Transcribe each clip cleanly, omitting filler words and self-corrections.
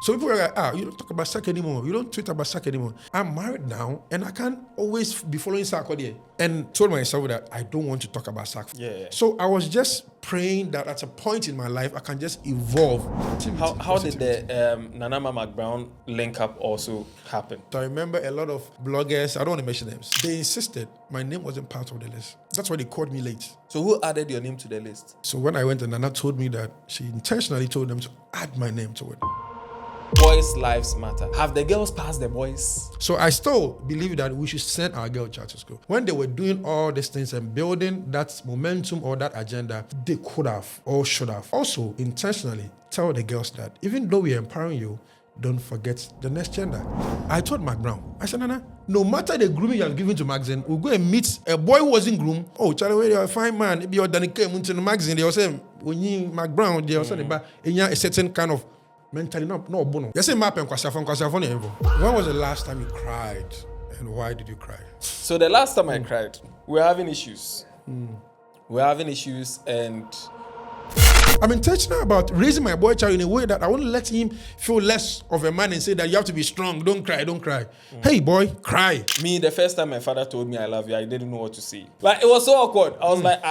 So people are like, you don't talk about sex anymore. You don't tweet about sex anymore. I'm married now, and I can't always be following Sarkodie. And told myself that I don't want to talk about sex. Yeah. So I was just praying that at a point in my life, I can just evolve. How did the Nanama McBrown link up also happen? So I remember a lot of bloggers, I don't want to mention names, they insisted my name wasn't part of the list. That's why they called me late. So who added your name to the list? So when I went, and Nana told me that she intentionally told them to add my name to it. Boys' lives matter. Have the girls passed the boys? So I still believe that we should send our girl child to school. When they were doing all these things and building that momentum or that agenda, they could have or should have. Also, intentionally tell the girls that even though we're empowering you, don't forget the next gender. I told McBrown, I said, Nana, no matter the grooming you have given to magazine, we'll go and meet a boy who wasn't groomed. Oh, Charlie, you're a fine man. If you're Danica into the magazine, they were saying, when you McBrown, they were saying about a certain kind of mentally, no bono. You say, when was the last time you cried? And why did you cry? So the last time I cried, we were having issues. We're having issues, and I'm intentional about raising my boy child in a way that I won't let him feel less of a man and say that you have to be strong. Don't cry, don't cry. Hey, boy, cry. Me, the first time my father told me I love you, I didn't know what to say. Like, it was so awkward. I was like,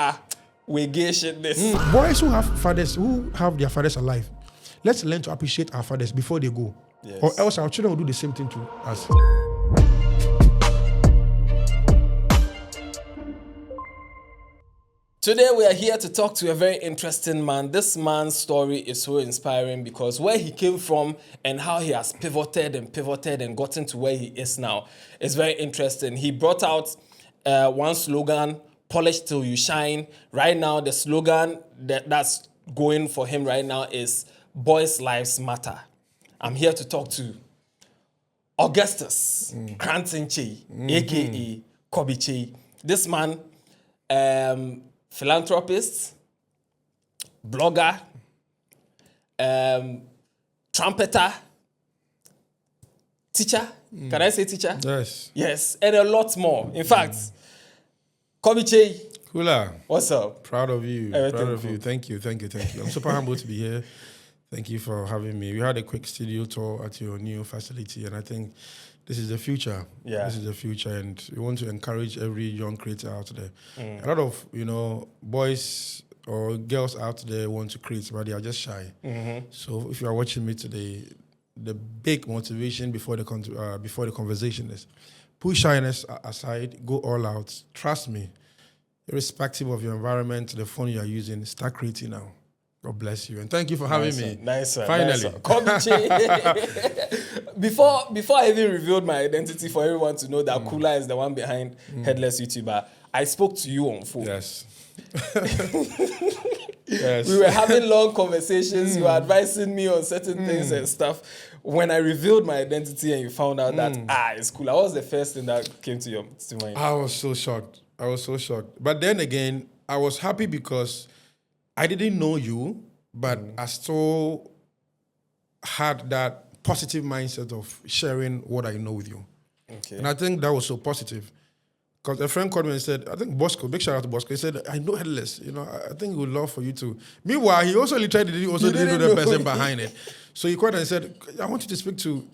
we gay shit this. Boys who have fathers, who have their fathers alive, let's learn to appreciate our fathers before they go. Yes. Or else our children will do the same thing to us. Today we are here to talk to a very interesting man. This man's story is so inspiring because where he came from and how he has pivoted and gotten to where he is now is very interesting. He brought out one slogan, polish till you shine. Right now, the slogan that's going for him right now is boys' lives matter. I'm here to talk to Augustus Koranteng Kyei, aka Kobby Kyei. This man, philanthropist, blogger, trumpeter, teacher. Can I say teacher? Yes. Yes, and a lot more. In fact, Kobby Kyei. Kula. What's up? Proud of you. Everything Proud of cool. you. Thank you. I'm super humbled to be here. Thank you for having me. We had a quick studio tour at your new facility, and I think this is the future. Yeah. This is the future, and we want to encourage every young creator out there. A lot of, boys or girls out there want to create, but they are just shy. So if you are watching me today, the big motivation before the conversation is put shyness aside, go all out. Trust me, irrespective of your environment, the phone you are using, start creating now. God bless you, and thank you for having me. Nice one. Finally. Kobby Kyei. Before I even revealed my identity for everyone to know that Kula is the one behind Headless YouTuber, I spoke to you on phone. Yes. Yes. We were having long conversations. You were advising me on certain things and stuff. When I revealed my identity and you found out that it's Kula, what was the first thing that came to mind? I was so shocked. But then again, I was happy because I didn't know you, but I still had that positive mindset of sharing what I know with you. Okay. And I think that was so positive. Because a friend called me and said, I think Bosco, big shout out to Bosco, he said, I know Headless, I think he would love for you to. Meanwhile, he also didn't know the person behind it. So he called and said, I want you to speak to,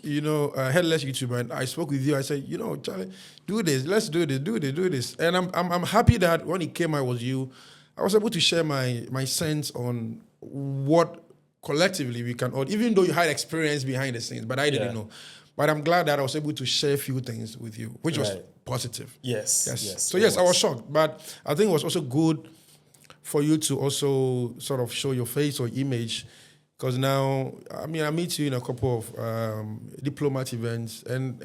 Headless YouTuber. And I spoke with you. I said, Charlie, do this. Let's do this. And I'm happy that when he came, I was you. I was able to share my sense on what collectively we can, even though you had experience behind the scenes, but I didn't know. But I'm glad that I was able to share a few things with you, which was positive. Yes. So yes, I was shocked, but I think it was also good for you to also sort of show your face or image, because now, I meet you in a couple of diplomat events, and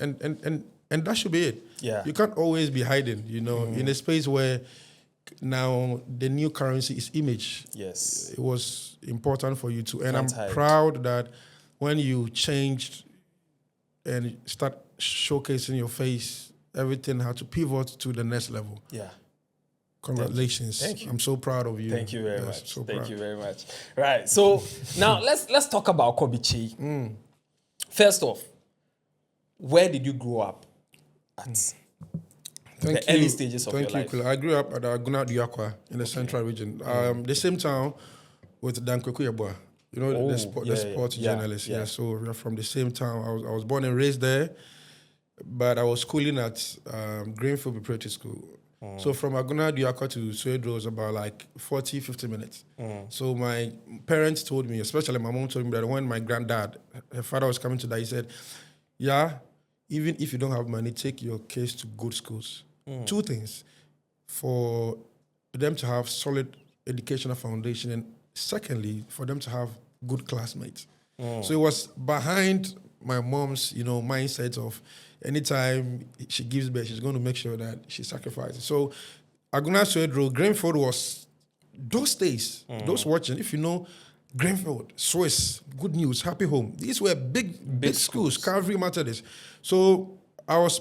that should be it. Yeah. You can't always be hiding, in a space where now the new currency is image. Yes. It was important for you to, and Can't I'm hide. proud that when you changed and start showcasing your face, everything had to pivot to the next level. Yeah. Congratulations. Thank you. I'm so proud of you. Thank you very much. So Thank proud. you very much. Right. So now let's talk about Kobby Kyei. First off, where did you grow up at? Thank the you. early stages of Thank your you, life. Kula. I grew up at Aguna Diakwa in the central region. The same town with Dan Kwekuyabwa. You know, Oh, the sports journalist. yeah. Yeah, so we're from the same town. I was born and raised there, but I was schooling at Greenfield Preparatory School. So from Aguna Diakwa to Suedro was about like 40, 50 minutes. So my parents told me, especially my mom told me that when my granddad, her father was coming to die, he said, yeah, even if you don't have money, take your kids to good schools. Two things. For them to have solid educational foundation, and secondly, for them to have good classmates. So it was behind my mom's, mindset of anytime she gives birth, she's going to make sure that she sacrifices. So Aguna Suedro, Greenfield was those days, those watching, if you know Greenfield, Swiss, Good News, Happy Home, these were big schools, Calvary Methodist. So I was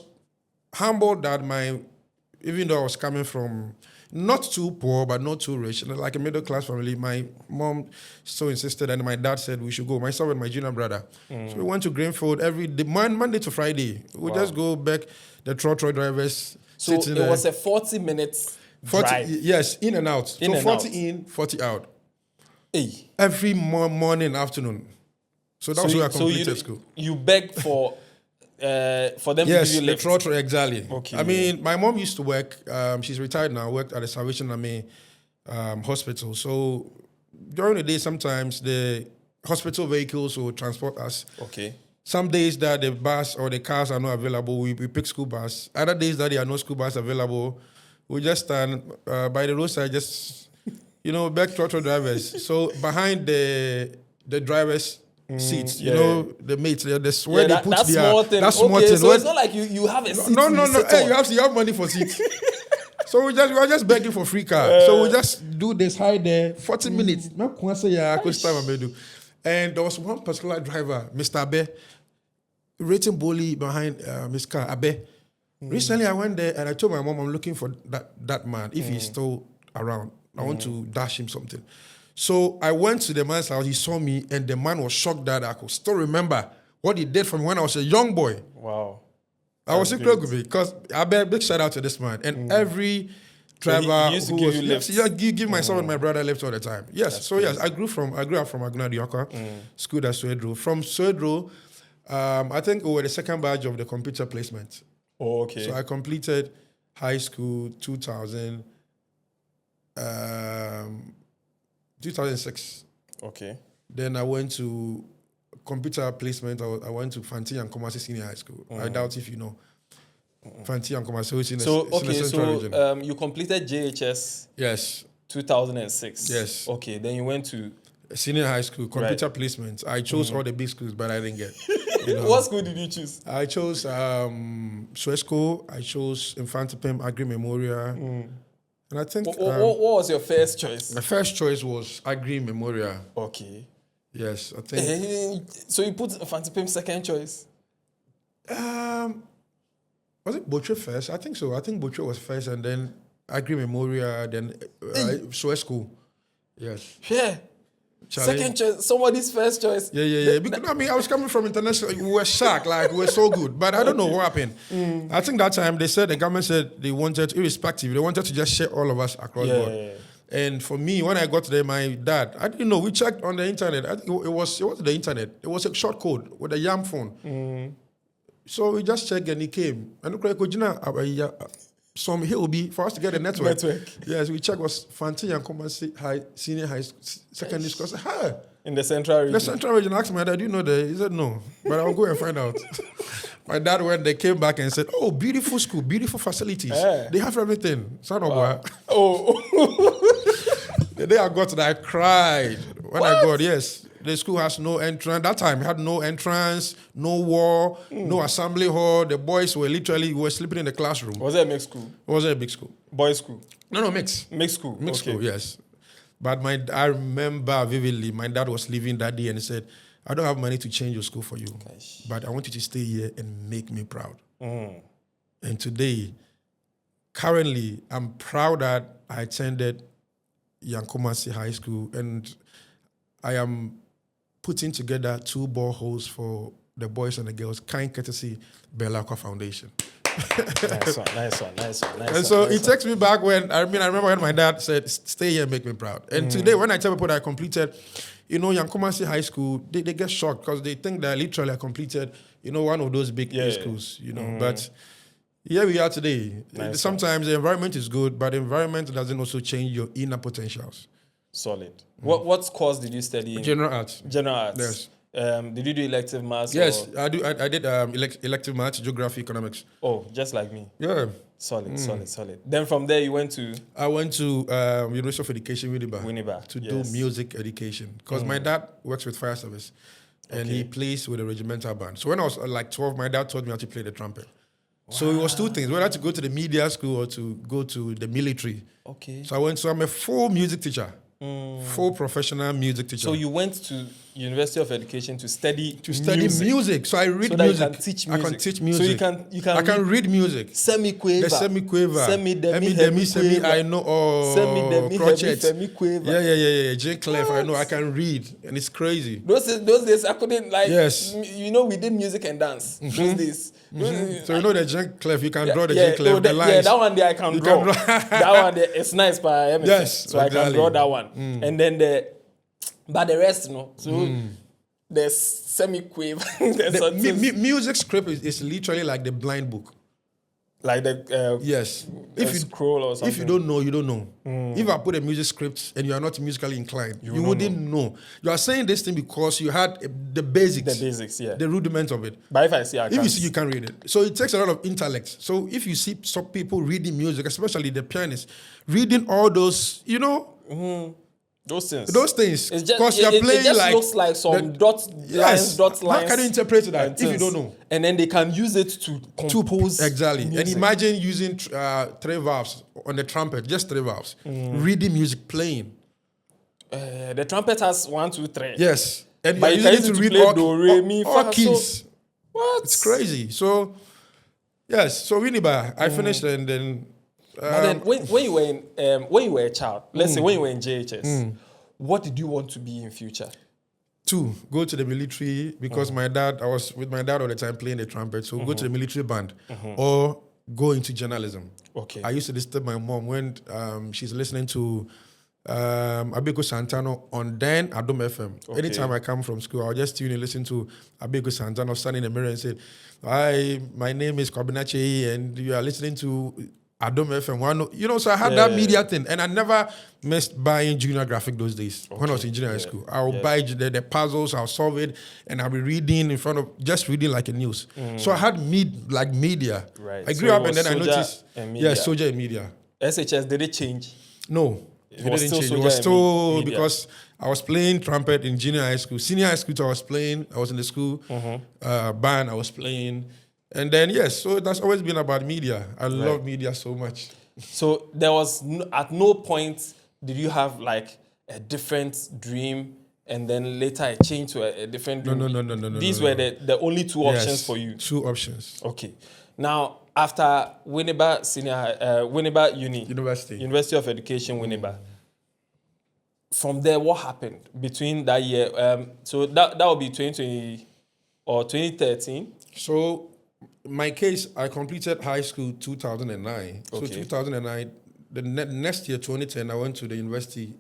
humbled that even though I was coming from not too poor, but not too rich, like a middle class family, my mom so insisted, and my dad said we should go, myself and my junior brother. So we went to Greenfield every day, Monday to Friday. We just go back, the trotro drivers. So it was a 40 minutes drive. Yes, in and out. So 40 in, 40 out. Hey. Every morning, afternoon. So that's where I completed school. You begged for them to give you lift. Yes, exactly. Okay. I mean, my mom used to work, she's retired now, worked at the Salvation Army hospital. So during the day, sometimes the hospital vehicles will transport us. Okay. Some days that the bus or the cars are not available, we pick school bus. Other days that there are no school bus available, we just stand by the roadside, just, back trotro drivers. So behind the drivers' seats, the mates, that's where they put that's their... small thing. That's small Okay, thing. so it's not like you have a seat. No. Hey, you have money for seats. So we are just begging for free car. So we just do this high there, 40 minutes. And there was one particular driver, Mr. Abe, rating bully behind his car, Abe. Recently, I went there and I told my mom I'm looking for that man. If he's still around, I want to dash him something. So I went to the man's house. He saw me, and the man was shocked that I could still remember what he did from when I was a young boy. Wow. I was incredible because I bet big shout out to this man. And every driver he used to give you lifts. Yeah, give myself and my brother lifts all the time. Yes. That's crazy. Yes, I grew up from Aguna Diakwa, school at Suedro. From Suedro, I think we were the second batch of the computer placement. Oh, okay. So I completed high school 2006. Okay. Then I went to computer placement. I went to Fanti and Kumasi Senior High School. I doubt if you know. Fanti and Kumasi, which in the central region. You completed JHS. Yes. 2006. Yes. Okay. Then you went to senior high school computer placement. I chose all the big schools, but I didn't get. What school did you choose? I chose Suesco. I chose Infantipem Agri Memorial. And I think... What was your first choice? My first choice was Agri Memorial. Okay. Yes, I think... So you put Infantipem second choice? Was it Butcher first? I think so. I think Butcher was first, and then Agri Memorial, then Suesco. Yes. Yeah. Charlie. Second choice, somebody's first choice. Yeah. Because, I was coming from international. We were shocked, we were so good. But I don't know what happened. I think that time the government said they wanted, irrespective, they wanted to just share all of us across board. Yeah. And for me, when I got there, my dad, I didn't know. We checked on the internet. I think it was the internet. It was a short code with a YAM phone. So we just checked and he came. And look like some here will be for us to get a network. Yes, we checked was Fanti and Kumasi Senior High Secondary School. I said, hi. In the central region. The central region. I asked my dad, do you know that? He said no. But I'll go and find out. My dad went, they came back and said, oh, beautiful school, beautiful facilities. They have everything. Son of a... Oh. The day I got there, I cried. When I got, yes. The school has no entrance. That time, it had no entrance, no wall, no assembly hall. The boys were sleeping in the classroom. Was it a mixed school? It wasn't a big school. Boys' school? No, mixed. Mixed school? Mixed school, yes. But I remember vividly, my dad was leaving that day and he said, I don't have money to change your school for you, but I want you to stay here and make me proud. And today, currently, I'm proud that I attended Yankomasi High School and I am putting together 2 boreholes for the boys and the girls, kind courtesy Bella Aqua Foundation. Nice one. And so it takes me back when, I remember when my dad said, stay here and make me proud. And today, when I tell people that I completed, Yankomasi High School, they get shocked because they think that literally I completed, one of those big schools, But here we are today. Sometimes the environment is good, but the environment doesn't also change your inner potentials. Solid. What course did you study in? General arts. General arts. Yes. Did you do elective maths? Yes, I do. I did elective maths, geography, economics. Oh, just like me. Yeah. Solid. Then from there you went to? I went to University of Education, Winneba. To do music education. Because my dad works with fire service. And he plays with a regimental band. So when I was like 12, my dad taught me how to play the trumpet. Wow. So it was two things, whether to go to the media school or to go to the military. Okay. So I'm a full music teacher. Full professional music teacher. So you went to University of Education to study music. So I read so music. You can teach music. I can teach music. So I can read music. Semi-quaver. The semi-quaver. Semi-demi, semi. I know. Oh, semi-demi, crotchet. semi-quaver. Yeah. J. Clef. I know. I can read, and it's crazy. Those days I couldn't like. Yes. We did music and dance. Those days. So the J. Clef. You can draw the J. Clef. The lines. Yeah, that one there I can draw. That one there, it's nice, but yes, so exactly. I can draw that one. And then but the rest, So there's semi-quave. Music script is literally like the blind book. Like the yes. If you scroll or something. If you don't know, you don't know. If I put a music script and you are not musically inclined, you wouldn't know. You are saying this thing because you had the basics. The basics, yeah. The rudiments of it. But if I see, you see, you can read it. So it takes a lot of intellect. So if you see some people reading music, especially the pianists, reading all those, Those things. Because you're playing it just looks like some dot lines. How can you interpret that if you don't know? And then they can use it to compose. Exactly. Music. And imagine using 3 valves on the trumpet, just 3 valves. Reading music, playing. The trumpet has 1, 2, 3. Yes. And but you're using it to read play do, re, mi, all keys. So, what? It's crazy. So, yes. So Winneba, I finished and then. But then when you were a child, let's say when you were in JHS, what did you want to be in future? 2, go to the military because I was with my dad all the time playing the trumpet. So go to the military band or go into journalism. Okay. I used to disturb my mom when she's listening to Abeko Santano on then Adom FM. Okay. Anytime I come from school, I'll just tune in, listen to Abeko Santano, stand in the mirror and say, "Hi, my name is Kobby Kyei, and you are listening to Adom FM." So I had that media thing, and I never missed buying junior graphic those days. When I was in junior high school, I would buy the puzzles, I'll solve it, and I'll be reading in front of, just reading like a news. So I had media. Right. I grew up and then I noticed, soldier and media. SHS, did it change? No, it didn't change. It was still because I was playing trumpet in junior high school. Senior high school, I was in the school band, I was playing. And then, so that's always been about media. I love media so much. So there was, at no point did you have like a different dream and then later it changed to a different dream? No. These were the only 2 options for you? 2 options. Okay. Now, after Winneba University of Education, Winneba, from there, what happened between that year? So that would be 2020 or 2013? So, my case, I completed high school 2009. Okay. So 2009, the next year, 2010, I went to the university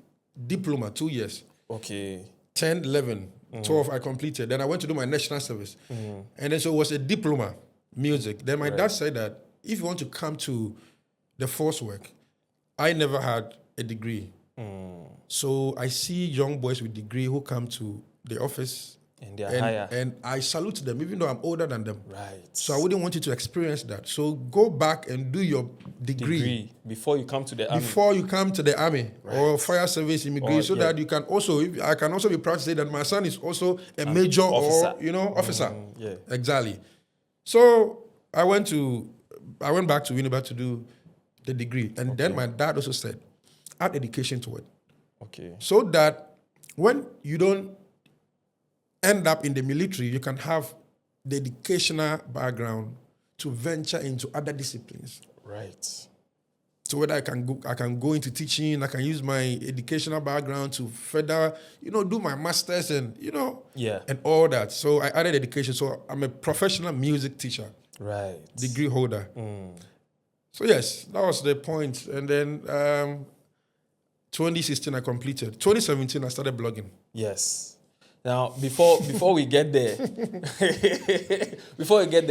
diploma, 2 years. Okay. 10, 11, 12, I completed. Then I went to do my national service. And then so it was a diploma, music. Then my dad said that if you want to come to the force work, I never had a degree. So I see young boys with degree who come to the office and they are higher. And I salute them, even though I'm older than them. Right. So I wouldn't want you to experience that. So go back and do your degree before you come to the army. Before you come to the army or fire service, immigration, that you can also, I can also be proud to say that my son is also a major officer. Or, officer. Yeah. Exactly. So I went back to Winneba to do the degree. And then my dad also said, add education to it. Okay. So that when you don't end up in the military, you can have the educational background to venture into other disciplines. Right. So whether I can go into teaching, I can use my educational background to further, do my masters and, and all that. So I added education. So I'm a professional music teacher. Right. degree holder. So yes, that was the point. And then 2016 I completed. 2017 I started blogging. Yes. Now, before we get there,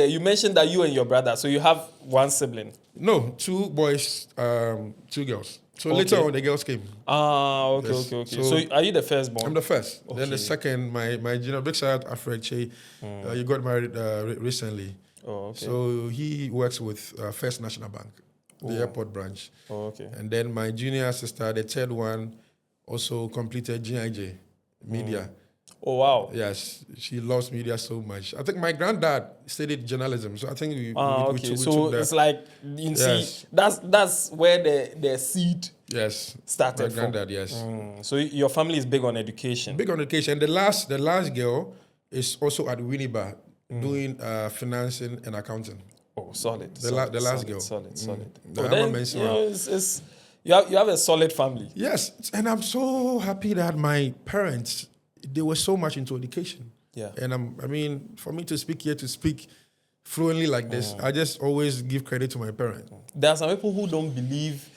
you mentioned that you and your brother, so you have one sibling. No, 2 boys, 2 girls. So Okay. later on the girls came. Okay, Yes. okay. So So are you the firstborn? I'm the first. Then Okay. the second, my junior, big shout out Alfred Kyei. He got married recently. Oh, okay. So he works with First National Bank, the airport branch. Oh, okay. And then my junior sister, the third one, also completed GIJ, media. Oh, wow. Yes, she loves media so much. I think my granddad studied journalism, so I think we Okay. took So that. it's like, you Yes. see, that's where the seed Yes, started my from. granddad, yes. So your family is big on education. Big on education. The last girl is also at Winneba doing financing and accounting. Oh, solid. The last girl. Solid. The Oh, Hammer then, Mensa. you know, you have a solid family. Yes, and I'm so happy that my parents, they were so much into education. Yeah. And I mean, for me to speak fluently like this, I just always give credit to my parents. There are some people who don't believe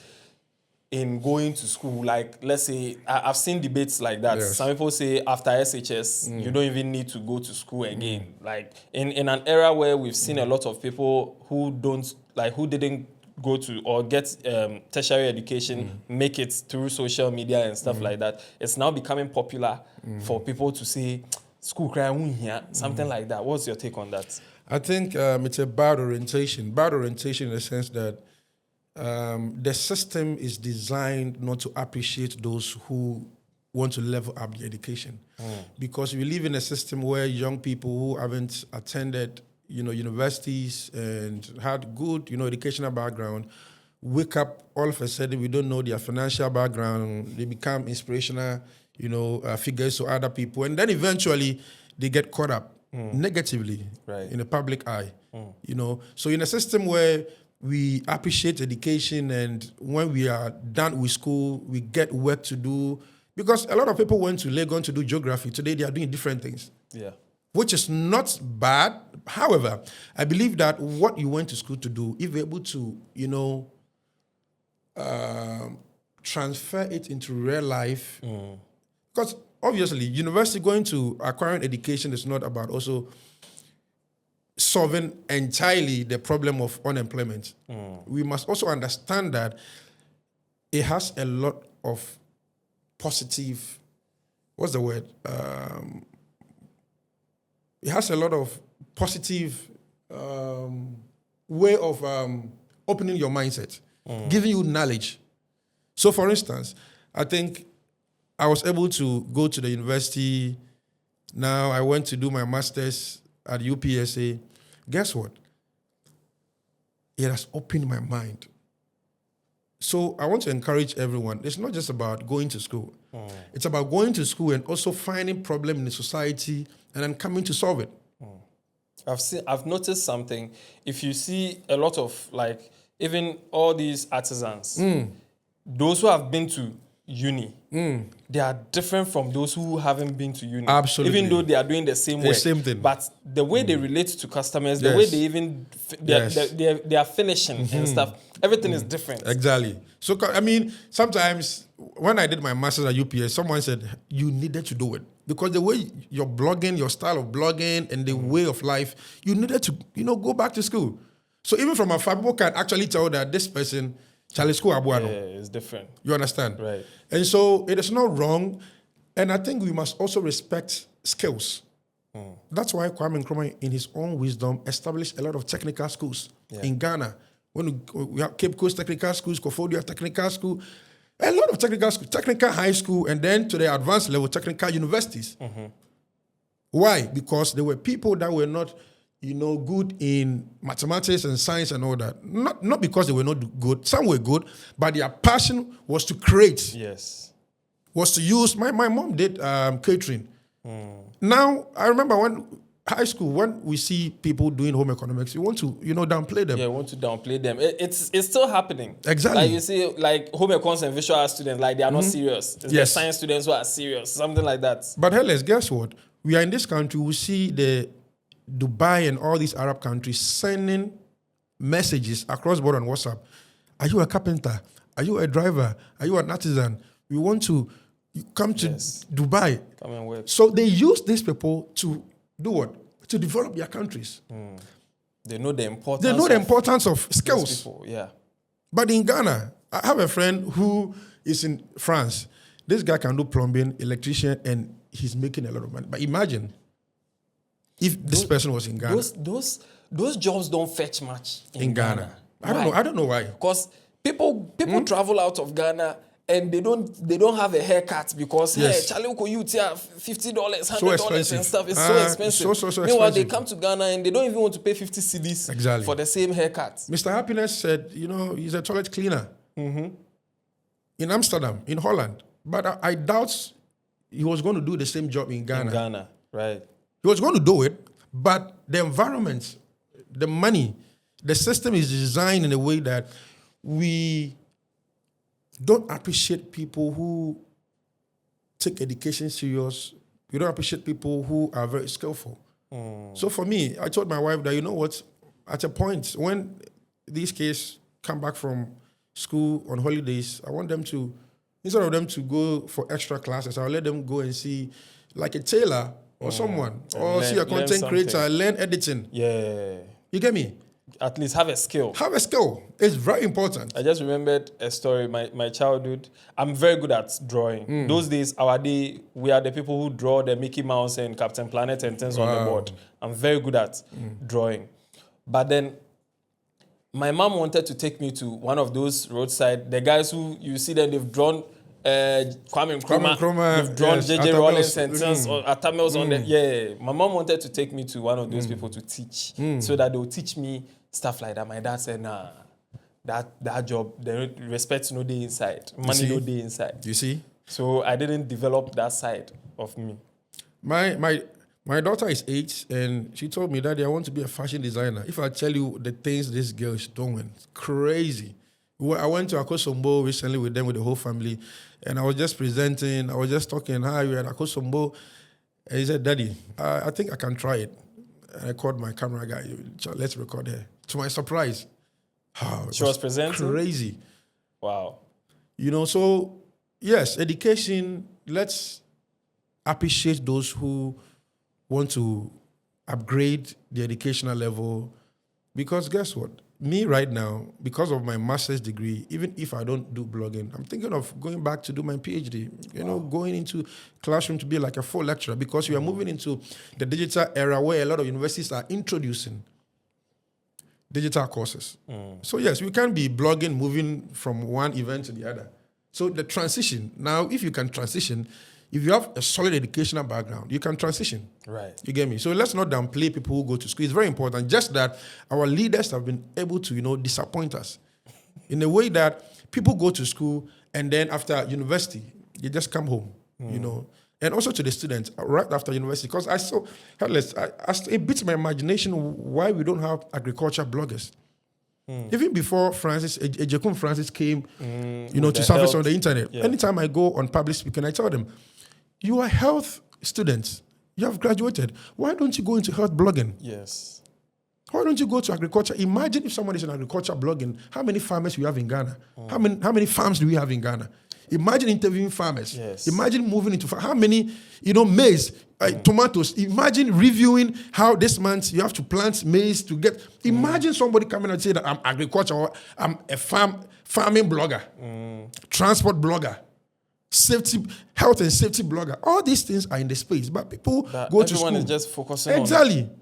in going to school. Like, let's say, I've seen debates like that. Yes. Some people say after SHS, you don't even need to go to school again. Like, in an era where we've seen a lot of people who didn't go to or get tertiary education, make it through social media and stuff like that, it's now becoming popular for people to say, school cry here, something like that. What's your take on that? I think it's a bad orientation. Bad orientation in the sense that the system is designed not to appreciate those who want to level up their education. Because we live in a system where young people who haven't attended universities and had good, educational background, wake up all of a sudden, we don't know their financial background, they become inspirational, figures to other people, and then eventually they get caught up negatively in the public eye, So in a system where we appreciate education and when we are done with school, we get work to do, because a lot of people went to Legon to do geography. Today they are doing different things. Yeah. Which is not bad. However, I believe that what you went to school to do, if you're able to, transfer it into real life, because obviously, university going to acquiring education is not about also solving entirely the problem of unemployment. We must also understand that it has a lot of positive, what's the word? It has a lot of positive way of opening your mindset, giving you knowledge. So, for instance, I think I was able to go to the university. Now I went to do my master's at UPSA. Guess what? It has opened my mind. So I want to encourage everyone. It's not just about going to school. It's about going to school and also finding problem in the society and then coming to solve it. I've noticed something. If you see a lot of even all these artisans, those who have been to uni, they are different from those who haven't been to uni. Absolutely. Even though they are doing the same work. Same thing. But the way they relate to customers, the way they even they are finishing and stuff, everything is different. Exactly. So, I mean, sometimes when I did my master's at UPS, someone said, you needed to do it. Because the way you're blogging, your style of blogging and the way of life, you needed to, go back to school. So even from afar, people can actually tell that this person, Charlie School Abuano. Yeah, it's different. You understand? Right. And so it is not wrong. And I think we must also respect skills. That's why Kwame Nkrumah, in his own wisdom, established a lot of technical schools in Ghana. When we have Cape Coast Technical Schools, Kofodia Technical School, a lot of technical schools, technical high school, and then to the advanced level, technical universities. Why? Because there were people that were not, good in mathematics and science and all that. Not because they were not good. Some were good, but their passion was to create. Yes. Was to use. My mom did catering. Now, I remember when high school, when we see people doing home economics, you want to, downplay them. Yeah, want to downplay them. It's still happening. Exactly. Like you see, home econs and visual arts students, they are not serious. It's the science students who are serious, something like that. But Headless, guess what? We are in this country, we see the Dubai and all these Arab countries sending messages across border on WhatsApp. Are you a carpenter? Are you a driver? Are you an artisan? We want to come to Dubai. Come and work. So they use these people to do what? To develop their countries. They know the importance. They know the importance of skills. People. Yeah. But in Ghana, I have a friend who is in France. This guy can do plumbing, electrician, and he's making a lot of money. But imagine if this person was in Ghana. Those jobs don't fetch much in Ghana. I don't know why. Because people travel out of Ghana and they don't have a haircut because hey, Charlie you $50, $100 and stuff. It's so expensive. So Meanwhile, expensive. they come to Ghana and they don't even want to pay 50 cedis for the same haircut. Mr. Happiness said, he's a toilet cleaner in Amsterdam, in Holland. But I doubt he was going to do the same job in Ghana. In Ghana, right. He was going to do it, but the environment, the money, the system is designed in a way that we don't appreciate people who take education serious. We don't appreciate people who are very skillful. So for me, I told my wife that, you know what, at a point when these kids come back from school on holidays, I want them to, instead of them to go for extra classes, I'll let them go and see like a tailor or someone, or see a content creator, learn editing. Yeah. You get me? At least have a skill. Have a skill. It's very important. I just remembered a story, my childhood. I'm very good at drawing. Those days, we are the people who draw the Mickey Mouse and Captain Planet and things on the board. I'm very good at drawing. But then, my mom wanted to take me to one of those roadside, the guys who, you see them, they've drawn Kwame Nkrumah, they've drawn JJ Rollins and things, or Atamels on them. Yeah, my mom wanted to take me to one of those people to teach, so that they'll teach me stuff like that. My dad said, nah, that job, the respect no day inside, money no day inside. You see? So I didn't develop that side of me. My daughter is 8, and she told me, Daddy, I want to be a fashion designer. If I tell you the things this girl is doing, crazy. I went to Akosombo recently with them, with the whole family, and I was just presenting. I was just talking, hi, we're at Akosombo. And he said, Daddy, I think I can try it. And I called my camera guy, let's record her. To my surprise, she was presenting? Crazy. Wow. So, yes, education, let's appreciate those who want to upgrade the educational level. Because guess what? Me right now, because of my master's degree, even if I don't do blogging, I'm thinking of going back to do my PhD, going into classroom to be like a full lecturer, because we are moving into the digital era where a lot of universities are introducing digital courses. So yes, we can be blogging, moving from one event to the other. So the transition, now if you can transition, if you have a solid educational background, you can transition. Right. You get me? So let's not downplay people who go to school. It's very important. Just that our leaders have been able to, disappoint us in a way that people go to school and then after university, they just come home, And also to the students right after university, because I saw Headless, it beats my imagination why we don't have agriculture bloggers. Even before Ejekun Francis came, to surface on the internet. Yeah. Anytime I go on public speaking, I tell them, you are health students. You have graduated. Why don't you go into health blogging? Yes. Why don't you go to agriculture? Imagine if somebody is in agriculture blogging, how many farmers we have in Ghana? How many farms do we have in Ghana? Imagine interviewing farmers. Yes. Imagine moving into how many, maize, tomatoes. Imagine reviewing how this month you have to plant maize to get. Imagine somebody coming and say that I'm agriculture, or I'm a farming blogger, transport blogger, health and safety blogger. All these things are in the space, but people go to school. Everyone is just focusing on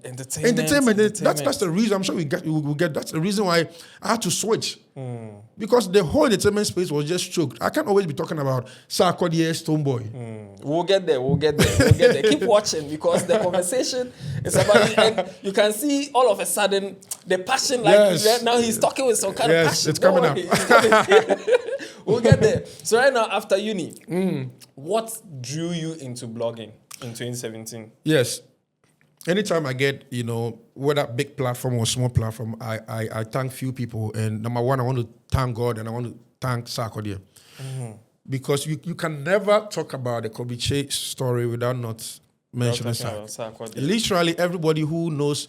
entertainment. That's the reason. I'm sure we will get. That's the reason why I had to switch. Because the whole entertainment space was just choked. I can't always be talking about Sarkodie, Stoneboy. We'll get there. Keep watching, because the conversation is about it. And you can see all of a sudden the passion. Right now he's talking with some kind of passion. It's coming up. We'll get there. So right now, after uni, what drew you into blogging in 2017? Yes. Anytime I get, whether big platform or small platform, I thank few people. And number one, I want to thank God, and I want to thank Sarkodie. Because you can never talk about the Kobby Kyei story without not mentioning Sarkodie. Literally everybody who knows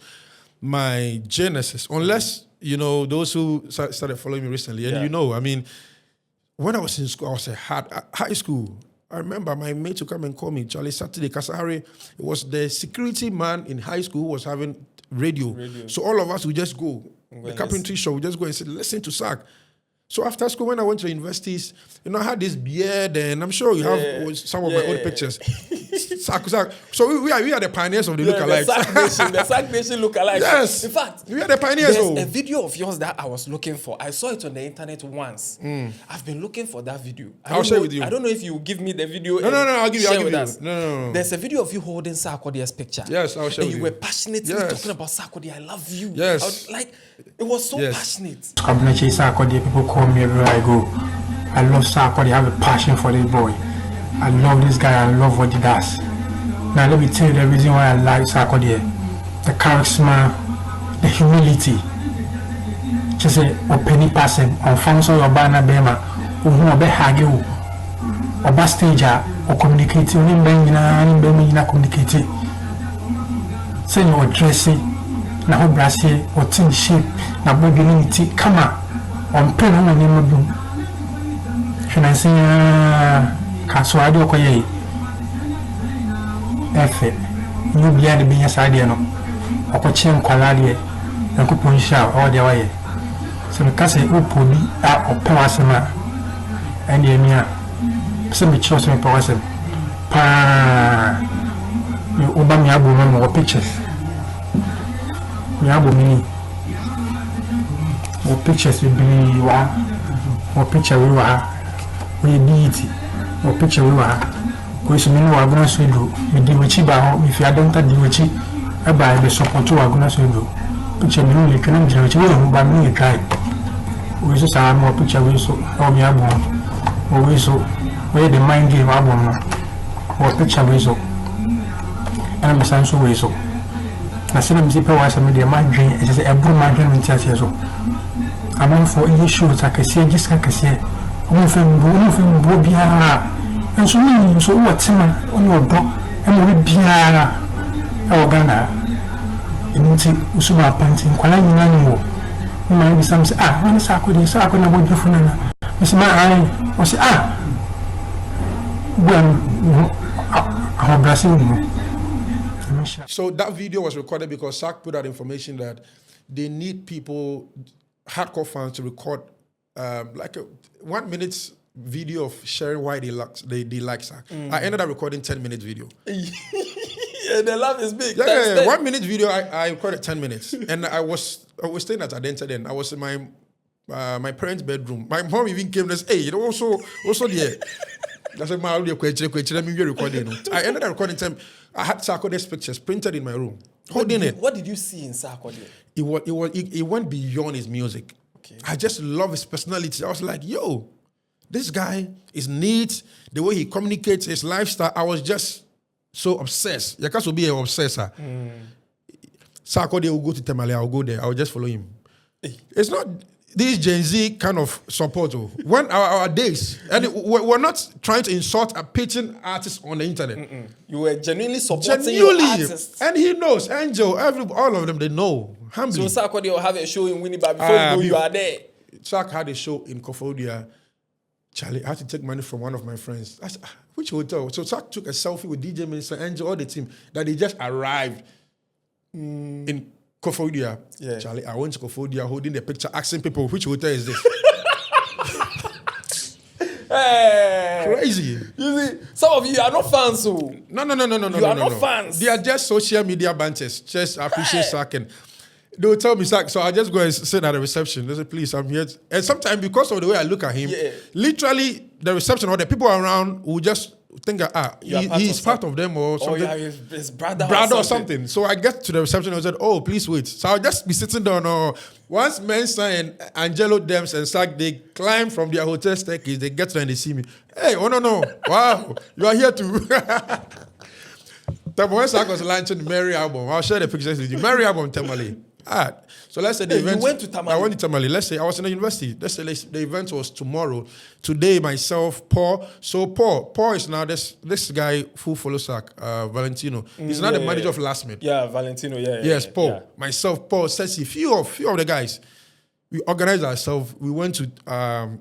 my genesis, unless, you know, those who started following me recently, and you know, I mean, when I was in school, I was high school. I remember my mate to come and call me, Charlie Saturday Kasahari. It was the security man in high school who was having radio. So all of us would just go. The carpentry show, we just go and say, listen to Sark. So after school, when I went to universities, you know, I had this beard, and I'm sure you have some of my old pictures. Sark. So we are the pioneers of the lookalikes. The Sark Nation lookalikes. Yes. In fact, we are the pioneers. There's a video of yours that I was looking for. I saw it on the internet once. I've been looking for that video. I'll share with you. I don't know if you give me the video. No, I'll give you. Us. No. There's a video of you holding Sarkodie's picture. Yes, I'll share with you. And you were passionately talking about Sarkodie. I love you. Yes. It was so passionate. Sarkodie, people call me everywhere I go. I love Sarkodie. I have a passion for this boy. I love this guy. I love what he does. Now let me tell you the reason why I like Sarkodie. The charisma, the humility. Just a open person. On function your banner bema. Who be hagi o. Oba stage or communicate. Only benina communicate. Say you dressing. Na ho brase or tin shape. Na body unity. Come on pen on name do. Hena say kaswadi okoye. Efe you bia de binya sade no okoche nkwala de nakopon sha o de waye so me kase oponi a opawasema ene emia se me chose me pawasem pa you oba mi abo no pictures mi abo mi o pictures bi wa o picture we wa we beat o picture we wa because me no aguna so do me di wechi ba ho me fi adonta di wechi e ba be support to aguna so do picture me no le kana me wechi we ho ba me try we so sa mo picture we so o mi abo o we so we the mind game abo no o picture we so ana me san so we so na se na me pe wa sa me de ma dwen e se e buru ma dwen me tia so amon for any show ta kase jiska kase o fe mbo bia and so many so what's on your dog and we biara our Ghana and Usuma Panting, Qualani Nano. You might be some say, when Sarkodie, Sarkodie, what you for? Miss my eye, or say, our Brazil. So that video was recorded because Sark put out information that they need people, hardcore fans, to record like a 1 minute video of sharing why they like Sark. I ended up recording 10-minute video. Yeah, the love is big. Yeah. 1 minute video, I recorded 10 minutes. And I was staying at Adenta then. I was in my parents' bedroom. My mom even came and said, hey, you know, also there. That's a my audio question. Let me recording. I ended up recording 10. I had Sarkodie's pictures printed in my room. Holding it. What did you see in Sarkodie? It went beyond his music. Okay. I just love his personality. I was like, yo, this guy is neat. The way he communicates, his lifestyle. I was just so obsessed. You can't be an obsessor. Sarkodie will go to Tamale. I'll go there. I'll just follow him. It's not this Gen Z kind of support. When our days, and we're not trying to insult a pitching artist on the internet. You were genuinely supporting your artists. And he knows. Angel, all of them, they know. Humbly. So Sarkodie will have a show in Winnipeg before you are there. Sark had a show in Kofodia. Charlie, I had to take money from one of my friends. I said, which hotel? So Sark took a selfie with DJ Minister, Angel, all the team, that they just arrived in Kofodia. Yeah. Charlie, I went to Kofodia holding the picture, asking people, which hotel is this? Hey. Crazy. You see, some of you are not fans. So. No. You are not fans. They are just social media banters. Just appreciate Sark. And they will tell me, Sark, so I just go and sit at the reception. They say, please, I'm here. And sometimes because of the way I look at him, literally the reception or the people around will just think, he's part of them or something. Oh, yeah, his brother or something. So I get to the reception and I said, oh, please wait. So I'll just be sitting down. Or once Mensa and Angelo Dems and Sark, they climb from their hotel staircase, they get there and they see me. Hey, oh no. Wow, you are here too. When Sark was launching the Mary album, I'll share the pictures with you. Mary album, Tamale. So let's say the Hey, event. you went to Tamale. I went to Tamale. Let's say I was in the university. Let's say the event was tomorrow. Today, myself, Paul. So Paul is now this guy who follows Valentino. He's now the manager of Last Minute. Yeah, Valentino. Yes, Paul. Myself, Paul, Ceci, few of the guys. We organized ourselves. We went to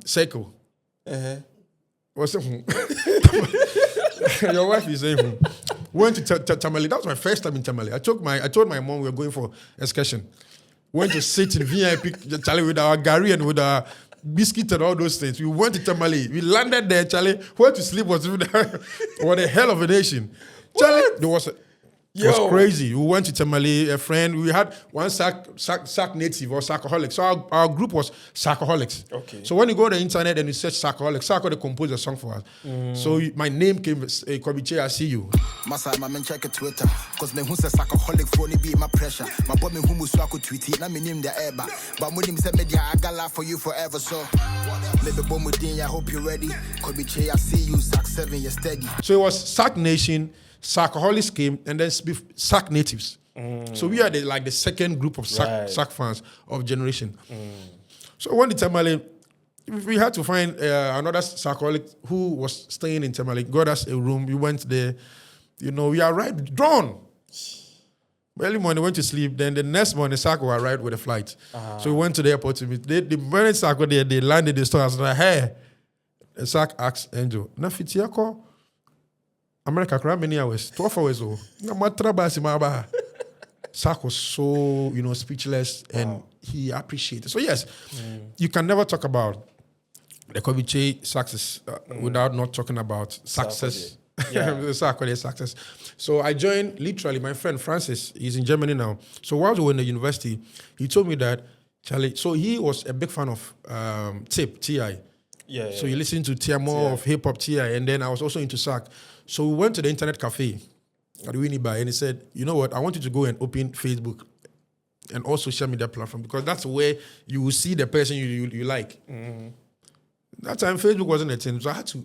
Circle. What's it? Your wife is saying. Went to Tamale. That was my first time in Tamale. I told my mom we were going for excursion. Went to sit in VIP Charlie with our Gary and with our biscuit and all those things. We went to Tamale. We landed there, Charlie. Where to sleep was what a hell of a nation. Charlie, it was crazy. We went to Tamale, a friend. We had one sack native or Sarkoholic. So our group was Sarkoholics. Okay. So when you go on the internet and you search Sarkoholic, Sarkodie composed a song for us. So my name came, Kobby Kyei, I see you. Masa, my man check Twitter. Cause me who says Sarkoholic for be my pressure. My boy me who must swako tweet it. Na me name the eba. But when him say media, I got laugh for you forever. So maybe bomb with I hope you're ready. Kobby Kyei, I see you. Sack 7, you're steady. So it was Sack Nation. Sarkoholics came, and then Sack natives. So we are the second group of Sack fans of generation. So when the Tamale, we had to find another Sarkoholic who was staying in Tamale, got us a room. We went there. We arrived drawn. Early morning, went to sleep. Then the next morning, Sarko arrived with a flight. So we went to the airport to meet. The morning Sarko there, they landed the store. I was like, hey. The Sark asked Angel, Nafitiako. America, how many hours? 12 hours old. Sark was so, speechless, and he appreciated. So yes, you can never talk about the Kobby Kyei success without not talking about success. Sarkodie success. So I joined, literally, my friend Francis, he's in Germany now. So while we were in the university, he told me that, Charlie, so he was a big fan of T.I. So he listened to Tiamo of hip hop T.I. and then I was also into Sark. So we went to the internet cafe at Winneba and he said, you know what, I want you to go and open Facebook and all social media platform because that's where you will see the person you like. That time Facebook wasn't a thing, so I had to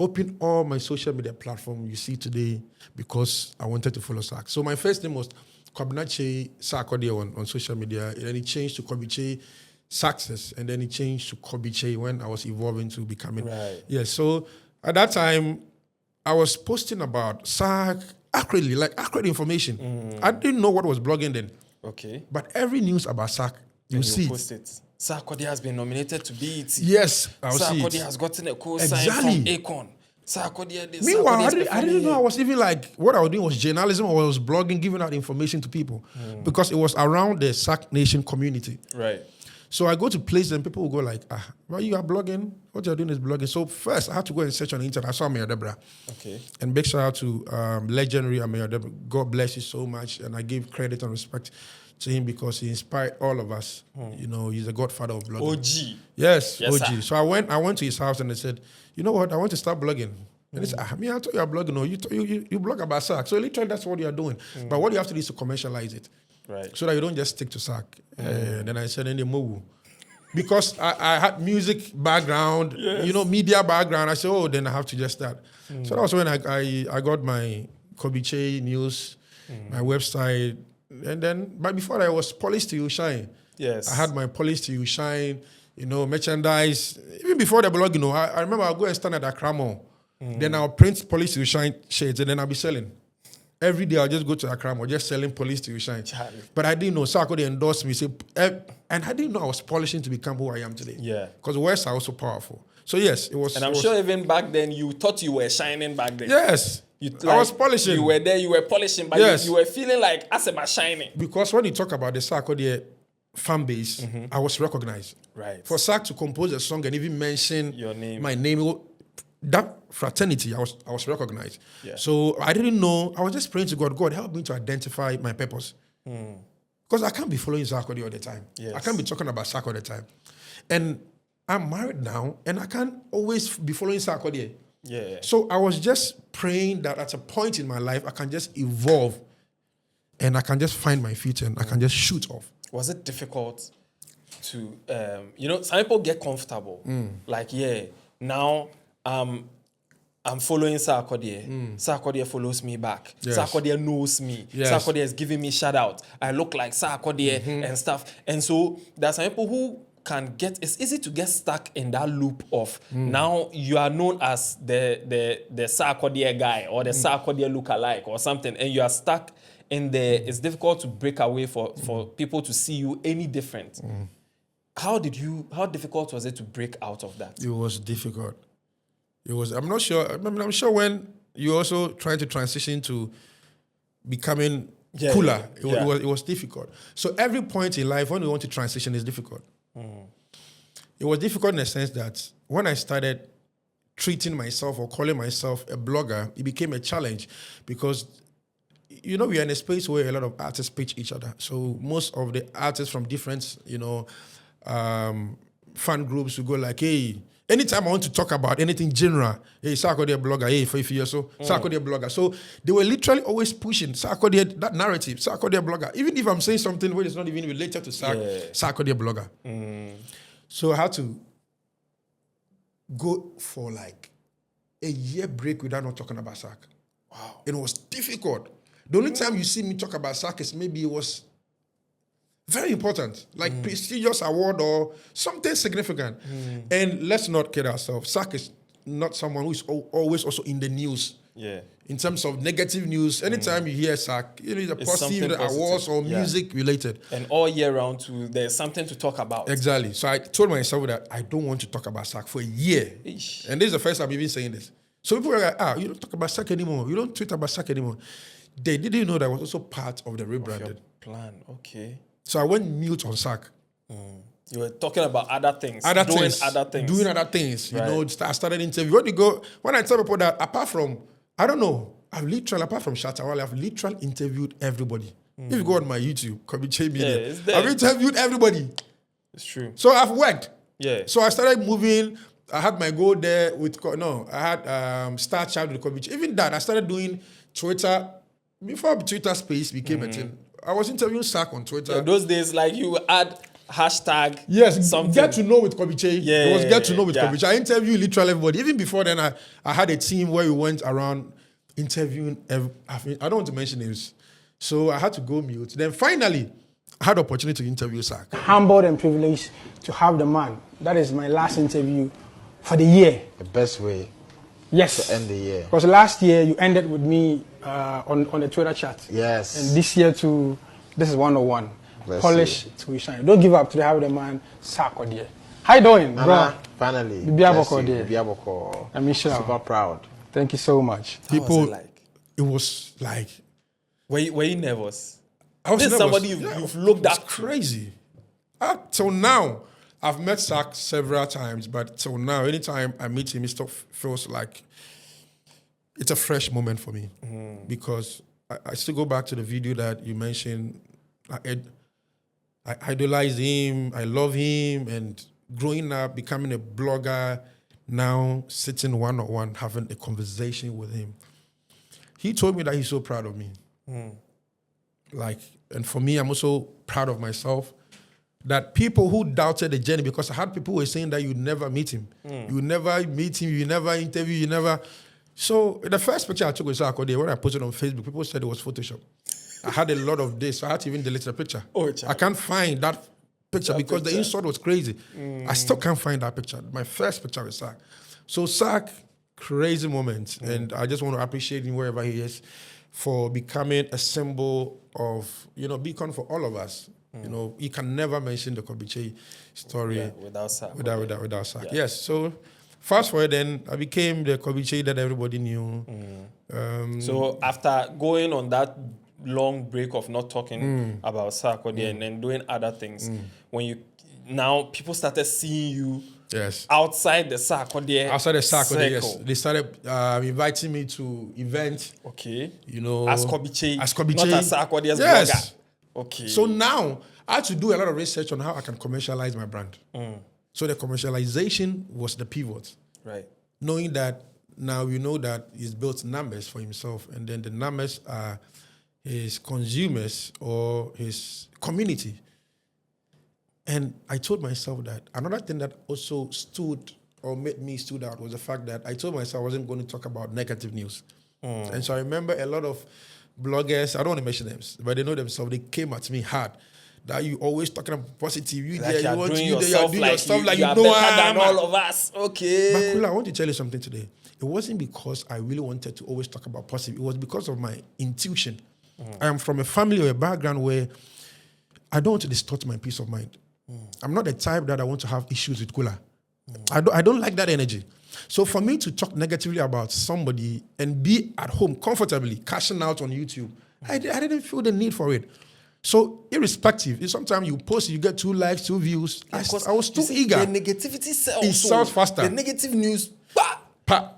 open all my social media platform you see today because I wanted to follow Sark. So my first name was Kobby Kyei Sarkodie on social media, and then it changed to Kobby Kyei Success, and then it changed to Kobby Kyei when I was evolving to becoming. So at that time, I was posting about Sark accurately, like accurate information. I didn't know what was blogging then. Okay. But every news about Sark, you see post it. Sarkodie has been nominated to BET. Yes, I'll see it. Sarkodie has gotten a co-sign from Akon. Sarkodie. Meanwhile, I didn't know I was even like, what I was doing was journalism or I was blogging, giving out information to people. Because it was around the Sark Nation community. Right. So I go to places and people will go like, well, you are blogging? What you're doing is blogging. So first, I had to go and search on the internet. I saw Mayor Debra. Okay. And big shout out to legendary Mayor Debra. God bless you so much. And I give credit and respect to him because he inspired all of us. He's a godfather of blogging. OG. Yes, OG. Sir. So I went to his house and I said, you know what? I want to start blogging. And he said, I thought you are blogging. No, you blog about Sark. So literally that's what you are doing. But what you have to do is to commercialize it. Right. So that you don't just stick to Sark. Then I said, because I had music background, media background. I said, then I have to just start. So that was when I got my Kobby Kyei news, my website. And then, but before that, I was Polish Till You Shine. Yes. I had my Polish Till You Shine, merchandise. Even before the blog, I remember I'll go and stand at Accra Mall. Then I'll print Polish Till You Shine shades and then I'll be selling. Every day I'll just go to Accra Mall, just selling Polish Till You Shine. Charlie. But I didn't know, Sarkodie endorsed me. And I didn't know I was polishing to become who I am today. Yeah. Because words are also powerful. So yes, it was. And I'm sure even back then, you thought you were shining back then. Yes. I was polishing. You were there, you were polishing, but you were feeling like, as am I shining? Because when you talk about the Sarkodie fan base, I was recognized. Right. For Sark to compose a song and even mention your name, my name, that fraternity, I was recognized. Yeah. So I didn't know. I was just praying to God. God, help me to identify my purpose. Because I can't be following Sarkodie all the time. Yes. I can't be talking about Sark all the time. And I'm married now, and I can't always be following Sarkodie. Yeah. So I was just praying that at a point in my life, I can just evolve and I can just find my feet and I can just shoot off. Was it difficult to, some people get comfortable. Like, now I'm following Sarkodie. Sarkodie follows me back. Yes. Sarkodie knows me. Yes. Sarkodie is giving me shout out. I look like Sarkodie and stuff. And so there's some people who can get, it's easy to get stuck in that loop of now you are known as the Sarkodie guy or the Sarkodie look-alike or something, and you are stuck in there. It's difficult to break away for people to see you any different. How difficult was it to break out of that? It was difficult. It was, I'm not sure. I'm sure when you also trying to transition to becoming Kula, it was difficult. So every point in life, when you want to transition, is difficult. It was difficult in the sense that when I started treating myself or calling myself a blogger, it became a challenge because, we are in a space where a lot of artists pitch each other. So most of the artists from different, fan groups will go like, hey, anytime I want to talk about anything general, hey, Sarkodie blogger, hey, for you so Sarkodie blogger. So they were literally always pushing Sarkodie, that narrative, Sarkodie blogger. Even if I'm saying something where it's not even related to Sarkodie blogger. So I had to go for like a year break without not talking about Sark. Wow. It was difficult. The only time you see me talk about Sark is maybe it was very important, like prestigious award or something significant. And let's not kid ourselves. Sark is not someone who is always also in the news. Yeah. In terms of negative news, anytime you hear Sark, it's a positive awards or music related. And all year round too, there's something to talk about. Exactly. So I told myself that I don't want to talk about Sark for a year. Eesh. And this is the first time I'm even saying this. So people were like, you don't talk about Sark anymore. You don't tweet about Sark anymore. They didn't know that was also part of the rebranding plan. Okay. So I went mute on Sark. You were talking about other things. Doing other things. Right. I started interviewing. When I tell people that apart from, apart from Shatawale, I've literally interviewed everybody. If you go on my YouTube, Kobby Kyei, I've interviewed everybody. It's true. So I've worked. Yeah. So I started moving. I had my goal there I had Star Child with Kobby Kyei. Even that, I started doing Twitter. Before Twitter space became a thing, I was interviewing Sark on Twitter. Those days, like you add hashtag. Yes, something. Get to know with Kobby Kyei. Yeah, it was get to know with Kobby Kyei. I interviewed literally everybody. Even before then, I had a team where we went around interviewing. I don't want to mention names, so I had to go mute. Then finally, I had the opportunity to interview Sark. Humbled and privileged to have the man. That is my last interview for the year. The best way. Yes. To end the year. Because last year you ended with me on the Twitter chat. Yes. And this year too, this is 101. Polish to shine. Don't give up to have the man Sarkodie. How you doing, bro? Finally. I'm super proud. Thank you so much. It was like. Were you nervous? I was nervous. Somebody you've looked at. Crazy. Till now, I've met Sark several times, but till now, anytime I meet him, it still feels like it's a fresh moment for me. Because I still go back to the video that you mentioned. I idolize him, I love him, and growing up, becoming a blogger, now sitting one-on-one, having a conversation with him. He told me that he's so proud of me. And for me, I'm also proud of myself. That people who doubted the journey, because I had people who were saying that you'd never meet him. You never meet him, you never interview, you never. So the first picture I took with Sarkodie, when I posted on Facebook, people said it was Photoshop. I had a lot of this, so I had to even delete the picture. I can't find that picture because the insult was crazy. I still can't find that picture. My first picture with Sark. So Sark, crazy moment. And I just want to appreciate him wherever he is for becoming a symbol of, beacon for all of us. You can never mention the Kobby Kyei story without Sark. Without Sark. Yeah. Yes. So fast forward, then I became the Kobby Kyei that everybody knew. So after going on that long break of not talking about Sarkodie and then doing other things, now people started seeing you outside the Sarkodie circle. Yes. They started inviting me to events. Okay. As Kobby Kyei. Not as Sarkodie's blogger. Okay. So now I had to do a lot of research on how I can commercialize my brand. So the commercialization was the pivot. Right. Knowing that now you know that he's built numbers for himself, and then the numbers are his consumers or his community. And I told myself that another thing that also stood or made me stood out was the fact that I told myself I wasn't going to talk about negative news. And so I remember a lot of bloggers, I don't want to mention names, but they know themselves, they came at me hard. That you always talking about positive. You Like there, you're you want to doing you there, you're doing your stuff like you you are know better than all of us. Okay. But Kula, I want to tell you something today. It wasn't because I really wanted to always talk about positive. It was because of my intuition. I am from a family or a background where I don't want to distort my peace of mind. I'm not the type that I want to have issues with Kula. I don't like that energy. So for me to talk negatively about somebody and be at home comfortably, cashing out on YouTube, I didn't feel the need for it. So irrespective, if sometimes you post, you get 2 likes, 2 views. I was too eager. The negativity sells. It sells faster. The negative news, but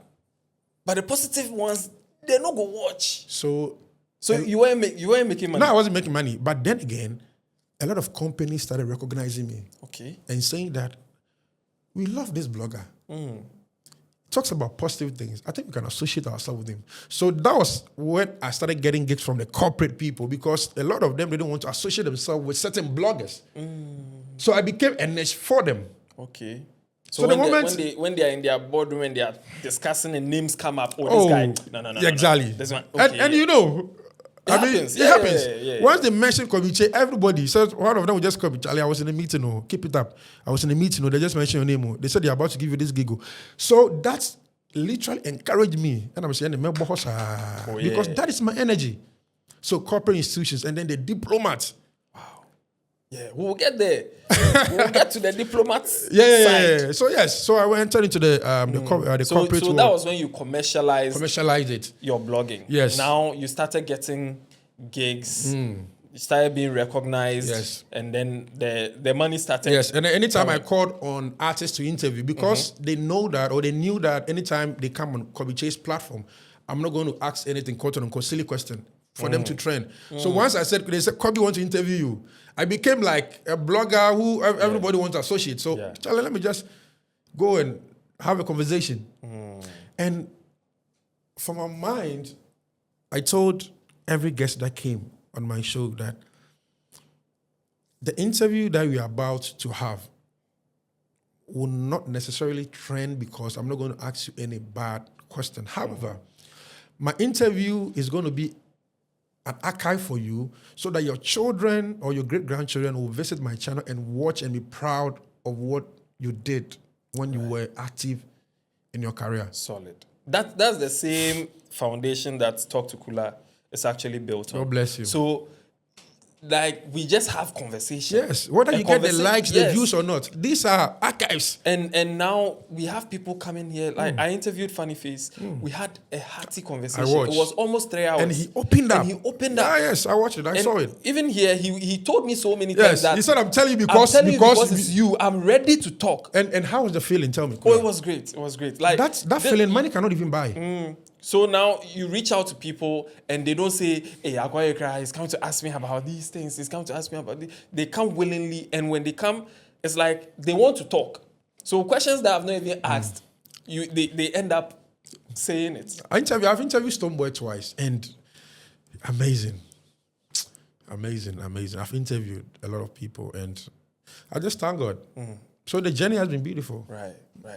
the positive ones, they not go watch. So you weren't making money. No, I wasn't making money. But then again, a lot of companies started recognizing me. Okay. And saying that we love this blogger. Talks about positive things. I think we can associate ourselves with him. So that was when I started getting gigs from the corporate people, because a lot of them didn't want to associate themselves with certain bloggers. So I became a niche for them. Okay. So when the moment when they are in their boardroom and they are discussing and names come up, this guy, no, exactly. This one, okay, and you know, it happens. It happens. Yeah. Once they mention Kobby Kyei, everybody says, one of them will just come, Charlie, I was in a meeting, keep it up. I was in a meeting, they just mentioned your name. They said they're about to give you this gig. So that's literally encouraged me. And I'm saying, because that is my energy. So corporate institutions and then the diplomats. Yeah, we'll get there. We'll get to the diplomats. Yeah. So I entered into the corporate So world. that was when you commercialized it. your blogging. Yes. Now you started getting gigs. You started being recognized. Yes. And then the money started. Yes. And anytime I called on artists to interview, because they know that, or they knew that anytime they come on Kobby Kyei's platform, I'm not going to ask anything quote unquote silly question for them to trend. So once they said, Kobby want to interview you, I became like a blogger who everybody wants to associate. So Charlie, let me just go and have a conversation. And from my mind, I told every guest that came on my show that the interview that we are about to have will not necessarily trend because I'm not going to ask you any bad question. However, my interview is going to be an archive for you so that your children or your great-grandchildren will visit my channel and watch and be proud of what you did when you were active in your career. Solid. That's the same foundation that Talk to Kula is actually built on. God bless you. So, like, we just have conversation. Yes, whether you get the likes, the views or not, these are archives. And now we have people coming here. Like I interviewed Funny Face. We had a hearty conversation. I watched. It was almost 3 hours. And he opened up. Yeah, yes, I watched it. I saw it. Even here, he told me so many times that he said, I'm telling you because it's you. I'm ready to talk. And how was the feeling? Tell me. Oh, it was great. It was great. Like that feeling, money cannot even buy. So now you reach out to people and they don't say, hey, Aguayekra, he's come to ask me about these things. He's come to ask me about this. They come willingly. And when they come, it's like they want to talk. So questions that I've not even asked, they end up saying it. I've interviewed Stoneboy twice and amazing. I've interviewed a lot of people and I just thank God. So the journey has been beautiful. Right.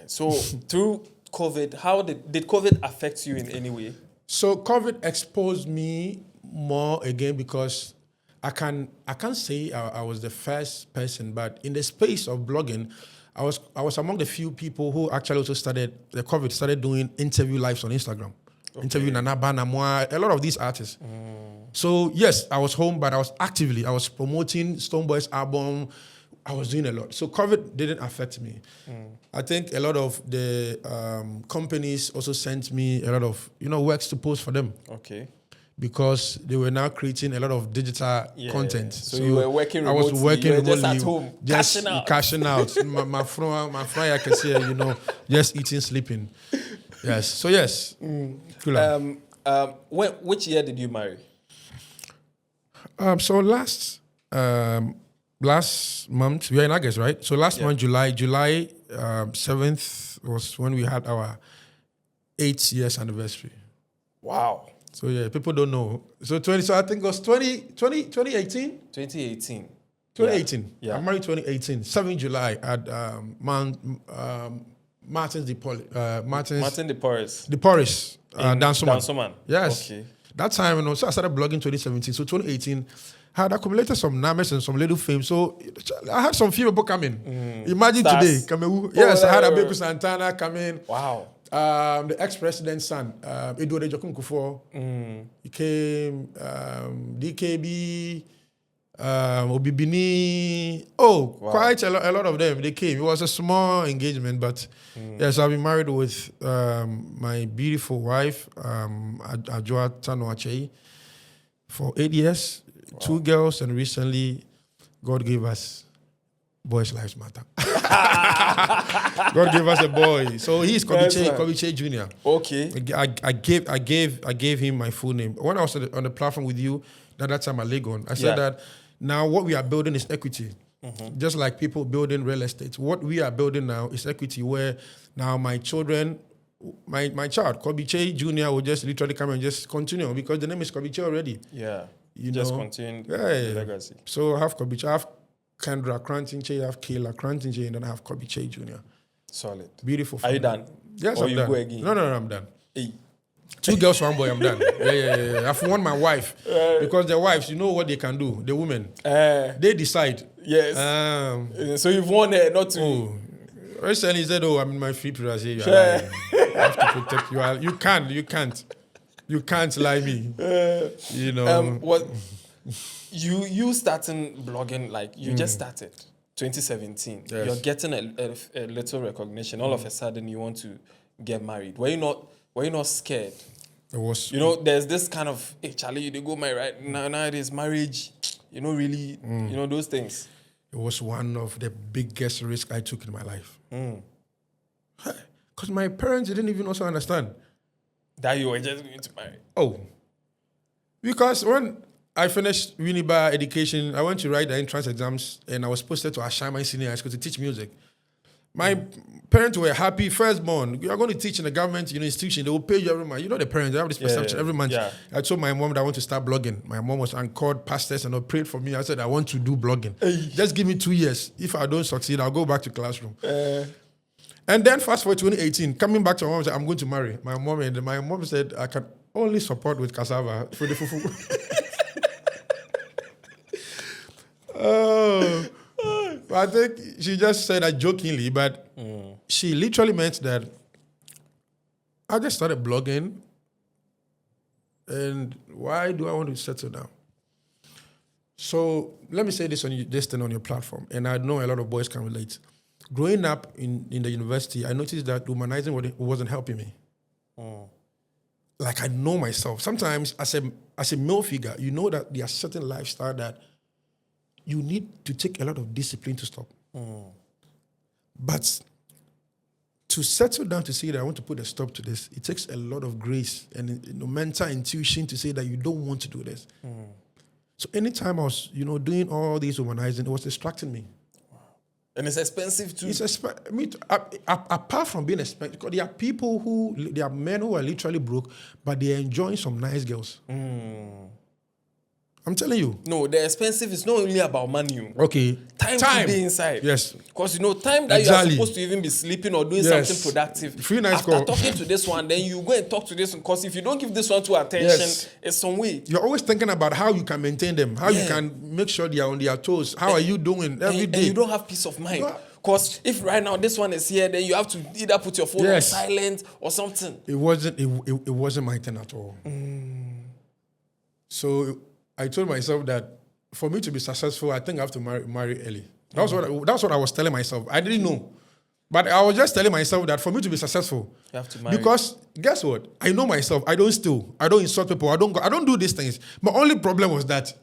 So through COVID, how did COVID affect you in any way? So COVID exposed me more again because I can't say I was the first person, but in the space of blogging, I was among the few people who actually also started doing interview lives on Instagram. Okay. Interviewing Nanaba Namwa, a lot of these artists. So yes, I was home, but I was promoting Stoneboy's album. I was doing a lot. So COVID didn't affect me. I think a lot of the companies also sent me a lot of, works to post for them. Okay. Because they were now creating a lot of digital content. So you were working remotely. I was working remotely. Just at home, cashing out. my friend, I can say, just eating, sleeping. Yes. So yes. Which year did you marry? So last month, we are in August, right? So last month, July 7th was when we had our 8 years anniversary. Wow. So yeah, people don't know. So I think it was 2018? 2018. 2018. Yeah. I married 2018, 7th July at Martin De Porres. Dansoman. Yes. Okay. That time, so I started blogging 2017. So 2018, I had accumulated some numbers and some little fame. So I had some few people coming. Imagine Stars. today, Kamewu. Yes, I had Abeku Santana coming. Wow. The ex-president's son, Edward Jokum Kufuor. He came, DKB, Obibini. Quite a lot of them. They came. It was a small engagement, but yes, I've been married with my beautiful wife, Ajua Tanoache, for 8 years. Wow. 2 girls, and recently, God gave us Boys Lives Matter. God gave us a boy. So he's Kobby Kyei Jr. Okay. I gave him my full name. When I was on the platform with you, that time at Legon, I said that now what we are building is equity. Just like people building real estate. What we are building now is equity, where now my children, my child, Kobby Kyei Jr. will just literally come and just continue because the name is Kobby Kyei already. Yeah. You just know? continue the legacy. So I have Kobby Kyei, I have Kendra Koranteng Kyei, I have Kula Koranteng Kyei, and then I have Kobby Kyei Jr. Solid. Beautiful. Are you done? Yes, or I'm you done. Go again? No, I'm done. Hey. 2 girls, 1 boy, I'm done. Yeah. I've won my wife. Because the wives, you know what they can do. The women. They decide. Yes. So you've won her, not to... Recently he said, I'm in my free period. I say, I have to protect you. You can't lie me. You know. What... You starting blogging, like you just started 2017. Yes. You're getting a little recognition. All of a sudden, you want to get married. Were you not scared? It was. You know, there's this kind of, hey, Charlie, you go marry right now. Nowadays, marriage, really, those things. It was one of the biggest risks I took in my life. Because my parents didn't even also understand that you were just going to marry. Because when I finished Unibar education, I went to write the entrance exams, and I was posted to Ashaiman Senior High School to teach music. My parents were happy. Firstborn, you are going to teach in a government institution. They will pay you every month. You know the parents, they have this perception every month. Yeah. I told my mom that I want to start blogging. My mom was called pastors and prayed for me. I said, I want to do blogging. Just give me 2 years. If I don't succeed, I'll go back to classroom. And then fast forward 2018, coming back to my mom, I said, I'm going to marry. My mom said, I can only support with cassava for the fufu. I think she just said that jokingly, but she literally meant that I just started blogging, and why do I want to settle down? So let me say this thing on your platform, and I know a lot of boys can relate. Growing up in the university, I noticed that humanizing wasn't helping me. Like I know myself. Sometimes as a male figure, you know that there are certain lifestyle that you need to take a lot of discipline to stop. But to settle down to say that I want to put a stop to this, it takes a lot of grace and mental intuition to say that you don't want to do this. So anytime I was, doing all these humanizing, it was distracting me. Wow. And it's expensive too. Apart from being expensive, because there are men who are literally broke, but they are enjoying some nice girls. I'm telling you. No, the expensive is not only about money. Okay. Time to be inside. Yes. Because time that you are supposed to even be sleeping or doing something productive. Free nice After talking to this one, then you go and talk to this one. Because if you don't give this one to attention, it's some way. You're always thinking about how you can maintain them, how you can make sure they are on their toes. How are you doing every day? And you don't have peace of mind. Because if right now this one is here, then you have to either put your phone on silent or something. It wasn't my turn at all. So I told myself that for me to be successful, I think I have to marry early. That's what I was telling myself. I didn't know. But I was just telling myself that for me to be successful, you have to marry. Because guess what? I know myself. I don't steal. I don't insult people. I don't do these things. My only problem was that.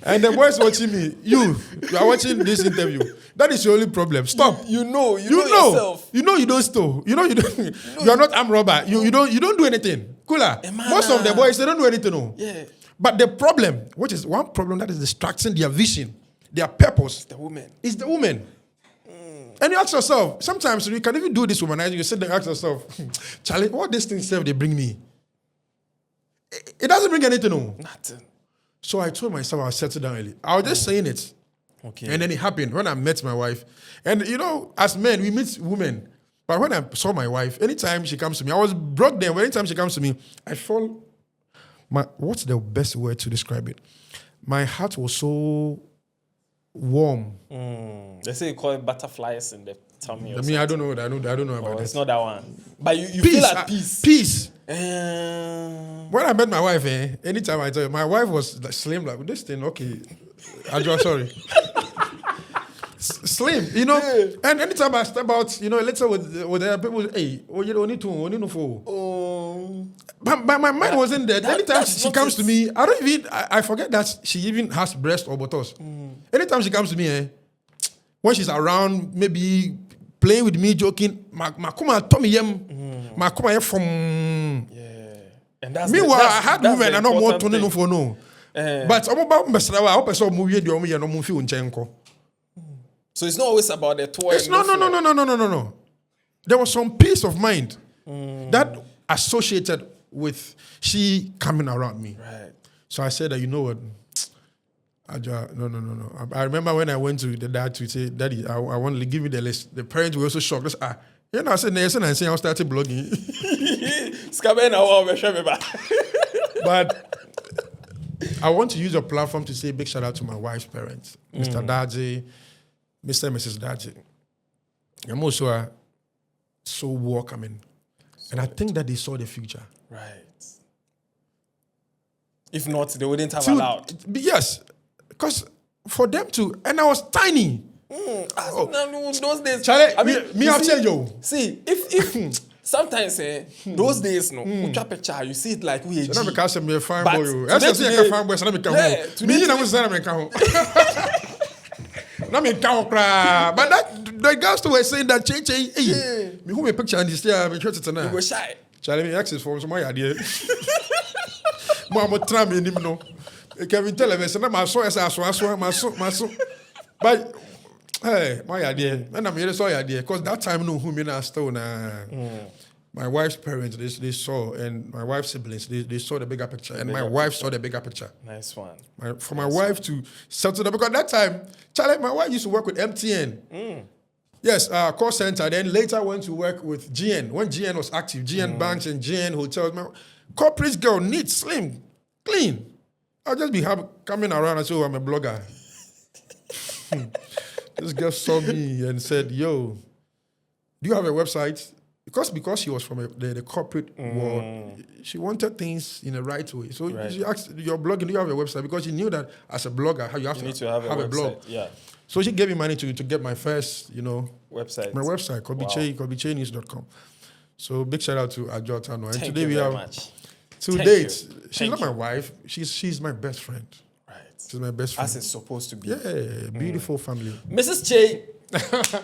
And the boys watching me, you are watching this interview. That is your only problem. Stop. You know yourself. You know you don't steal. You know you don't. You are not armed robber. You don't do anything. Kula. Most of the boys, they don't do anything. No. Yeah. But the problem, which is one problem that is distracting their vision, their purpose, is the woman. And you ask yourself, sometimes you can even do this womanizing. You sit there and ask yourself, Charlie, what these things they bring me? It doesn't bring anything. No. Nothing. So I told myself I'll settle down early. I was just saying it. Okay. And then it happened when I met my wife. And you know, as men, we meet women. But when I saw my wife, anytime she comes to me, I was broke then, but anytime she comes to me, I fall. What's the best word to describe it? My heart was so warm. They say you call it butterflies in the tummy. I don't know. I don't know about it. It's not that one. But you Peace, feel at peace. Peace. When I met my wife, anytime I tell you, my wife was like, slim like this thing. Okay, sorry. Slim, you know, and anytime I step out, you know, later with the people, hey, you don't need to for. But my mind wasn't there. Anytime she comes to me, I forget that she even has breast or buttocks. Anytime she comes to me, when she's around, maybe playing with me, joking, my Tommy my from. And that's meanwhile, I had women, I know more to know for no. But I'm about Mesrawa, I hope I saw movie the only no movie in Chenko. So it's not always about the toy. It's no. There was some peace of mind that associated with she coming around me. Right. So I said that, you know what? No. I remember when I went to the dad to say, Daddy, I want to give me the list. The parents were also shocked. You know, I said, I started blogging. But I want to use a platform to say big shout out to my wife's parents, Mr. Daji, Mr. and Mrs. Daji. I'm also so welcoming. And I think that they saw the future. Right. If not, they wouldn't have allowed. Yes. Because for them to, and I was tiny. Those days, Charlie, I'll tell you. See, if sometimes those days, you see it like we. So now because I'm a fine But boy. I say I'm a fine boy. So now I'm today- But that the girls were saying that me who me picture and this year me short it You now. go shy. Charlie, me access for my idea. Mama tram me him no. Kevin tell me say na my so but hey, my idea. And I'm here saw your idea because that time no who me na still na. My wife's parents, they saw, and my wife's siblings, they saw the bigger picture, and my wife saw the bigger picture. Nice one. For my wife to settle that, because that time, Charlie, my wife used to work with MTN. Yes, call center. Then later went to work with GN when GN was active. GN banks and GN hotels. My corporate girl, neat, slim, clean. I'll just be coming around and say, I'm a blogger. This girl saw me and said, "Yo, do you have a website?" Because she was from the corporate world, she wanted things in the right way. So she asked, "You're blogging, do you have a website?" Because she knew that as a blogger, you need to have a blog. Yeah. So she gave me money to get my first, website. My website, Kobby Kyei, KobbyKyeiNews.com. So big shout out to Ajo Tano. And today we have much. to date. She's not my wife. She's my best friend. Right. She's my best friend. As it's supposed to be. Yeah, beautiful family. Mrs. Kyei,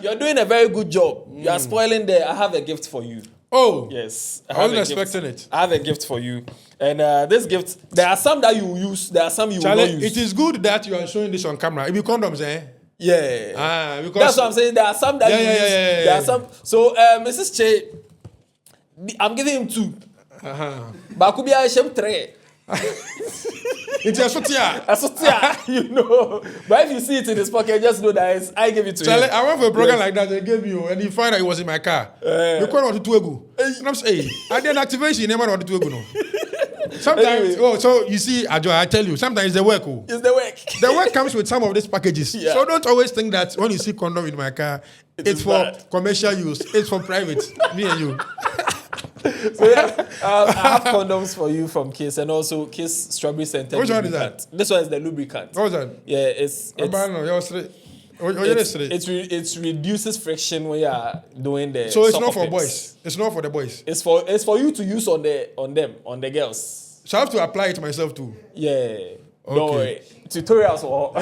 you're doing a very good job. You are spoiling there. I have a gift for you. Oh. Yes. I wasn't expecting it. I have a gift for you. And this gift, there are some that you will use, there are some you will not use. It is good that you are showing this on camera. If you condoms, Yeah. Because that's what I'm saying. There are some that you use. Yeah. There are some. So, Mrs. Kyei, I'm giving him 2. But could be a shame 3. It's a sotia. You know. But if you see it in his pocket, just know that I gave it to him. I went for a program like that. They gave you, and you find out it was in my car. You call on the Tuegu. And I'm saying, I did activation. Never on the Tuegu. No. Sometimes, so you see, Ajo, I tell you, sometimes the work. It's the work. The work comes with some of these packages. Yeah. So don't always think that when you see condom in my car, it's for commercial use. It's for private. Me and you. So I have condoms for you from Kiss, and also Kiss Strawberry Center. Which one is that? This one is the lubricant. What was that? Yeah, it reduces friction when you are doing the. So it's not for boys. It's not for the boys. It's for you to use on the girls. So I have to apply it myself too. Yeah. Okay. Don't worry. Tutorials or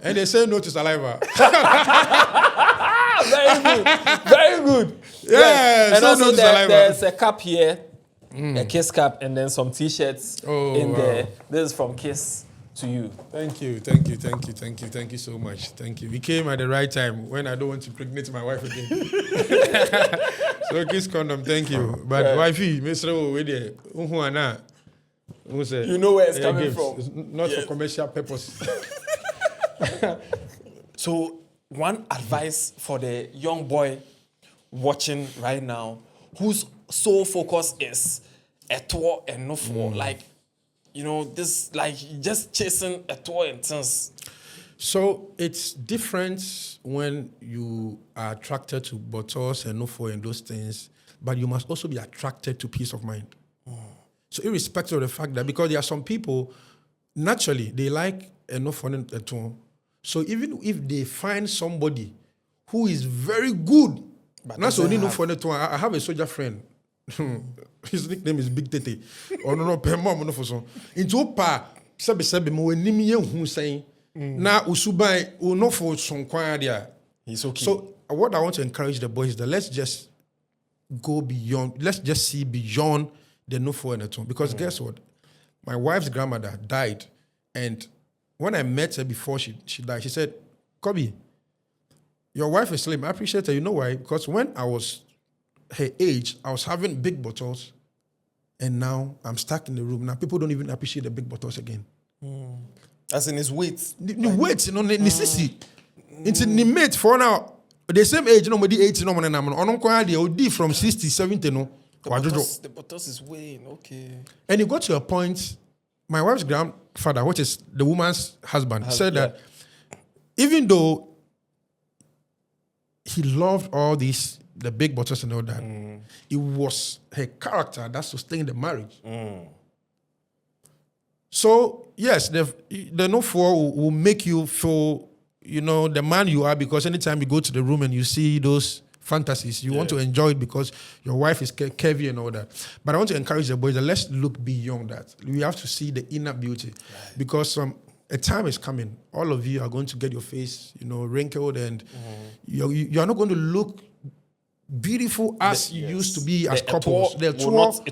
and they say no to saliva. Very good. Yeah, and so also no to saliva. there's a cap here, a Kiss cap, and then some T-shirts in there. This is from Kiss to you. Thank you so much. Thank you. We came at the right time when I don't want to impregnate my wife again. So Kiss condom, thank you. But wifey, Mr. Owede, you know where it's coming from. It's not for commercial purpose. So one advice for the young boy watching right now, whose sole focus is a tour and no for like, you know, this like just chasing a tour and things. So it's different when you are attracted to bottles and no for and those things, but you must also be attracted to peace of mind. So irrespective of the fact that, because there are some people, naturally, they like a no for and a tour. So even if they find somebody who is very good, But that's doesn't only no have- for it. I have a soldier friend. His nickname is Big Tete. Or no, Pemom, no for so. Into pa, sabi mo enim ye hu saying. Na usubai no for some dia. He's okay. So what I want to encourage the boys is that let's just go beyond. Let's just see beyond the no for and at because guess what? My wife's grandmother died, and when I met her before she died, she said, "Kobby, your wife is slim. I appreciate her. You know why? Because when I was her age, I was having big bottles, and now I'm stuck in the room. Now people don't even appreciate the big bottles again. As in his weight. The weight, you know, necessity. It's in the mate for now. The same age, you know, 80, no, and I'm on the OD from 60, 70, no. The bottles is weighing, okay. And it got to a point, my wife's grandfather, which is the woman's husband, said that even though he loved all these, the big bottles and all that, it was her character that sustained the marriage. So, yes, the no for will make you feel, you know, the man you are, because anytime you go to the room and you see those fantasies, you want to enjoy it because your wife is curvy and all that. But I want to encourage the boys that let's look beyond that. We have to see the inner beauty, because a time is coming. All of you are going to get your face, you know, wrinkled, and you're not going to look beautiful as you used to be as couples. It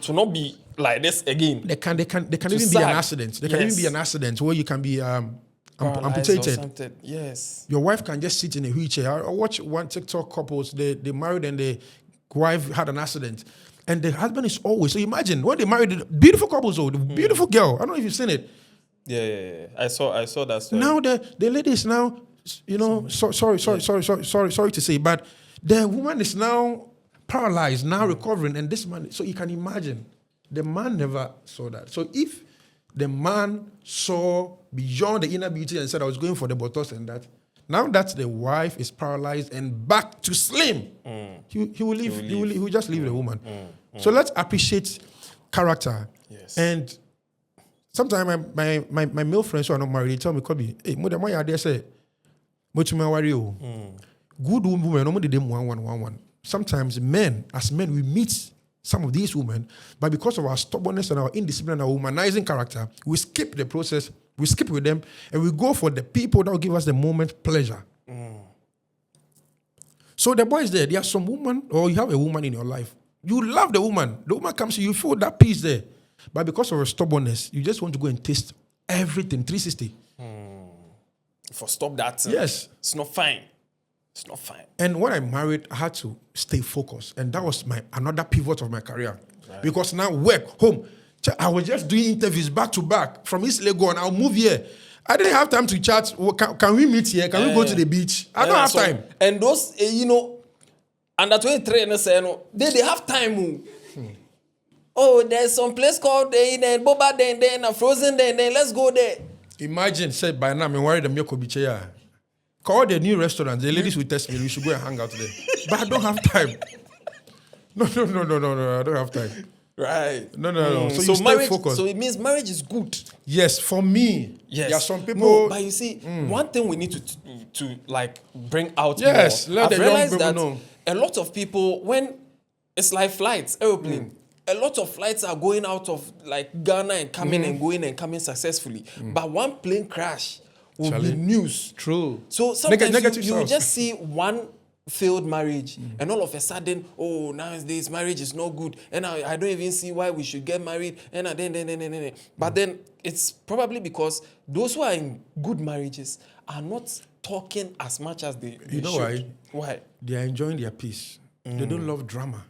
will not be like this again. They can even be an accident. There can even be an accident where you can be amputated. Yes. Your wife can just sit in a wheelchair. I watch one TikTok couples, they married and the wife had an accident. And the husband is always, so imagine when they married, beautiful couples, the beautiful girl. I don't know if you've seen it. Yeah. I saw that story. Now the lady is now, you know, sorry to say, but the woman is now paralyzed, now recovering, and this man, so you can imagine, the man never saw that. So if the man saw beyond the inner beauty and said, I was going for the bottles and that, now that the wife is paralyzed and back to slim, he will leave. He will just leave the woman. So let's appreciate character. Yes. And sometimes my male friends who are not married, they tell me, Kobby, hey, mother, why are they say, good women, nobody them one. Sometimes as men, we meet some of these women, but because of our stubbornness and our indiscipline and our humanizing character, we skip the process, we skip with them, and we go for the people that will give us the moment pleasure. So the boys there are some woman, or you have a woman in your life. You love the woman comes to you, feel that peace there. But because of our stubbornness, you just want to go and taste everything, 360. For stop that. Yes. It's not fine. It's not fine. And when I married, I had to stay focused. And that was another pivot of my career. Right. Because now work, home. I was just doing interviews back to back. From East Lagos, and I'll move here. I didn't have time to chat. Can we meet here? Can we go to the beach? I don't have time. And those, under 23, they have time. Oh, there's some place called Boba, then Frozen, then let's go there. Imagine, said by now, I'm worried the Kobby Kyei. Call the new restaurants. The ladies will test me. We should go and hang out there. But I don't have time. No. I don't have time. Right. No. So you stay focused. So it means marriage is good. Yes, for me. Yes. There are some people. No, but you see, one thing we need to like bring out. Yes, more, let I've the young realized people that know. a lot of people, when it's like flights, airplane. A lot of flights are going out of like Ghana and coming and going and coming successfully. But one plane crash will be news. True. So sometimes you source. just see one failed marriage and all of a sudden, oh, nowadays marriage is not good. And I don't even see why we should get married. And then. But then it's probably because those who are in good marriages are not talking as much as they You know should. why? Why? They are enjoying their peace. They don't love drama.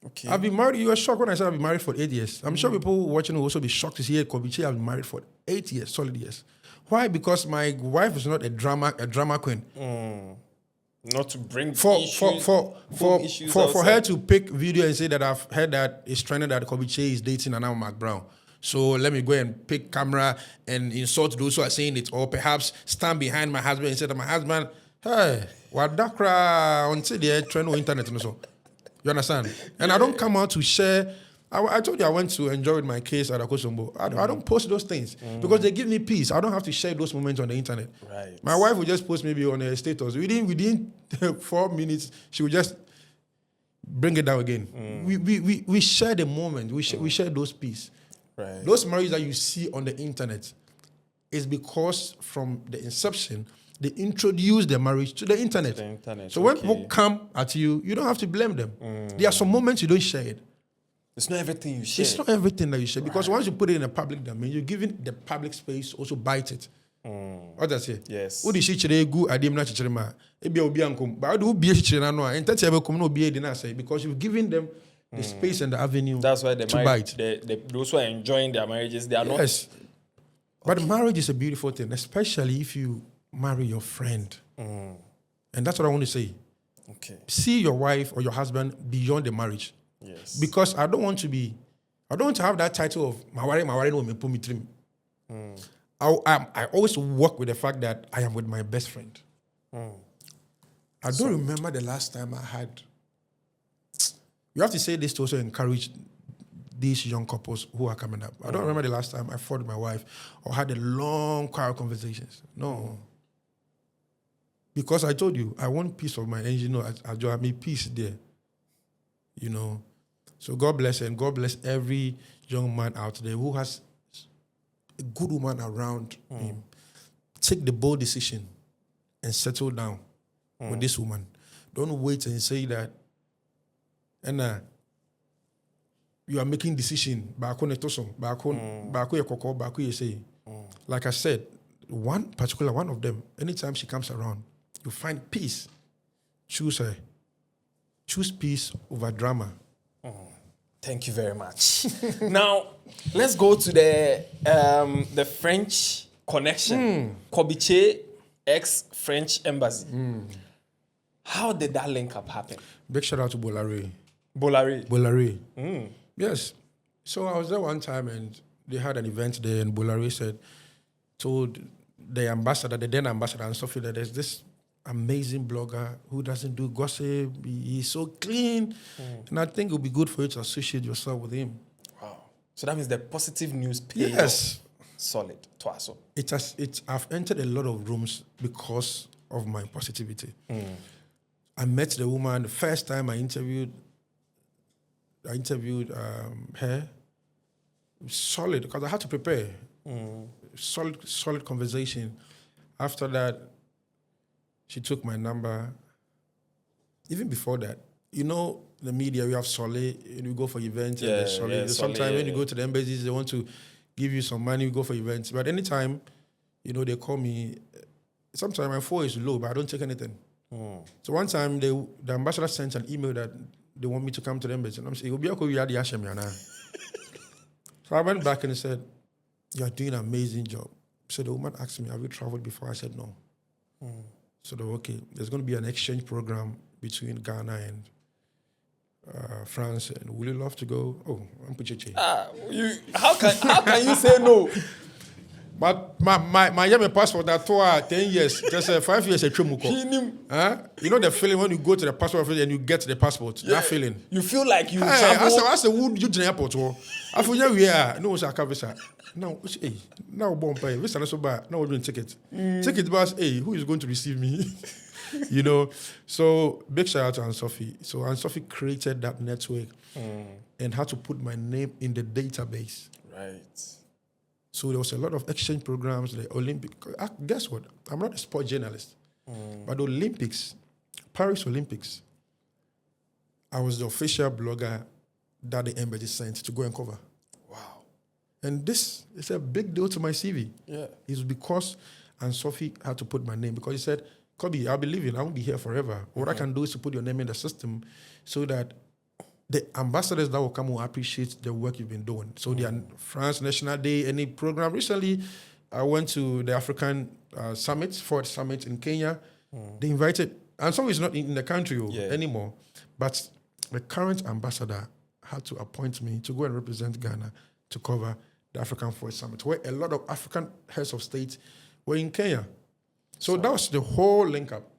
Okay. I've been married. You were shocked when I said I've been married for 8 years. I'm sure people watching will also be shocked to see Kobby Kyei have been married for 8 years, solid years. Why? Because my wife is not a drama queen. Not to bring For issues her to pick video and say that I've heard that it's trending that Kobby Kyei is dating Anna Mark Brown. So let me go and pick camera and insult those who are saying it, or perhaps stand behind my husband and say to my husband, hey, what that cry until the trend on internet and so. You understand? And I don't come out to share. I told you I went to enjoy with my case at Akosombo. I don't post those things because they give me peace. I don't have to share those moments on the internet. Right. My wife would just post maybe on her status. Within 4 minutes, she would just bring it down again. We share the moment. We share those peace. Right. Those marriages that you see on the internet is because from the inception, they introduced the marriage to the internet. So when people come at you, you don't have to blame them. There are some moments you don't share it. It's not everything you share. It's not everything that you share. Because once you put it in a public domain, you're giving the public space also bite it. What does it say? Yes. What is she good idea na chichirema? Ebi obi ankom. But do be chichirena no. Enti ebe kom no be dina say because you've given them the space and the avenue. That's why to bite. Those who are enjoying their marriages, they are not. Yes. But marriage is a beautiful thing, especially if you marry your friend. And that's what I want to say. Okay. See your wife or your husband beyond the marriage. Yes. Because I don't want to have that title of Mawari no me put me trim. I always work with the fact that I am with my best friend. I don't remember the last time I had. You have to say this to also encourage these young couples who are coming up. I don't remember the last time I fought with my wife or had a long, quiet conversations. No. Because I told you, I want peace of mind. And you know, I mean peace there. You know. So God bless and God bless every young man out there who has a good woman around him. Take the bold decision and settle down with this woman. Don't wait and say that, and you are making decision. Like I said, one of them, anytime she comes around, you find peace. Choose her. Choose peace over drama. Thank you very much. Now, let's go to the French connection. Kobby Kyei, ex-French embassy. How did that link up happen? Big shout out to Bolare. Bolare. Yes. So I was there one time and they had an event there and Bolare told the ambassador, the then ambassador and Sophie, that there's this amazing blogger who doesn't do gossip. He's so clean. And I think it would be good for you to associate yourself with him. Wow. So that means the positive news paid Yes. off. Solid. Twaso. I've entered a lot of rooms because of my positivity. I met the woman the first time I interviewed her. Solid, because I had to prepare. Solid conversation. After that, she took my number. Even before that, you know, the media, we have Soleil, and you go for events. And Soleil. Sometimes when you go to the embassies, they want to give you some money, you go for events. But anytime, you know, they call me, sometimes my phone is low, but I don't take anything. So one time, the ambassador sent an email that they want me to come to the embassy. And I'm saying, so I went back and said, you're doing an amazing job. So the woman asked me, have you traveled before? I said, no. So they were, okay, there's going to be an exchange program between Ghana and France. And will you love to go? Oh, I'm Pucheche. How can you say no? But my Yemen passport, that took 10 years, just 5 years, a trumuko. You know the feeling when you go to the passport office and you get the passport, that feeling. You feel like you travel. I said, would you to the airport? I feel, yeah, we are. No, it's a car visa. Now, bomb pay. Visa not so bad. Now we're doing ticket. Ticket bus, who is going to receive me? You know, so big shout out to Anne-Sophie. So Anne-Sophie created that network and had to put my name in the database. Right. So there was a lot of exchange programs, the Olympic. Guess what? I'm not a sport journalist, but the Olympics, Paris Olympics, I was the official blogger that the embassy sent to go and cover. Wow. And this is a big deal to my CV. Yeah. It's because Anne-Sophie had to put my name because he said, Kobby, I'll be leaving. I won't be here forever. What I can do is to put your name in the system so that the ambassadors that will come will appreciate the work you've been doing. So the France National Day, any program. Recently, I went to the African summit, Ford Summit in Kenya. They invited, and so he's not in the country anymore, but the current ambassador had to appoint me to go and represent Ghana to cover the African Ford Summit, where a lot of African heads of state were in Kenya. So that was the whole link up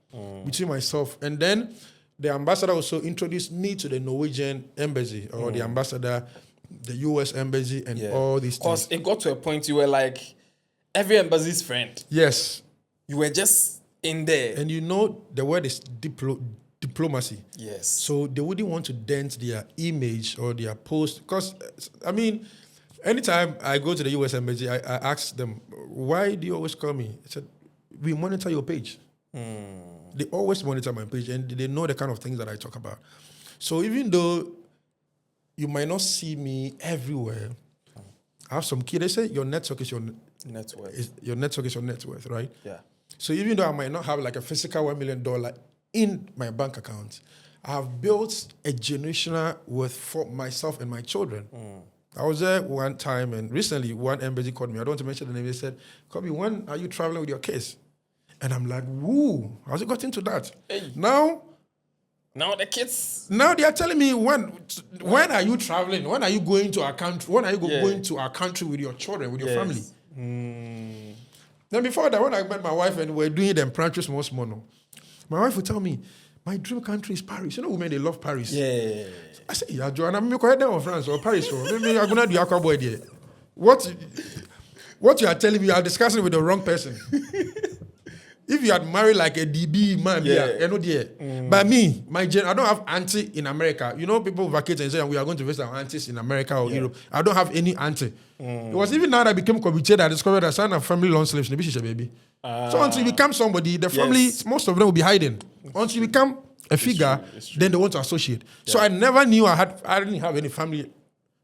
between myself. And then the ambassador also introduced me to the Norwegian embassy or the ambassador, the US embassy, and all these things. Because it got to a point you were like every embassy's friend. Yes. You were just in there. And you know the word is diplomacy. Yes. So they wouldn't want to dent their image or their post. Because, I mean, anytime I go to the US embassy, I ask them, why do you always call me? I said, we monitor your page. They always monitor my page, and they know the kind of things that I talk about. So even though you might not see me everywhere, I have some key. They say your network is your net worth. Your network is your net worth, right? Yeah. So even though I might not have like a physical $1 million in my bank account, I have built a generational worth for myself and my children. I was there one time, and recently one embassy called me. I don't want to mention the name. They said, Kobby, when are you traveling with your kids? And I'm like, woo, how's it got into that? Hey. Now the kids. Now they are telling me when are you traveling? When are you going to our country? When are you going to our country with your children, with your family? Then before that, when I met my wife and we were doing the impromptu small, my wife would tell me, my dream country is Paris. You know, women, they love Paris. Yeah. I said, yeah, Joanna, I'm going to France or Paris. Maybe I'm going to do a cowboy there. What you are telling me, you are discussing with the wrong person. If you had married like a DB man, you know, there. But me, I don't have auntie in America. You know, people vacate and say we are going to visit our aunties in America or Europe. I don't have any auntie. It was even now that I became Kobby Kyei that I discovered that son of family long slaves, baby. So until you become somebody, the family, most of them will be hiding. Until you become a figure, then they want to associate. So I never knew I didn't have any family.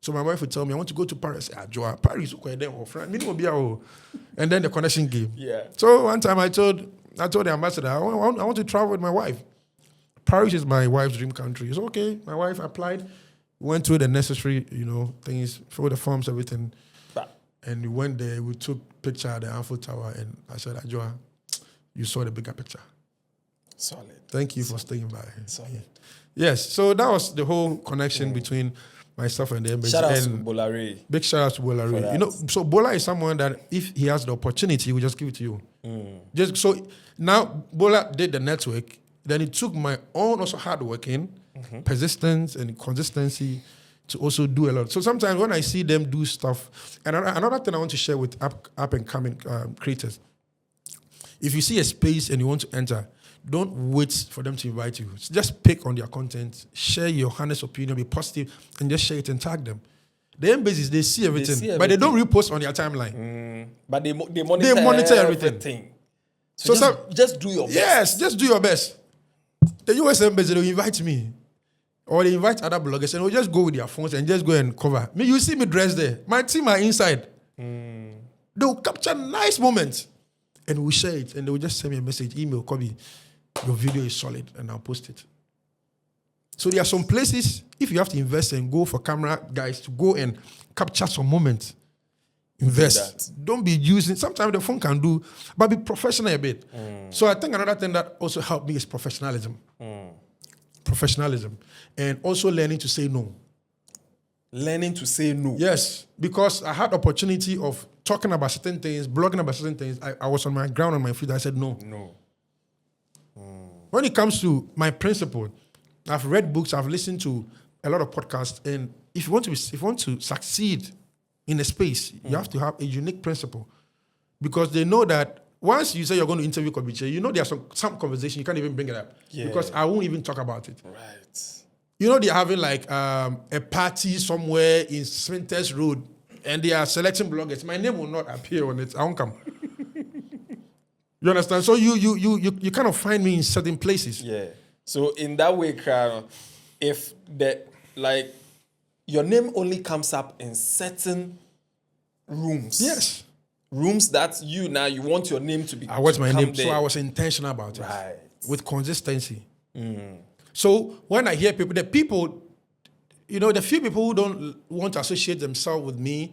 So my wife would tell me, I want to go to Paris. Joa, Paris, or France. And then the connection came. Yeah. So one time I told the ambassador, I want to travel with my wife. Paris is my wife's dream country. It's okay. My wife applied, went through the necessary, things, filled the forms, everything. And we went there, we took picture at the Eiffel Tower, and I said, Joa, you saw the bigger picture. Solid. Thank you for staying by. Solid. Yes, so that was the whole connection between myself and the embassy. Shout out to Bolare. Big shout out to Bolare. So Bola is someone that if he has the opportunity, he will just give it to you. Just so now Bola did the network, then it took my own also hard working, persistence and consistency to also do a lot. So sometimes when I see them do stuff, and another thing I want to share with up and coming creators, if you see a space and you want to enter, don't wait for them to invite you. Just pick on their content, share your honest opinion, be positive, and just share it and tag them. The embassies, they see everything, but they don't repost on their timeline. But they monitor everything. So just do your best. Yes, just do your best. The US embassy, they'll invite me. Or they invite other bloggers and we'll just go with their phones and just go and cover. Me, you see me dressed there. My team are inside. They'll capture nice moments. And we'll share it. And they will just send me a message, email, Kobby, your video is solid, and I'll post it. So there are some places, if you have to invest and go for camera guys to go and capture some moments, invest. Don't be using, sometimes the phone can do, but be professional a bit. So I think another thing that also helped me is professionalism. Professionalism. And also learning to say no. Learning to say no. Yes, because I had opportunity of talking about certain things, blogging about certain things. I was on my ground, on my feet. I said no. When it comes to my principle, I've read books, I've listened to a lot of podcasts, and if you want to succeed in a space, you have to have a unique principle, because they know that once you say you're going to interview Kobby Kyei, there's some conversation you can't even bring it up because I won't even talk about it. Right. They're having like a party somewhere in Swinters Road, and they are selecting bloggers. My name will not appear on it. I won't come. You understand? So you kind of find me in certain places. Yeah. So in that way, if your name only comes up in certain rooms. Yes. Rooms that you want your name to be. I want my name, there. so I was intentional about it. Right. With consistency. So when I hear people, the few people who don't want to associate themselves with me,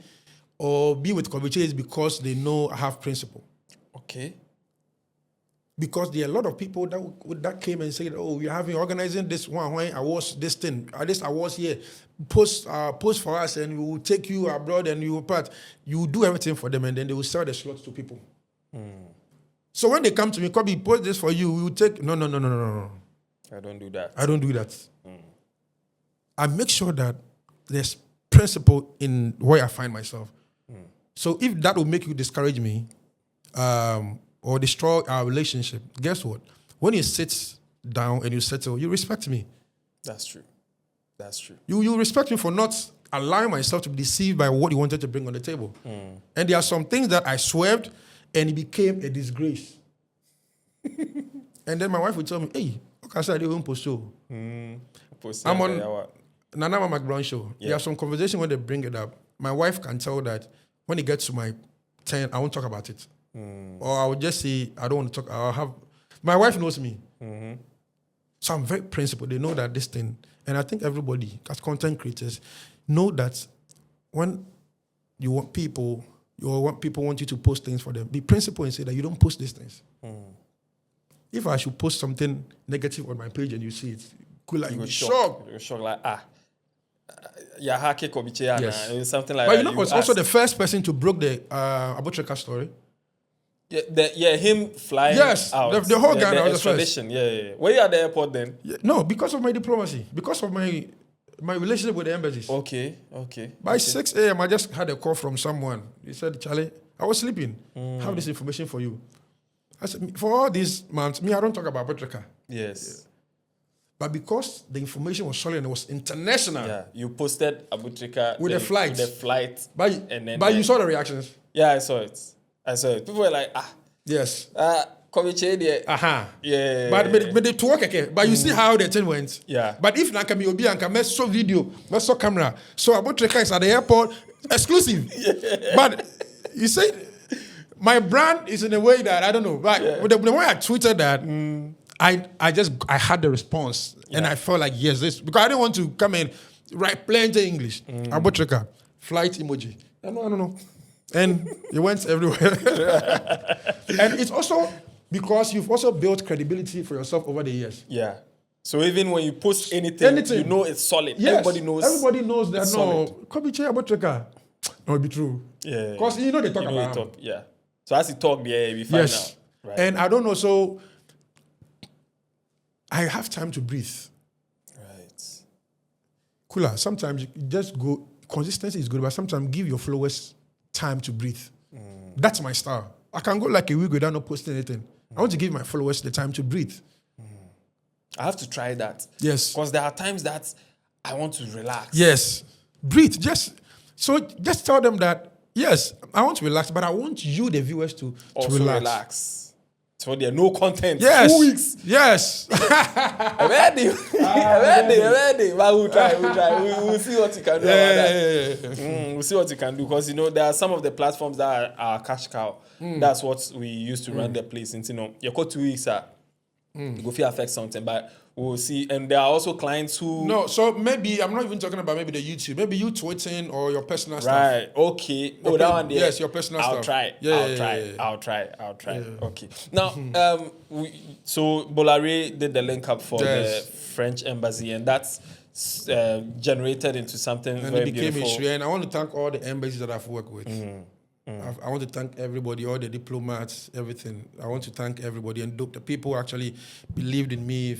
or be with Kobby Kyei is because they know I have principle. Okay. Because there are a lot of people that came and said, "Oh, we're organizing this one when awards this thing, this awards here, post for us, and we will take you abroad and you will do everything for them, and then they will sell the slots to people." So when they come to me, Kobby, post this for you, we will take. No. I don't do that. I don't do that. I make sure that there's principle in where I find myself. So if that will make you discourage me, or destroy our relationship, guess what? When you sit down and you settle, you respect me. That's true. That's true. You respect me for not allowing myself to be deceived by what you wanted to bring on the table. And there are some things that I swerved and it became a disgrace. And then my wife would tell me, "Hey, okay, I said I won't post show. I'm on Nana McBrown show." Yeah. There are some conversations when they bring it up. My wife can tell that when it gets to my turn, I won't talk about it. Or I would just say, I don't want to talk. My wife knows me. So I'm very principled. They know that this thing, and I think everybody, as content creators, know that when you want people want you to post things for them, be principled and say that you don't post these things. If I should post something negative on my page and you see it, Kula, you'll be shocked. You're shocked, like, yeah, hake Kobby Kyei, Yes. something like But that. you know what's also the first person to broke the Abutreka story? Him flying Yes, out. the whole Ghana was the first. extradition. Yeah. Were you at the airport then? Yeah, no, because of my diplomacy, because of my relationship with the embassies. Okay. By 6 a.m., I just had a call from someone. He said, "Charlie, I was sleeping. I have this information for you." I said, "For all these months, I don't talk about Abutreka." Yes. But because the information was solid and it was international, Yeah, you posted Abutreka With the flight. and you saw the reactions. Yeah, I saw it. People were like, Yes. Kobby Kyei there. Yeah. But they talk okay. But you see how the thing went. Yeah. But if Nakami Obi and Kame saw video, saw camera, so Abutreka is at the airport, exclusive. But you say my brand is in a way that I don't know. But the way I tweeted that, I had the response and I felt like yes, this because I didn't want to come in write plenty English. Abutreka, flight emoji. I don't know. And it went everywhere. And it's also because you've also built credibility for yourself over the years. Yeah. So even when you post anything, you know it's solid. Yes. Everybody knows that Kobby Kyei Abutreka. No, it'll be true. Yeah. Because you know they talk about him. Yeah. So as he talk, we find out. Right. And I don't know, so I have time to breathe. Right. Kula, sometimes you just go, consistency is good, but sometimes give your followers time to breathe. That's my style. I can go like a week without not posting anything. I want to give my followers the time to breathe. I have to try that. Yes. Because there are times that I want to relax. Yes. Breathe. Just tell them that, yes, I want to relax, but I want you, the viewers, to also relax. So there no content. Yes. 2 weeks. Yes. I'm ready. But we'll try. We'll see what you can do. We'll see what you can do. Because, there are some of the platforms that are cash cow. That's what we use to run the place. And, you got 2 weeks, go feel affect something. But we'll see. And there are also clients who... No, so maybe, I'm not even talking about maybe the YouTube. Maybe you tweeting or your personal stuff. Right, okay. Oh, that one there. Yes, your personal I'll stuff. try. Yeah. I'll try. Okay. Now, so Bolare did the link up for the French embassy, and that's generated into something and very it became beautiful. issue. And I want to thank all the embassies that I've worked with. I want to thank everybody, all the diplomats, everything. I want to thank everybody. And the people who actually believed in me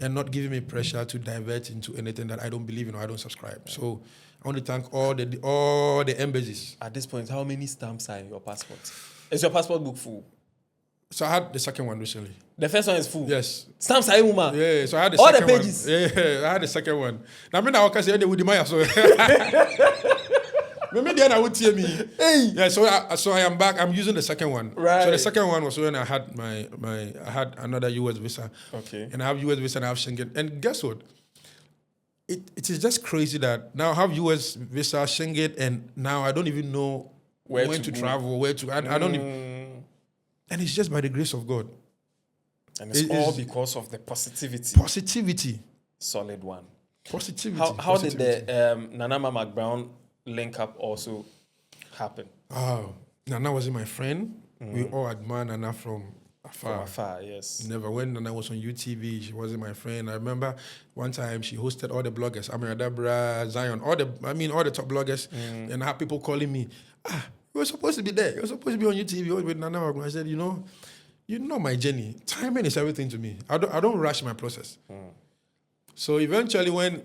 and not giving me pressure to divert into anything that I don't believe in or I don't subscribe. So I want to thank all the embassies. At this point, how many stamps are in your passport? Is your passport book full? So I had the second one recently. The first one is full? Yes. Stamps are in, man? Yeah, so I had the all second the pages? one. Yeah, I had the second one. Now, I mean, I can say, with the Maya, so... Maybe then I would hear me. Hey. Yeah, so I am back. I'm using the second one. Right. So the second one was when I had I had another US visa. Okay. And I have US visa and I have Schengen. And guess what? It is just crazy that now I have US visa, Schengen, and now I don't even know when to travel, where to. I don't even. And it's just by the grace of God. And it's all because of the positivity. Positivity. Solid one. Positivity. How did the Nana McBrown link up also happened? Oh, Nana wasn't my friend. We all admire Nana from afar. From afar, yes. Never. When Nana was on UTV, she wasn't my friend. I remember one time she hosted all the bloggers, Amiradabra, Zion, all the top bloggers, and I had people calling me, you were supposed to be there. You were supposed to be on UTV with Nana. I said, you know my journey. Timing is everything to me. I don't rush my process. So eventually, when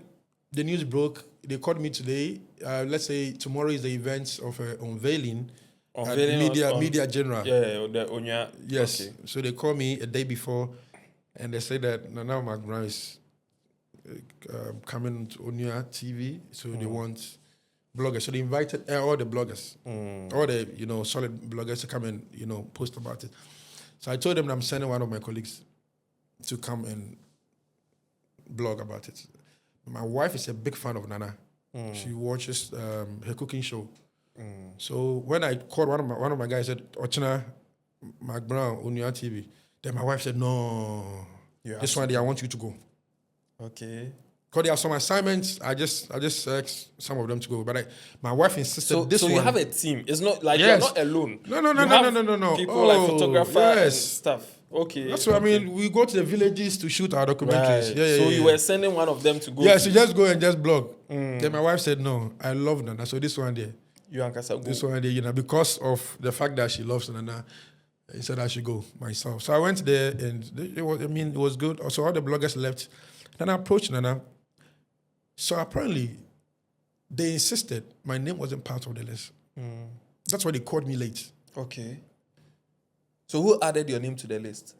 the news broke, they called me today. Let's say tomorrow is the event of unveiling. Media General. Yeah. Yes. Okay. So they called me a day before, and they said that Nana McBrown is coming to Onya TV. So they want bloggers. So they invited all the bloggers, all the solid bloggers to come and post about it. So I told them that I'm sending one of my colleagues to come and blog about it. My wife is a big fan of Nana. She watches her cooking show. So when I called one of my guys, said Ochina McBrown on your TV. Then my wife said, no, this one day I want you to go. Okay. Because there are some assignments, I just asked some of them to go. But my wife insisted So you have a team. It's not like Yes. you're not alone. No. People like photographer and stuff. Okay. That's what I mean. We go to the villages to shoot our documentaries. Right. Yeah, so you were sending one of them to go. Yeah, so just go and just blog. Then my wife said, no, I love Nana. So this one there. You and Kasa go. This one there, because of the fact that she loves Nana, he said I should go myself. So I went there and it was good. So all the bloggers left. Then I approached Nana. So apparently, they insisted my name wasn't part of the list. That's why they called me late. Okay. So who added your name to the list?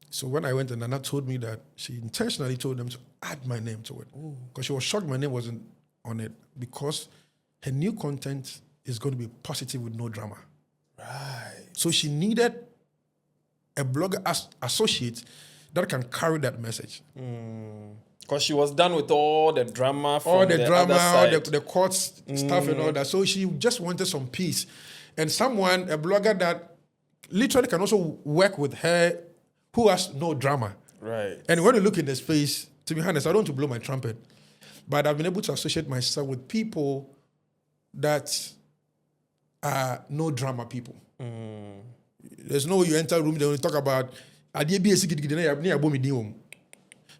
So when I went, and Nana told me that she intentionally told them to add my name to it. Because she was shocked my name wasn't on it. Because her new content is going to be positive with no drama. Right. So she needed a blogger associate that can carry that message. Because she was done with all the drama from All the drama, other all side. the court stuff and all that. So she just wanted some peace. And a blogger that literally can also work with her who has no drama. Right. And when you look in the space, to be honest, I don't want to blow my trumpet, but I've been able to associate myself with people that are no drama people. There's no way you enter a room, they only talk about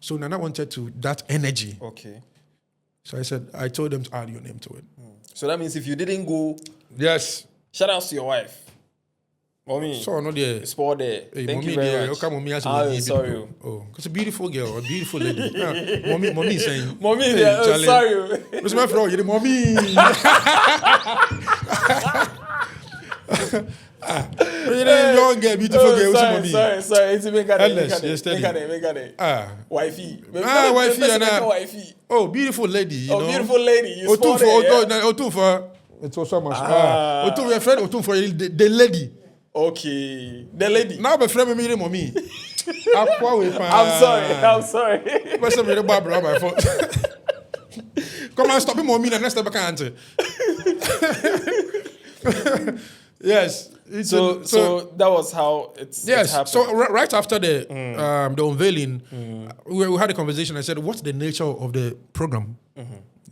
so Nana wanted that energy. Okay. So I told them to add your name to it. So that means if you didn't go, Yes. shout out to your wife. Mommy. So no there. It's for there. Hey, Thank mommy you very there. much. Okay, mommy has sorry. Oh, it's a beautiful girl, a beautiful lady. Mommy is saying. Mommy hey, there. Charlie, Sorry. what's my friend? You're the mommy. Young girl, beautiful girl. Sorry. It's Headless, yesterday. Wifey. Wifey. Oh, beautiful lady. You know? Beautiful lady. You Otu spotted, for it was so much. Otu, your friend, Otu for the lady. Okay. The lady. Now my friend me mommy. I'm sorry. What's up with the Barbara by phone? Come on, stop him, mommy. The next time I can't answer. Yes. So that was how it happened. So right after the unveiling, we had a conversation. I said, "What's the nature of the program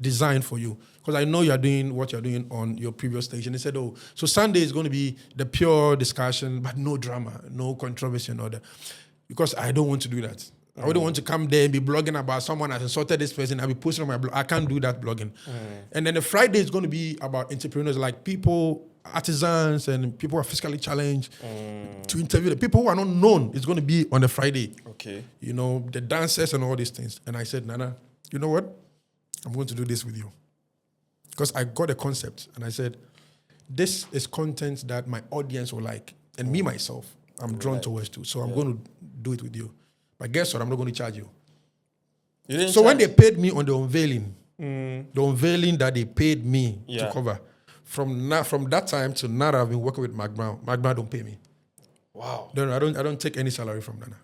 designed for you?" Because I know you're doing what you're doing on your previous station. They said, "Oh, so Sunday is going to be the pure discussion, but no drama, no controversy and all that." Because I don't want to do that. I wouldn't want to come there and be blogging about someone has insulted this person. I'll be posting on my blog. I can't do that blogging. And then the Friday is going to be about entrepreneurs, like people, artisans, and people who are physically challenged to interview. The people who are not known is going to be on the Friday. Okay. You know, the dancers and all these things. And I said, Nana, you know what? I'm going to do this with you. Because I got a concept. And I said, this is content that my audience will like. And me, myself, I'm drawn towards too. So I'm going to do it with you. But guess what? I'm not going to charge you. So when they paid me on the unveiling, that they paid me to cover, from that time to now I've been working with McBrown. McBrown don't pay me. Wow. No, I don't take any salary from Nana.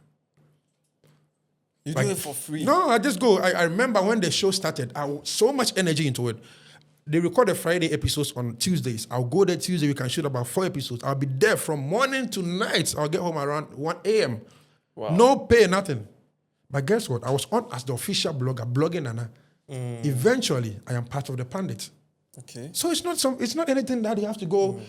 You do it for free? No, I just go. I remember when the show started, I so much energy into it. They record the Friday episodes on Tuesdays. I'll go there Tuesday. We can shoot about 4 episodes. I'll be there from morning to night. I'll get home around 1 a.m. Wow. No pay, nothing. But guess what? I was on as the official blogger, blogging Nana. Eventually, I am part of the Pundit. Okay. So it's not anything that you have to go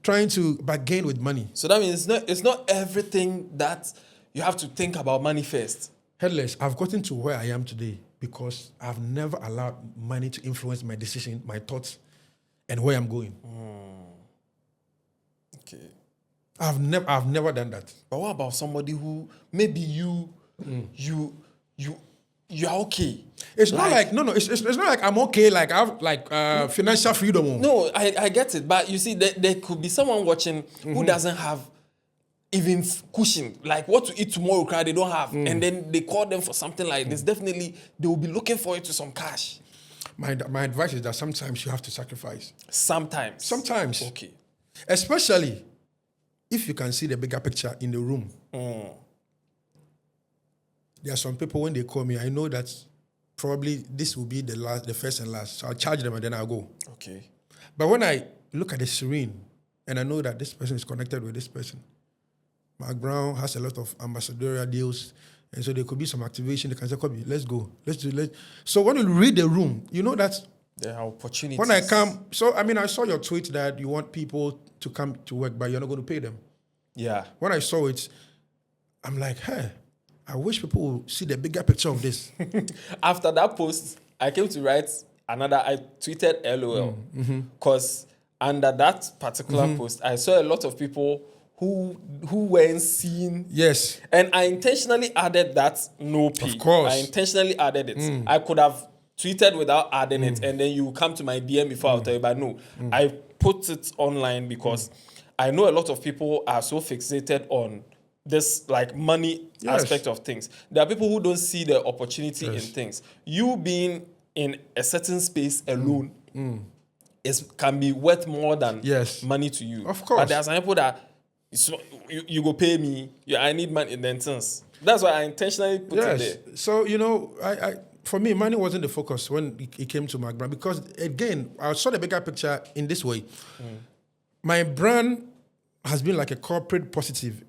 trying to bargain with money. So that means it's not everything that you have to think about money first. Headless, I've gotten to where I am today because I've never allowed money to influence my decision, my thoughts, and where I'm going. Okay. I've never done that. But what about somebody who maybe you are okay? It's not like it's not like I'm okay. Like I have financial freedom. No, I get it. But you see, there could be someone watching who doesn't have even cushion, like what to eat tomorrow, they don't have, and then they call them for something like this. Definitely, they will be looking for it to some cash. My advice is that sometimes you have to sacrifice. Sometimes. Okay. Especially if you can see the bigger picture in the room. There are some people when they call me, I know that probably this will be the first and last. So I'll charge them and then I'll go. Okay. But when I look at the serene and I know that this person is connected with this person, Mark Brown has a lot of ambassadorial deals, and so there could be some activation. They can say, Kobby, let's go. So when you read the room, you know that there are opportunities. When I come, I saw your tweet that you want people to come to work, but you're not going to pay them. Yeah. When I saw it, I'm like, hey, I wish people would see the bigger picture of this. After that post, I came to write I tweeted LOL. Because under that particular post, I saw a lot of people who weren't seen. Yes. And I intentionally added that no pay. Of course. I intentionally added it. I could have tweeted without adding it, and then you come to my DM before I'll tell you, but no. I put it online because I know a lot of people are so fixated on this like money aspect of things. There are people who don't see the opportunity in things. You being in a certain space alone can be worth more than money to you. Of course. But there are some people that you go pay me. I need money in the instance. That's why I intentionally put it there. So, I for me, money wasn't the focus when it came to my brand because, again, I saw the bigger picture in this way. My brand has been like a corporate positive.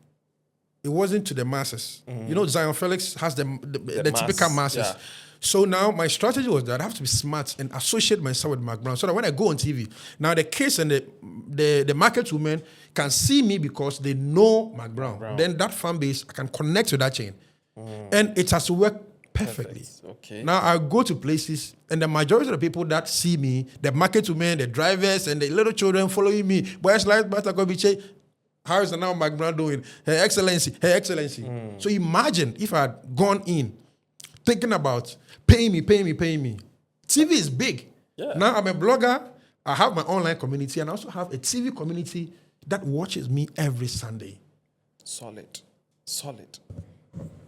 It wasn't to the masses. Zion Felix has the typical masses. Yeah. So now my strategy was that I have to be smart and associate myself with Mark Brown so that when I go on TV, now the kids and the market women can see me because they know Mark Brown. Then that fan base, I can connect to that chain. And it has worked perfectly. Okay. Now I go to places and the majority of the people that see me, the market women, the drivers, and the little children following me, boys like Master Kobby Kyei, how is the now Mark Brown doing? Her Excellency. So imagine if I had gone in thinking about pay me. TV is big. Yeah. Now I'm a blogger. I have my online community and I also have a TV community that watches me every Sunday. Solid.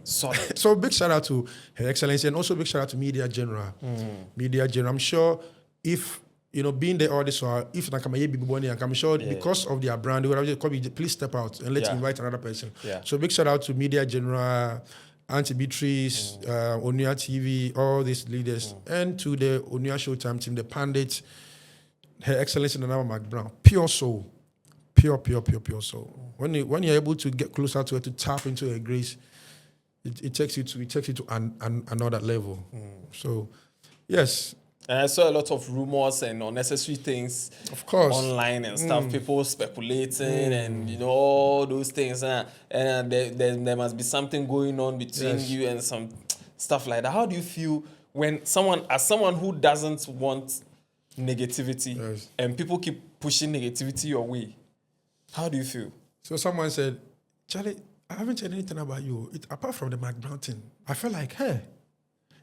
So big shout out to Her Excellency and also big shout out to Media General. I'm sure if being there all this while, if I'm sure because of their brand, they would have just Kobby, please step out and let's invite another person. Yeah. So big shout out to Media General, Auntie Beatrice, Onia TV, all these leaders, and to the Onia Showtime team, the Pandits, Her Excellency and Mark Brown. Pure soul. Pure soul. When you're able to get closer to it, to tap into her grace, it takes you to another level. So, yes. And I saw a lot of rumors and unnecessary things, of course, online and stuff. People speculating and all those things, and there must be something going on between you and some stuff like that. How do you feel when someone who doesn't want negativity and people keep pushing negativity your way? How do you feel? So someone said, Charlie, I haven't said anything about you. Apart from the Mark Brown thing, I felt like, hey.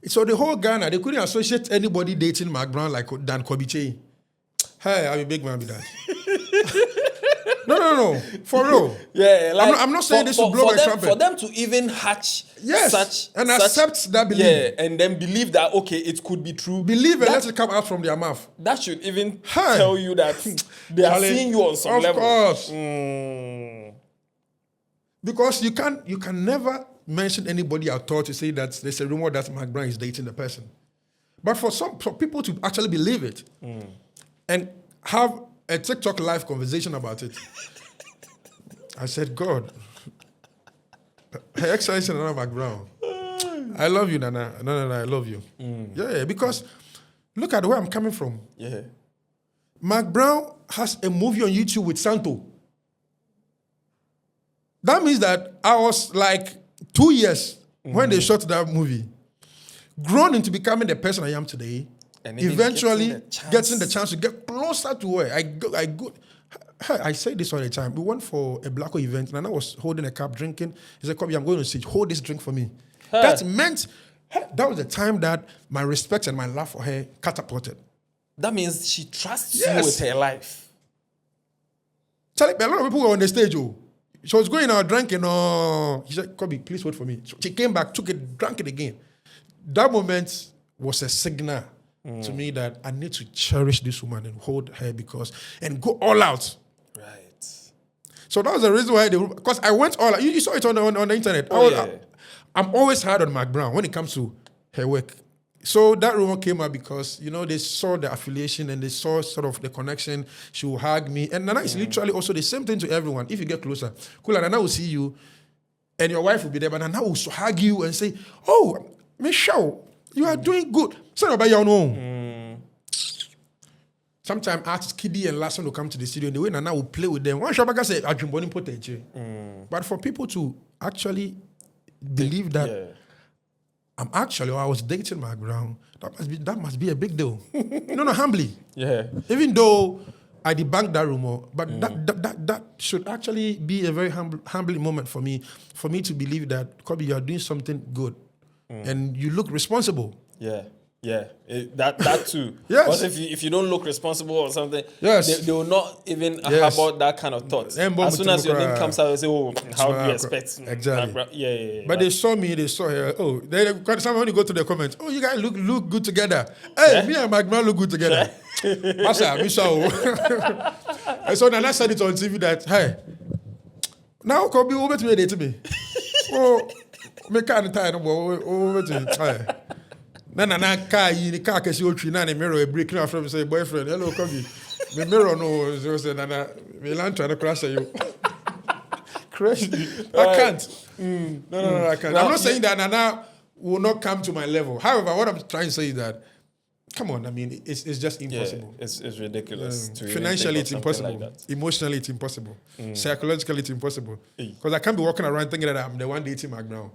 So the whole Ghana, they couldn't associate anybody dating Mark Brown than Kobby Kyei. Hey, I'm a big man with that. No. For real. Yeah, like I'm not saying this to blow my trumpet. For them to even hatch accept that belief. Yeah, and then believe that, okay, it could be true. Believe and let it come out from their mouth. That should even tell you that they are seeing you on some level. Of course. Because you can never mention anybody at all to say that there's a rumor that Mark Brown is dating the person. But for people to actually believe it and have a TikTok live conversation about it, I said, God, Her Excellency Nana Mark Brown, I love you, Nana. No, I love you. Yeah, because look at where I'm coming from. Yeah. Mark Brown has a movie on YouTube with Santo. That means that I was like 2 years when they shot that movie, grown into becoming the person I am today, and eventually getting the chance to get closer to where I say this all the time. We went for a Blacko event, and I was holding a cup drinking. He said, Kobby, I'm going to say, hold this drink for me. That meant, that was the time that my respect and my love for her catapulted. That means she trusts you with her life. Charlie, a lot of people were on the stage. She was going out drinking. He said, Kobby, please wait for me. So she came back, took it, drank it again. That moment was a signal to me that I need to cherish this woman and hold her and go all out. Right. So that was the reason why because I went all out. You saw it on the internet. I'm always hard on Mark Brown when it comes to her work. So that rumor came up because, they saw the affiliation and they saw sort of the connection. She will hug me. And Nana is literally also the same thing to everyone. If you get closer, Kula, Nana will see you and your wife will be there, but Nana will hug you and say, oh, Michelle, you are doing good. Sometimes artists, Kiddy and Larson will come to the studio and the way Nana will play with them. One Shabaka say, but for people to actually believe that I was dating Mark Brown, that must be a big deal. No, humbly. Yeah. Even though I debunked that rumor, but that should actually be a very humbling moment for me to believe that, Kobby, you are doing something good. And you look responsible. Yeah. That too. Yes. Because if you don't look responsible or something, yes, they will not even have about that kind of thoughts. As soon as your name comes out, they say, "Oh, how do you expect?" Exactly. Yeah. But they saw me. They saw her. Oh, someone you go to the comments. Oh, you guys look good together. Hey, me and Mark Brown look good together. Masa, Misha. And so Nana said it on TV that, hey, now Kobby over to me to me. Oh, me can't tie no more over to me. Na car the car kesi o twi na ne mirror e break na from say boyfriend hello Kobby me mirror no so say Nana me land try to crash you crash I can't no I can't. I'm not saying that Nana will not come to my level. However, what I'm trying to say is that, come on, I mean, it's just impossible. Yeah, it's ridiculous. Financially, it's impossible. Like emotionally, it's impossible. Psychologically, it's impossible. Because I can't be walking around thinking that I'm the one dating Mark now.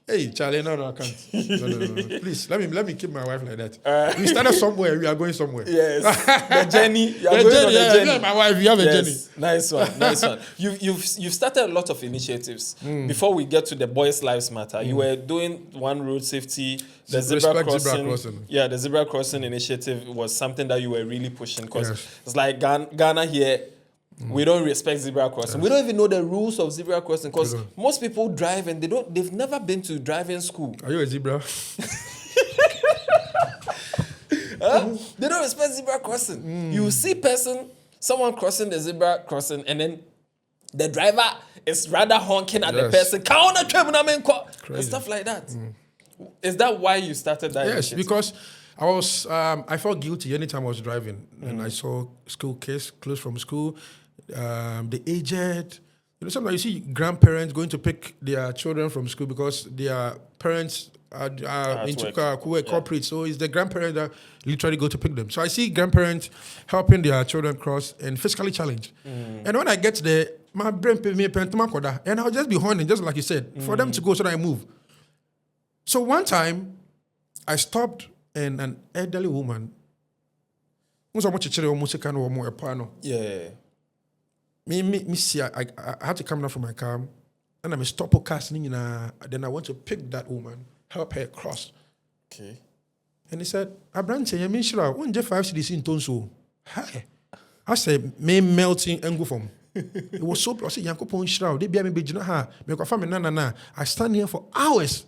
Hey, Charlie, no, I can't. No. Please, let me keep my wife like that. We started somewhere, we are going somewhere. Yes. The journey. You are going on the journey. Yeah, my wife, you have a journey. Nice one. You've started a lot of initiatives. Before we get to the Boys Lives Matter, you were doing one road safety, the zebra crossing. Yeah, the zebra crossing initiative was something that you were really pushing because it's like Ghana here. We don't respect zebra crossing. We don't even know the rules of zebra crossing because most people drive and they've never been to driving school. Are you a zebra? They don't respect zebra crossing. You see someone crossing the zebra crossing and then the driver is rather honking at the person. And stuff like that. Is that why you started that? Yes, because I felt guilty anytime I was driving and I saw school kids close from school. The aged, sometimes you see grandparents going to pick their children from school because their parents are into corporate. So it's the grandparents that literally go to pick them. So I see grandparents helping their children cross and physically challenged. And when I get there, my brain pay me and I'll just be horning, just like you said, for them to go so that I move. So one time, I stopped and an elderly woman. Yeah. Me see, I had to come down from my car and I'm stop casting. Then I want to pick that woman, help her cross. Okay. And he said, Abranche, you mean sure, one Jeff 5 CDC in Tonso. Hi. I said, me melting and go from. It was so plus Yanko Pon Shroud. They be me Bejina, make a family na. I stand here for hours.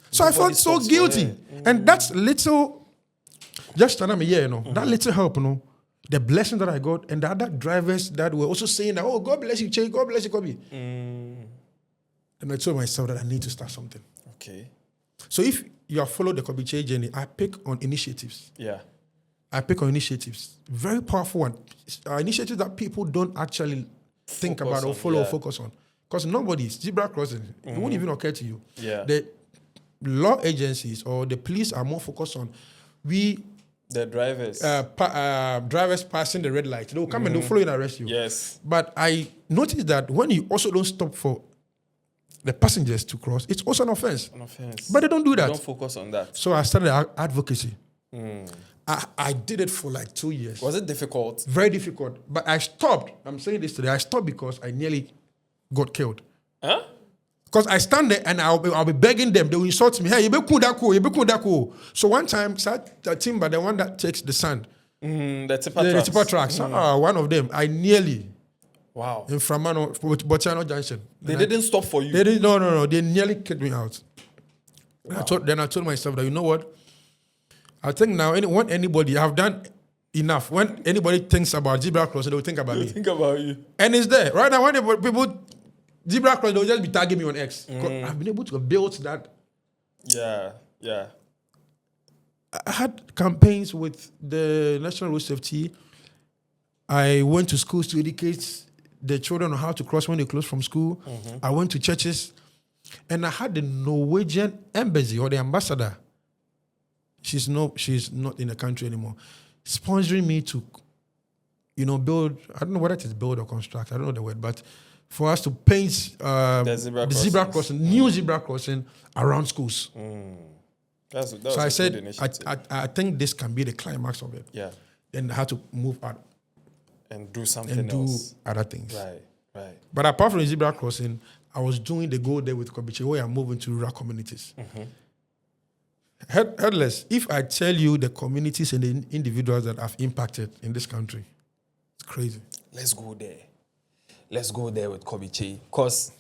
So I felt so guilty. And that's little, just another year, that little help, the blessing that I got, and the other drivers that were also saying that, oh, God bless you, Che, God bless you, Kobby. And I told myself that I need to start something. Okay. So if you have followed the Kobby Kyei journey, I pick on initiatives. Yeah. I pick on initiatives. Very powerful one. Initiatives that people don't actually think about or follow or focus on. Because nobody's zebra crossing. It won't even occur to you. Yeah. The law agencies or the police are more focused on we The drivers. Drivers passing the red light. They'll come and they'll follow you and arrest you. Yes. But I noticed that when you also don't stop for the passengers to cross, it's also an offense. But they don't do that. Don't focus on that. So I started advocacy. I did it for like 2 years. Was it difficult? Very difficult. But I stopped. I'm saying this today. I stopped because I nearly got killed. Huh? Because I stand there and I'll be begging them. They will insult me. Hey, you be cool, that cool, you be cool, that cool. So one time, the timber, the one that takes the sand, The tipper tracks. One of them, I nearly. Wow. In Framano, Botiano Junction. They didn't stop for you. They didn't. No. They nearly kicked me out. Wow. I told myself that, you know what? I think now, when anybody, I've done enough. When anybody thinks about zebra crossing, they will think about me. Think about you. And it's there. Right now, when people zebra crossing, they'll just be tagging me on X. I've been able to build that. Yeah. I had campaigns with the National Road Safety. I went to schools to educate the children on how to cross when they close from school. I went to churches. And I had the Norwegian embassy or the ambassador. She's not in the country anymore. Sponsoring me to, build, I don't know whether it is build or construct, I don't know the word, but for us to paint the zebra crossing, new zebra crossing around schools. So I said, I think this can be the climax of it. Yeah. Then I had to move out. And do something and else. do other things. Right. But apart from the zebra crossing, I was doing the Go There with Kobby Kyei, where I'm moving to rural communities. Headless, if I tell you the communities and the individuals that I've impacted in this country, it's crazy. Let's go there with Kobby Kyei. Because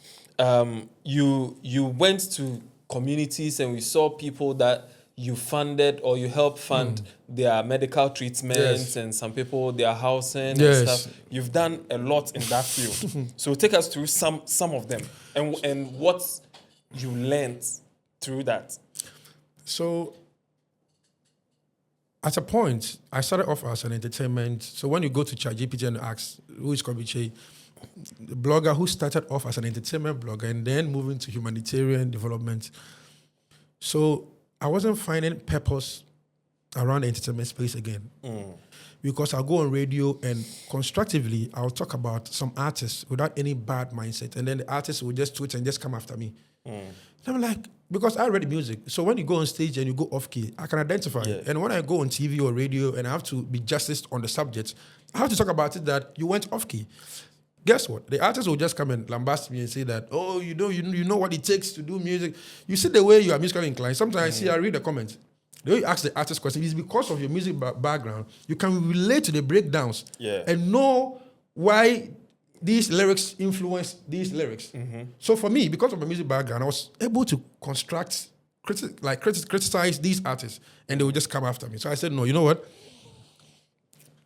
you went to communities and we saw people that you funded or you helped fund their medical treatments and some people their housing and stuff. You've done a lot in that field. So take us through some of them and what you learned through that. So at a point, I started off as an entertainment. So when you go to ChatGPT and ask, who is Kobby Kyei? The blogger who started off as an entertainment blogger and then moving to humanitarian development. So I wasn't finding purpose around the entertainment space again. Because I'll go on radio and constructively, I'll talk about some artists without any bad mindset. And then the artists will just tweet and just come after me. And I'm like, because I read music. So when you go on stage and you go off key, I can identify. And when I go on TV or radio and I have to be justice on the subject, I have to talk about it that you went off key. Guess what? The artist will just come and lambast me and say that, oh, you know what it takes to do music. You see the way you are musically inclined. Sometimes I read the comments. The way you ask the artist question is because of your music background. You can relate to the breakdowns and know why these lyrics influence these lyrics. So for me, because of my music background, I was able to construct, criticize these artists, and they would just come after me. So I said, no, you know what?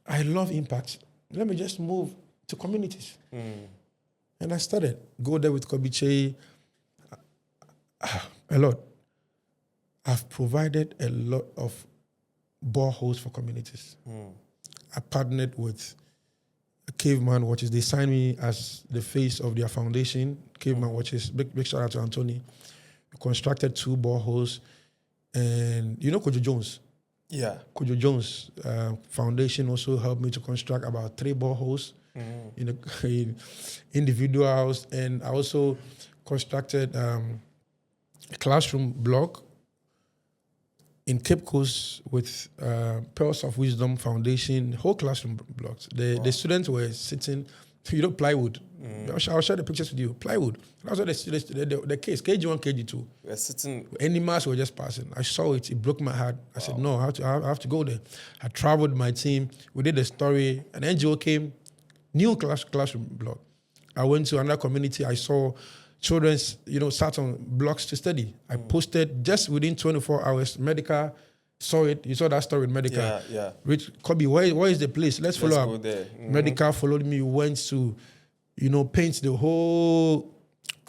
I love impact. Let me just move to communities. And I started. Go There with Kobby Kyei. A lot. I've provided a lot of boreholes for communities. I partnered with Caveman Watches. They signed me as the face of their foundation. Caveman Watches. Big shout out to Anthony. We constructed 2 boreholes. And you know Kojo Jones? Yeah. Kojo Jones Foundation also helped me to construct about 3 boreholes in individuals. And I also constructed a classroom block in Cape Coast with Pearls of Wisdom Foundation, whole classroom blocks. The students were sitting, plywood. I'll share the pictures with you. Plywood. That's what the case, KG1, KG2. We're sitting. Animals were just passing. I saw it. It broke my heart. I said, no, I have to go there. I traveled with my team. We did the story. An NGO came, new classroom block. I went to another community. I saw children, sat on blocks to study. I posted just within 24 hours. Medica saw it. You saw that story with Medica. Yeah. Rich Kobby, where is the place? Let's follow up. Go there. Medica followed me. Went to, paint the whole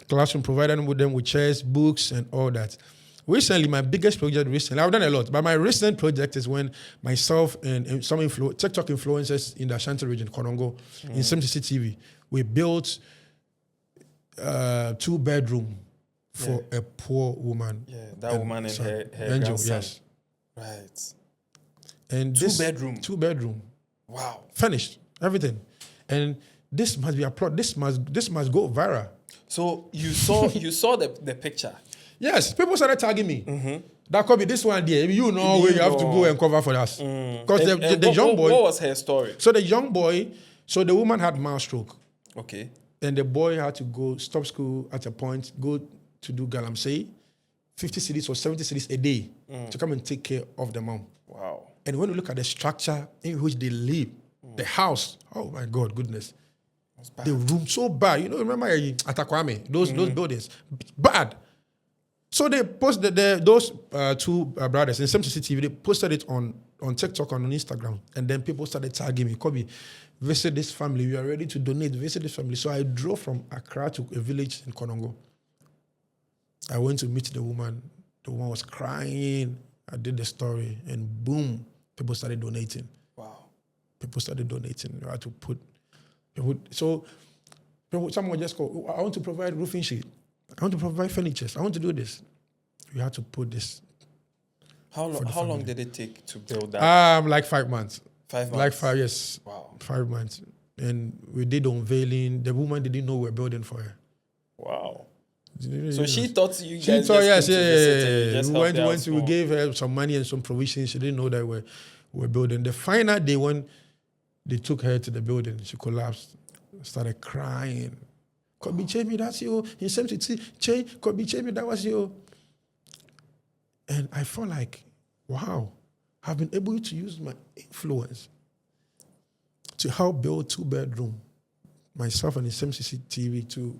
classroom, providing with them with chairs, books, and all that. Recently, my biggest project I've done a lot, but my recent project is when myself and some TikTok influencers in the Ashanti region, Konongo, in MCC TV, we built 2-bedroom for a poor woman. Yeah, that woman and her angel, grandson. yes. Right. And two bedroom. Wow. Finished. Everything. And this must be applauded. This must go viral. So you saw the picture. Yes, people started tagging me. That could be this one there. You know where you have to go and cover for us. Because the young boy. What was her story? So the young boy, the woman had mild stroke. Okay. And the boy had to go stop school at a point, go to do galamsey, 50 cedis or 70 cedis a day to come and take care of the mom. Wow. And when you look at the structure in which they live, the house, oh my God, goodness. The room so bad. You know, remember Atakwame, those buildings, bad. So they posted those two brothers in CCTV. They posted it on TikTok and on Instagram, and then people started tagging me. Kobby, visit this family. We are ready to donate. Visit this family. So I drove from Accra to a village in Konongo. I went to meet the woman. The woman was crying. I did the story, and boom, people started donating. Wow. People started donating. I had to put. So someone just called. I want to provide roofing sheet. I want to provide furniture. I want to do this. We had to put this. How long did it take to build that? Like 5 months. 5 months. Like 5 years. Wow. 5 months. And we did unveiling. The woman didn't know we were building for her. Wow. So she thought you she guys thought, just yes. we went we gave her some money and some provisions. She didn't know that we were building. The final day when they took her to the building, she collapsed, started crying. Kobby Kyei, that's you. He sent to see Kobby Kyei, that was you. And I felt like, wow, I've been able to use my influence to help build 2-bedroom, myself and the same CCTV to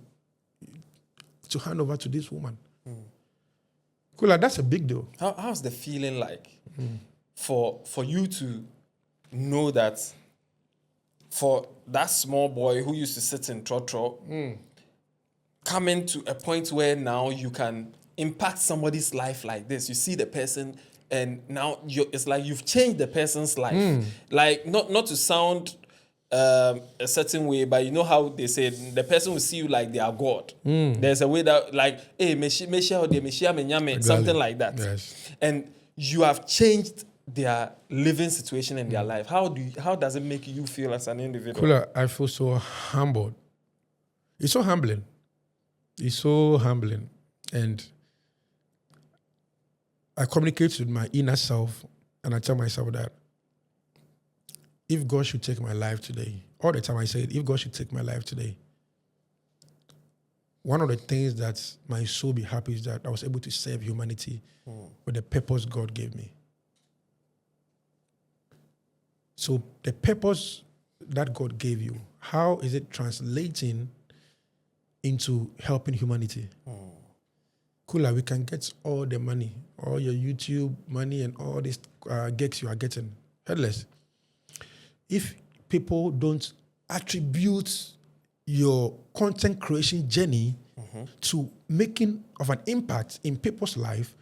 hand over to this woman. Kula, that's a big deal. How's the feeling like for you to know that for that small boy who used to sit in Trotro, coming to a point where now you can impact somebody's life like this? You see the person, and now it's like you've changed the person's life. Like not to sound a certain way, but you know how they say the person will see you like they are God. There's a way that like, hey, something like that. Yes. And you have changed their living situation in their life. How does it make you feel as an individual? Kula, I feel so humbled. It's so humbling. It's so humbling. And I communicate with my inner self, and I tell myself that if God should take my life today, all the time I say it, if God should take my life today, one of the things that my soul be happy is that I was able to serve humanity with the purpose God gave me. So the purpose that God gave you, how is it translating into helping humanity? Kula, we can get all the money, all your YouTube money and all these gigs you are getting. Headless. If people don't attribute your content creation journey to making of an impact in people's life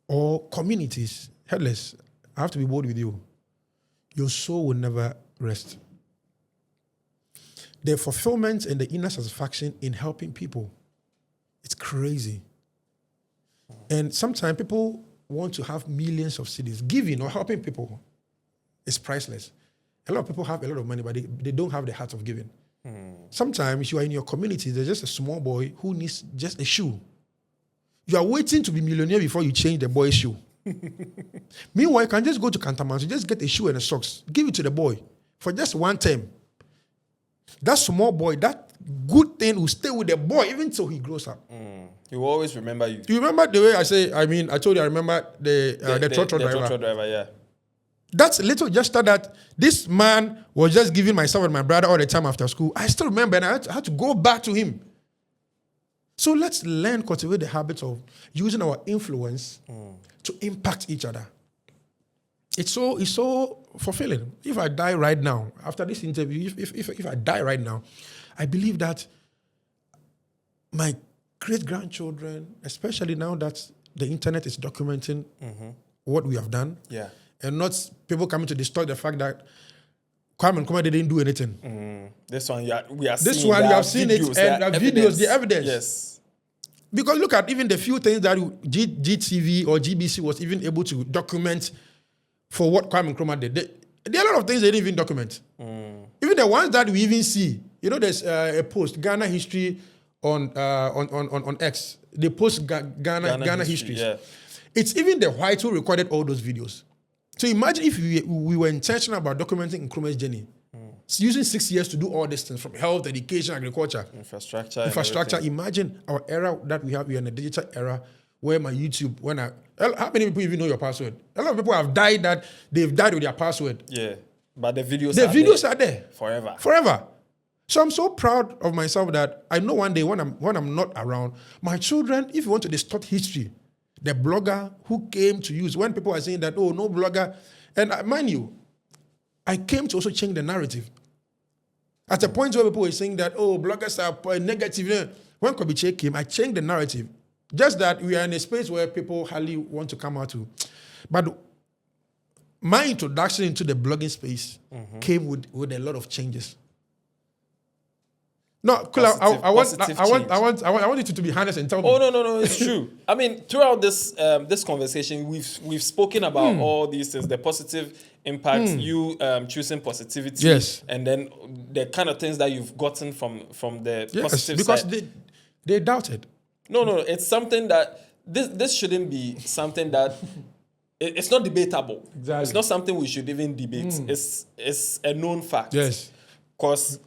or communities, Headless, I have to be bold with you. Your soul will never rest. The fulfillment and the inner satisfaction in helping people, it's crazy. And sometimes people want to have millions of cedis. Giving or helping people is priceless. A lot of people have a lot of money, but they don't have the heart of giving. Sometimes you are in your community, there's just a small boy who needs just a shoe. You are waiting to be millionaire before you change the boy's shoe. Meanwhile, you can just go to Cantaman, just get a shoe and a socks, give it to the boy for just one term. That small boy, that good thing will stay with the boy even till he grows up. He will always remember you. You remember the way I told you I remember the trotro driver. The trotro driver, yeah. That's a little gesture that this man was just giving myself and my brother all the time after school. I still remember, and I had to go back to him. So let's cultivate the habit of using our influence to impact each other. It's so fulfilling. If I die right now, after this interview, if I die right now, I believe that my great-grandchildren, especially now that the internet is documenting what we have done, and not people coming to distort the fact that Kwame Nkrumah didn't do anything. This one, we are this seeing. One, you have seen it, and the videos, the evidence. Yes. Because look at even the few things that GTV or GBC was even able to document for what Kwame Nkrumah did. There are a lot of things they didn't even document. Even the ones that we even see. You know, there's a post, Ghana history on X. They post Ghana history. Yeah. It's even the whites who recorded all those videos. So imagine if we were intentional about documenting Nkrumah's journey. It's using 6 years to do all these things from health, education, agriculture, infrastructure. Imagine our era that we have. We are in a digital era where my YouTube, how many people even know your password? A lot of people have died that they've died with their password. Yeah. But the videos are there. Forever. So I'm so proud of myself that I know one day when I'm not around, my children, if you want to distort history, the blogger who came to use, when people are saying that, oh, no blogger, and mind you, I came to also change the narrative. At a point where people were saying that, oh, bloggers are negative. When Kobby Kyei came, I changed the narrative. Just that we are in a space where people hardly want to come out to. But my introduction into the blogging space came with a lot of changes. No, Kula, I want you to be honest and tell me. Oh no, it's true. I mean, throughout this conversation, we've spoken about all these things, the positive impact, you choosing positivity, yes, and then the kind of things that you've gotten from the positive because side. they doubted. No, it's something that this shouldn't be something that it's not debatable. Exactly. It's not something we should even debate. It's a known fact. Yes. Because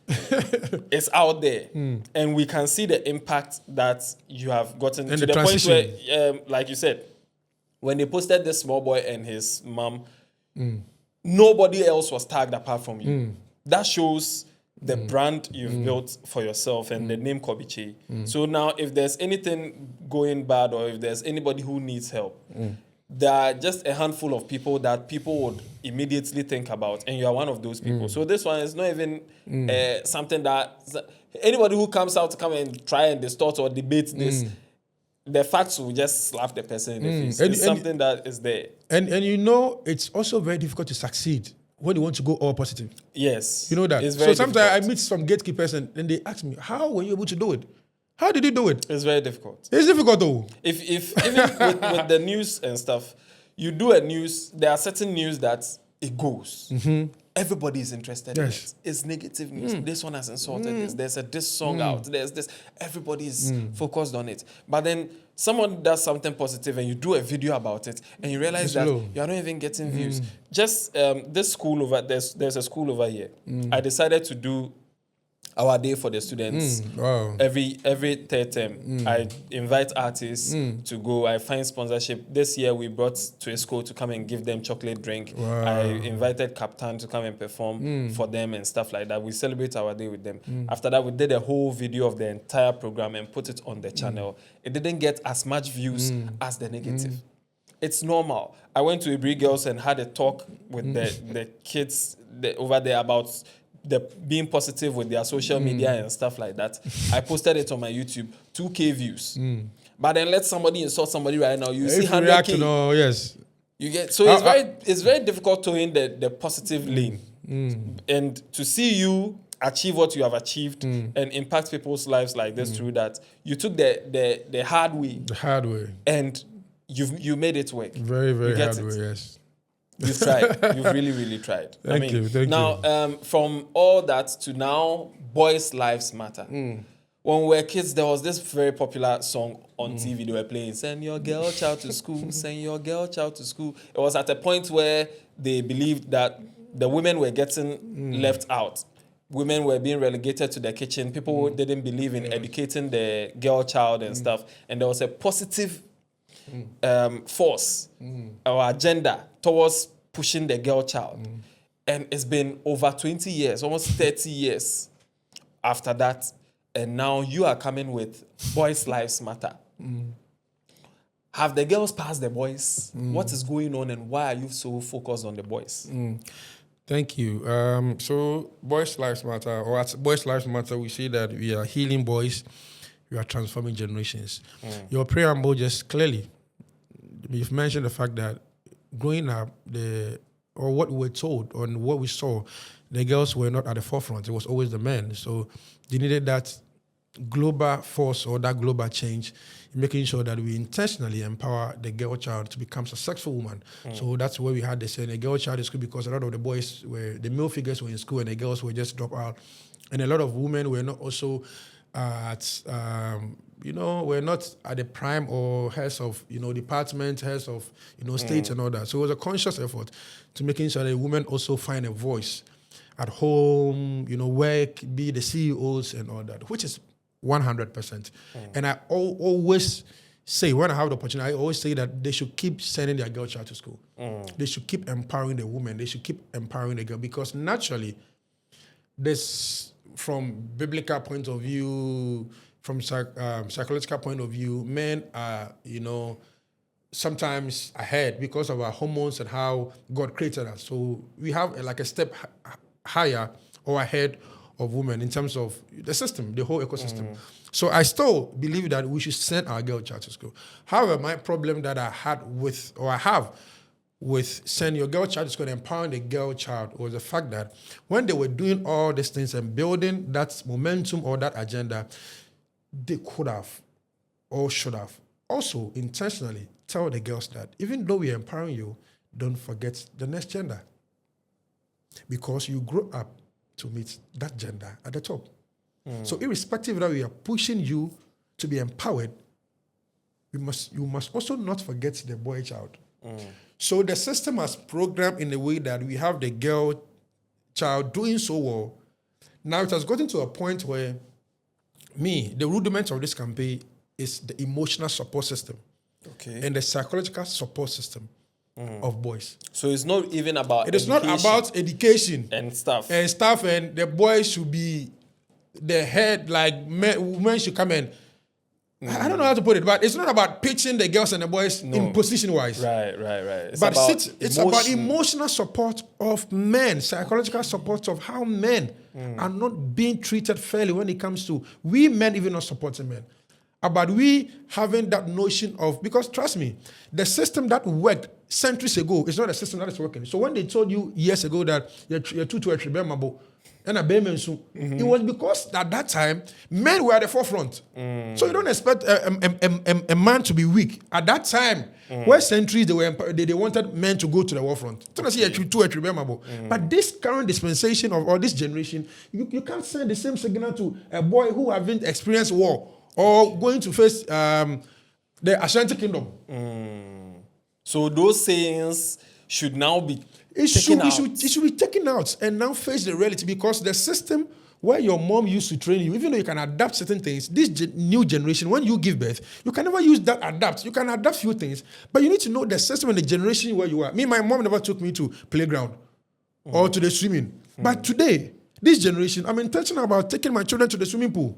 it's out there, and we can see the impact that you have gotten and to the point where, like you said, when they posted this small boy and his mom, nobody else was tagged apart from you. That shows the brand you've built for yourself and the name Kobby Kyei. So now, if there's anything going bad or if there's anybody who needs help, there are just a handful of people that people would immediately think about, and you are one of those people. So this one is not even something that anybody who comes out to come and try and distort or debate this, the facts will just slap the person in the face. It's something that is there. And you know, it's also very difficult to succeed when you want to go all positive. Yes. You know that. It's very sometimes difficult. I meet some gatekeepers and they ask me, how were you able to do it? How did you do it? It's very difficult. It's difficult though. If even with the news and stuff, you do a news, there are certain news that it goes. Everybody is interested in it. It's negative news. This one has insulted this. There's a diss song out. There's this. Everybody is focused on it. But then someone does something positive and you do a video about it and you realize that you're not even getting views. Just this school over, there's a school over here. I decided to do our day for the students. Wow. Every third term, I invite artists to go. I find sponsorship. This year, we brought Twisco to come and give them chocolate drink. Wow. I invited Captain to come and perform for them and stuff like that. We celebrate our day with them. After that, we did a whole video of the entire program and put it on the channel. It didn't get as much views as the negative. It's normal. I went to Ibri Girls and had a talk with the kids over there about being positive with their social media and stuff like that. I posted it on my YouTube, 2K views. But then let somebody insult somebody right now, you see 100K. No, yes. You get so it's very difficult to in the positive lane, and to see you achieve what you have achieved and impact people's lives like this through that. You took the hard way. The hard way. And you made it work. Very, very hard way. Yes. You've tried. You've really, really tried. Thank you. Now, from all that to now, boys' lives matter. When we were kids, there was this very popular song on TV they were playing, send your girl child to school, send your girl child to school. It was at a point where they believed that the women were getting left out. Women were being relegated to the kitchen. People didn't believe in educating the girl child and stuff. And there was a positive force or agenda towards pushing the girl child. And it's been over 20 years, almost 30 years after that. And now you are coming with boys' lives matter. Have the girls passed the boys? What is going on and why are you so focused on the boys? Thank you. So boys' lives matter, or at boys' lives matter, we see that we are healing boys, we are transforming generations. Your preamble just clearly, you've mentioned the fact that growing up, what we were told or what we saw, the girls were not at the forefront. It was always the men. So they needed that global force or that global change, making sure that we intentionally empower the girl child to become a successful woman. So that's where we had the saying, a girl child in school, because a lot of the boys were, the male figures were in school and the girls were just drop out. And a lot of women were not also we're not at the prime or heads of, department, heads of, states and all that. So it was a conscious effort to making sure that women also find a voice at home, work, be the CEOs and all that, which is 100%. And I always say, when I have the opportunity, I always say that they should keep sending their girl child to school. They should keep empowering the women. They should keep empowering the girl, because naturally, this, from biblical point of view, from psychological point of view, men are, sometimes ahead because of our hormones and how God created us. So we have like a step higher or ahead of women in terms of the system, the whole ecosystem. So I still believe that we should send our girl child to school. However, my problem that I have with sending your girl child to school and empowering the girl child was the fact that when they were doing all these things and building that momentum or that agenda, they could have or should have also intentionally tell the girls that even though we're empowering you, don't forget the next gender. Because you grow up to meet that gender at the top. So irrespective that we are pushing you to be empowered, you must also not forget the boy child. So the system has programmed in a way that we have the girl child doing so well. Now it has gotten to a point where the rudiment of this campaign is the emotional support system. And the psychological support system of boys. So it's not even about It is not about education and stuff. And the boys should be the head, like women should come in. I don't know how to put it, but it's not about pitching the girls and the boys in position-wise. Right. It's about emotional support of men, psychological support of how men are not being treated fairly when it comes to we men even not supporting men. About we having that notion of, because trust me, the system that worked centuries ago is not a system that is working. So when they told you years ago that you're too to a tribemabo, and a it was because at that time men were at the forefront. So you don't expect a man to be weak at that time. Where centuries they wanted men to go to the forefront. But this current dispensation or this generation, you can't send the same signal to a boy who haven't experienced war or going to face the Ashanti Kingdom. So those sayings should now be It should be taken out and now face the reality, because the system where your mom used to train you, even though you can adapt certain things, this new generation, when you give birth, you can never use that adapt. You can adapt few things, but you need to know the system and the generation where you are. My mom never took me to playground or to the swimming. But today, this generation, I'm intentional about taking my children to the swimming pool.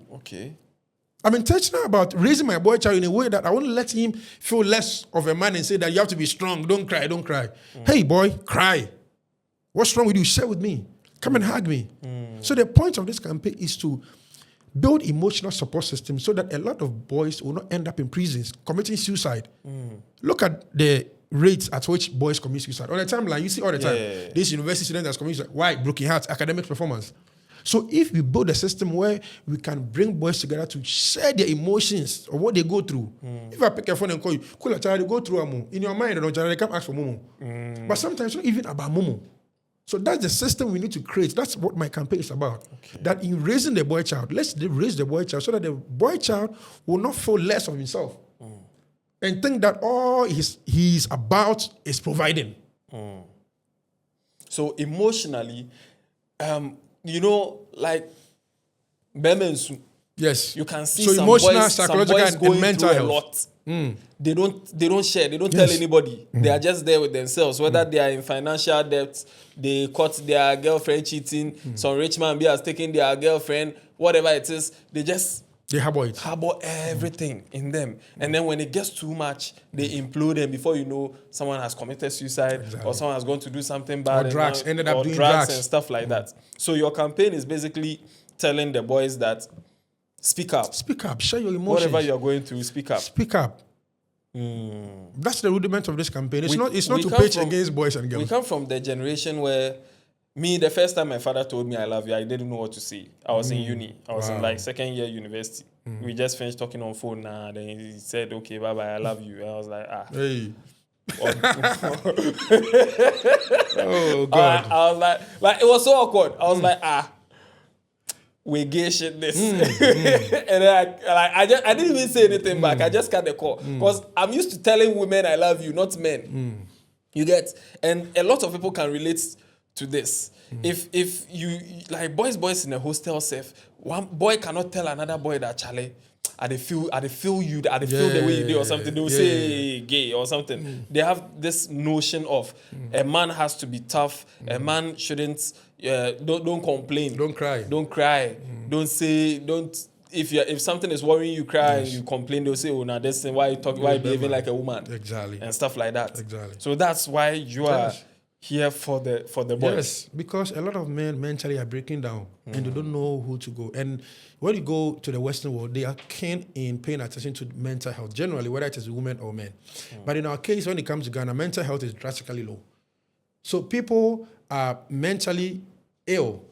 I'm intentional about raising my boy child in a way that I won't let him feel less of a man and say that you have to be strong. Don't cry. Hey, boy, cry. What's wrong with you? Share with me. Come and hug me. So the point of this campaign is to build emotional support systems so that a lot of boys will not end up in prisons committing suicide. Look at the rates at which boys commit suicide. On the timeline, you see all the time. This university student has committed suicide. Why? Broken hearts, academic performance. So if we build a system where we can bring boys together to share their emotions or what they go through. If I pick a phone and call you, Kula, child, go through a mom. In your mind, they come ask for momo. But sometimes it's not even about momo. So that's the system we need to create. That's what my campaign is about. That in raising the boy child, let's raise the boy child so that the boy child will not feel less of himself. And think that all he's about is providing. So emotionally, like Bemensu. Yes. You can see so some emotional, boys, psychological, some boys going and mental through health. a lot. They don't share. They don't tell anybody. They are just there with themselves. Whether they are in financial debt, they caught their girlfriend cheating. Some rich man has taken their girlfriend. Whatever it is, they harbor everything in them. And then when it gets too much, they implode, and before you know, someone has committed suicide or someone has gone to do something bad. Or drugs, ended up doing drugs drugs and stuff like that. So your campaign is basically telling the boys that speak up. Speak up. Share your emotions. Whatever you're going through, speak up. Speak up. That's the rudiment of this campaign. It's not to pitch against boys and girls. We come from the generation where Me, the first time my father told me I love you, I didn't know what to say. I was in uni. I was in like second year university. We just finished talking on phone now. Then he said, okay, bye-bye, I love you. And I was like, Hey. Oh, God. I was like, it was so awkward. I was like, we gay shit this. And then I didn't even say anything back. I just cut the call. Because I'm used to telling women I love you, not men. You get? And a lot of people can relate to this. If you like boys in a hostel safe, one boy cannot tell another boy that Charlie, I feel you, I feel the way you do or something. They will say gay or something. They have this notion of a man has to be tough. A man shouldn't don't complain. Don't cry. Don't say if something is worrying you, cry and you complain. They'll say, oh, now this thing, why you behaving like a woman? Exactly. And stuff like that. Exactly. So that's why you are here for the boys. Yes, because a lot of men mentally are breaking down and they don't know who to go. And when you go to the Western world, they are keen in paying attention to mental health, generally, whether it is women or men. But in our case, when it comes to Ghana, mental health is drastically low. So people are mentally ill,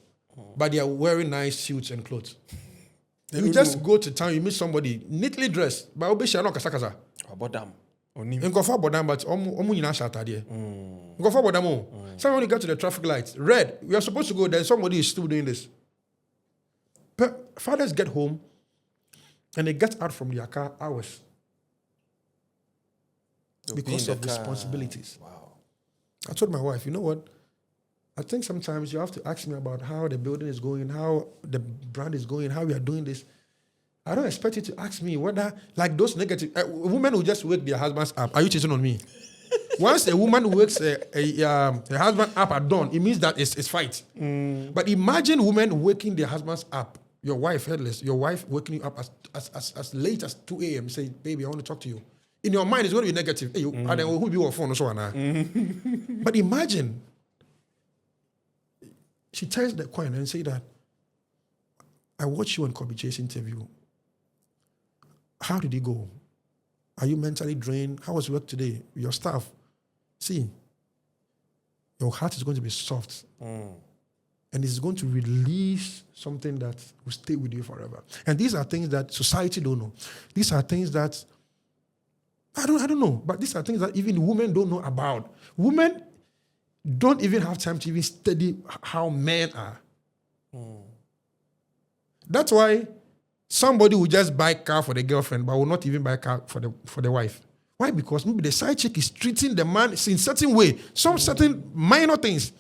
but they are wearing nice suits and clothes. You just go to town, you meet somebody neatly dressed, but obesha no kasa. About them. Nkofa bodam, but omu nyina shata there. Nkofa bodam. So when you get to the traffic lights, red, we are supposed to go there, somebody is still doing this. Fathers get home and they get out from their car hours because of responsibilities. Wow. I told my wife, you know what? I think sometimes you have to ask me about how the building is going, how the brand is going, how we are doing this. I don't expect you to ask me whether, like those negative, women who just wake their husbands up. Are you cheating on me? Once a woman wakes her husband up at dawn, it means that it's fight. But imagine women waking their husbands up. Your wife, Headless, your wife waking you up as late as 2 a.m. say, baby, I want to talk to you. In your mind, it's going to be negative. Hey, you, and then who be your phone or so on. But imagine, she turns the coin and say that, I watched you on Kobby Kye's interview. How did it go? Are you mentally drained? How was work today? Your staff? See, your heart is going to be soft. And it's going to release something that will stay with you forever. And these are things that society don't know. These are things that, I don't know, but these are things that even women don't know about. Women don't even have time to even study how men are. That's why somebody will just buy a car for the girlfriend, but will not even buy a car for the wife. Why? Because maybe the side chick is treating the man in a certain way, some certain minor things.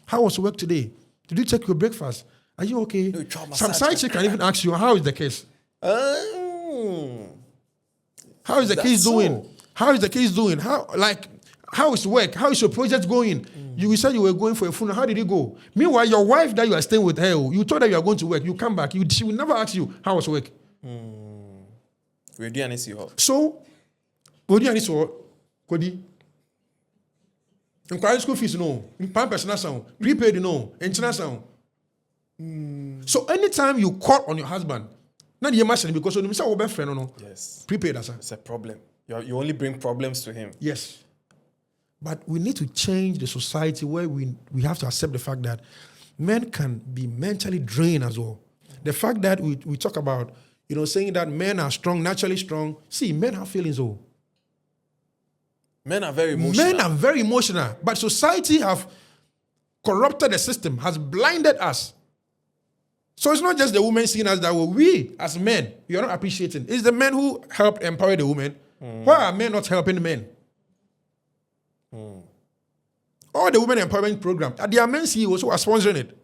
How was work today? Did you take your breakfast? Are you okay? Some side chick can even ask you, how is the case? How is the case doing? How is the case doing? How is work? How is your project going? You said you were going for a funeral. How did it go? Meanwhile, your wife that you are staying with her, you told her you are going to work. You come back. She will never ask you, how was work? We do any see her. So, what do you need to Kodi? Inquiry school fees, no. Pampers, no. Prepaid, no. International. So, anytime you call on your husband, not the machine because you say, oh, friend, no. Yes. Prepaid, sir. It's a problem. You only bring problems to him. Yes. But we need to change the society where we have to accept the fact that men can be mentally drained as well. The fact that we talk about, saying that men are strong, naturally strong. See, men have feelings, though. Men are very emotional. But society have corrupted the system, has blinded us. So it's not just the women seeing us that way. We, as men, we are not appreciating. It's the men who helped empower the women. Why are men not helping the men? All the women empowerment program, there are men CEOs who are sponsoring it.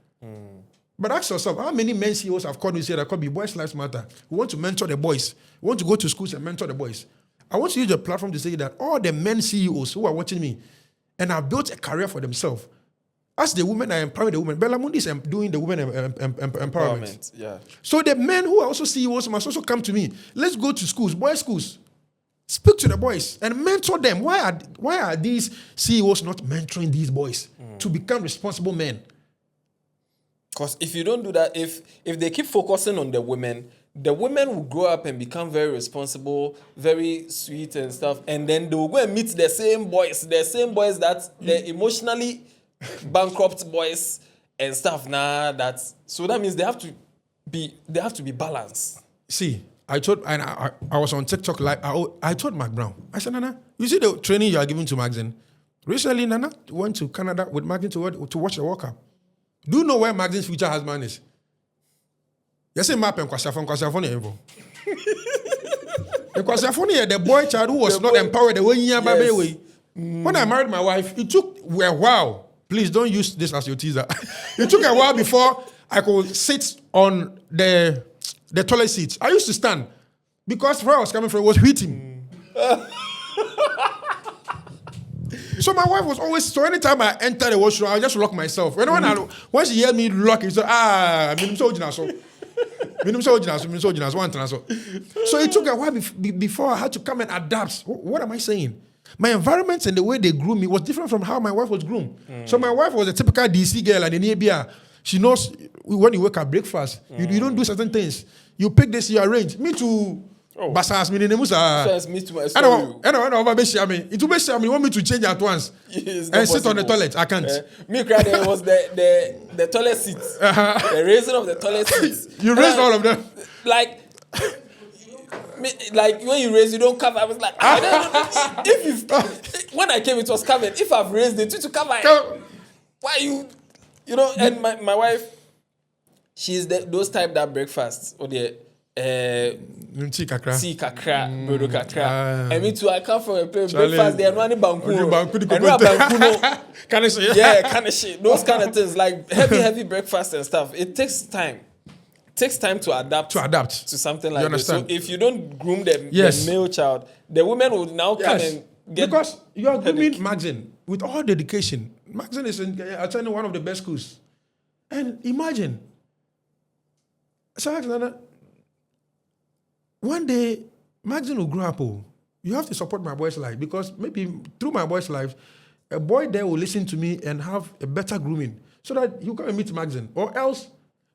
But ask yourself, how many men CEOs have called me and said that Kobby, boys' lives matter? We want to mentor the boys. We want to go to schools and mentor the boys. I want to use the platform to say that all the men CEOs who are watching me and have built a career for themselves, as the women are empowering the women, Bellamundi is doing the women empowerment. Yeah. So the men who are also CEOs must also come to me. Let's go to schools, boys' schools. Speak to the boys and mentor them. Why are these CEOs not mentoring these boys to become responsible men? Because if you don't do that, if they keep focusing on the women will grow up and become very responsible, very sweet and stuff, and then they will go and meet the same boys that the emotionally bankrupt boys, and stuff. So that means they have to be balanced. See, I was on TikTok live. I told Mark Brown, I said, Nana, you see the training you are giving to Magazine? Recently, Nana went to Canada with Magazine to watch the World Cup. Do you know where Magazine's future husband is? You say map and Kwasiafoni Evo. And Kwasiafoni, the boy child who was not empowered the way he way. When I married my wife, it took a while. Please don't use this as your teaser. It took a while before I could sit on the toilet seat. I used to stand because where I was coming from was hitting. So my wife was always, so anytime I enter the washroom, I just lock myself. When she heard me lock, she said, so it took a while before I had to come and adapt. What am I saying? My environment and the way they grew me was different from how my wife was groomed. So my wife was a typical DC girl and in ABR. She knows when you wake up breakfast, you don't do certain things. You pick this, you arrange. Me too. Basas me too. I want me to change at once and sit on the toilet. I can't. Me cry there was the toilet seats. The raising of the toilet seats. You raised all of them. Like when you raise, you don't cover. I was like, when I came, it was covered. If I've raised it, to cover it. Why you know? And my wife, she's those type that breakfast or the tea kakra, brodo kakra. And me too. I come from a breakfast. They are running banku. Those kind of things like heavy breakfast and stuff. It takes time. Takes time to adapt to something like this. So if you don't groom the male child, the woman will now come and get. Because you are grooming Magazine with all dedication. Magazine is attending one of the best schools. And imagine, one day Magazine will grow up. You have to support my boy's life because maybe through my boy's life, a boy there will listen to me and have a better grooming so that you can meet Magazine. Or else,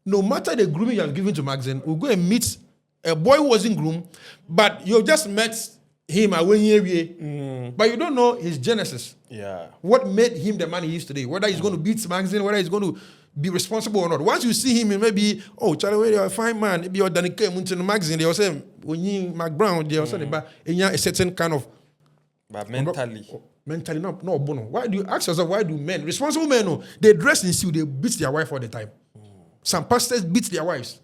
no matter the grooming you have given to Magazine, we'll go and meet a boy who wasn't groomed, but you just met him but you don't know his genesis. Yeah. What made him the man he is today? Whether he's going to beat Magazine, whether he's going to be responsible or not. Once you see him, maybe, Charlie, you're a fine man. Maybe you're Danny Muntin Magazine. They will say, when you Mac Brown, they will say, but in a certain kind of. But mentally. Mentally, no, bono. Why do you ask yourself, why do men, responsible men, they dress in suit, they beat their wife all the time? Some pastors beat their wives.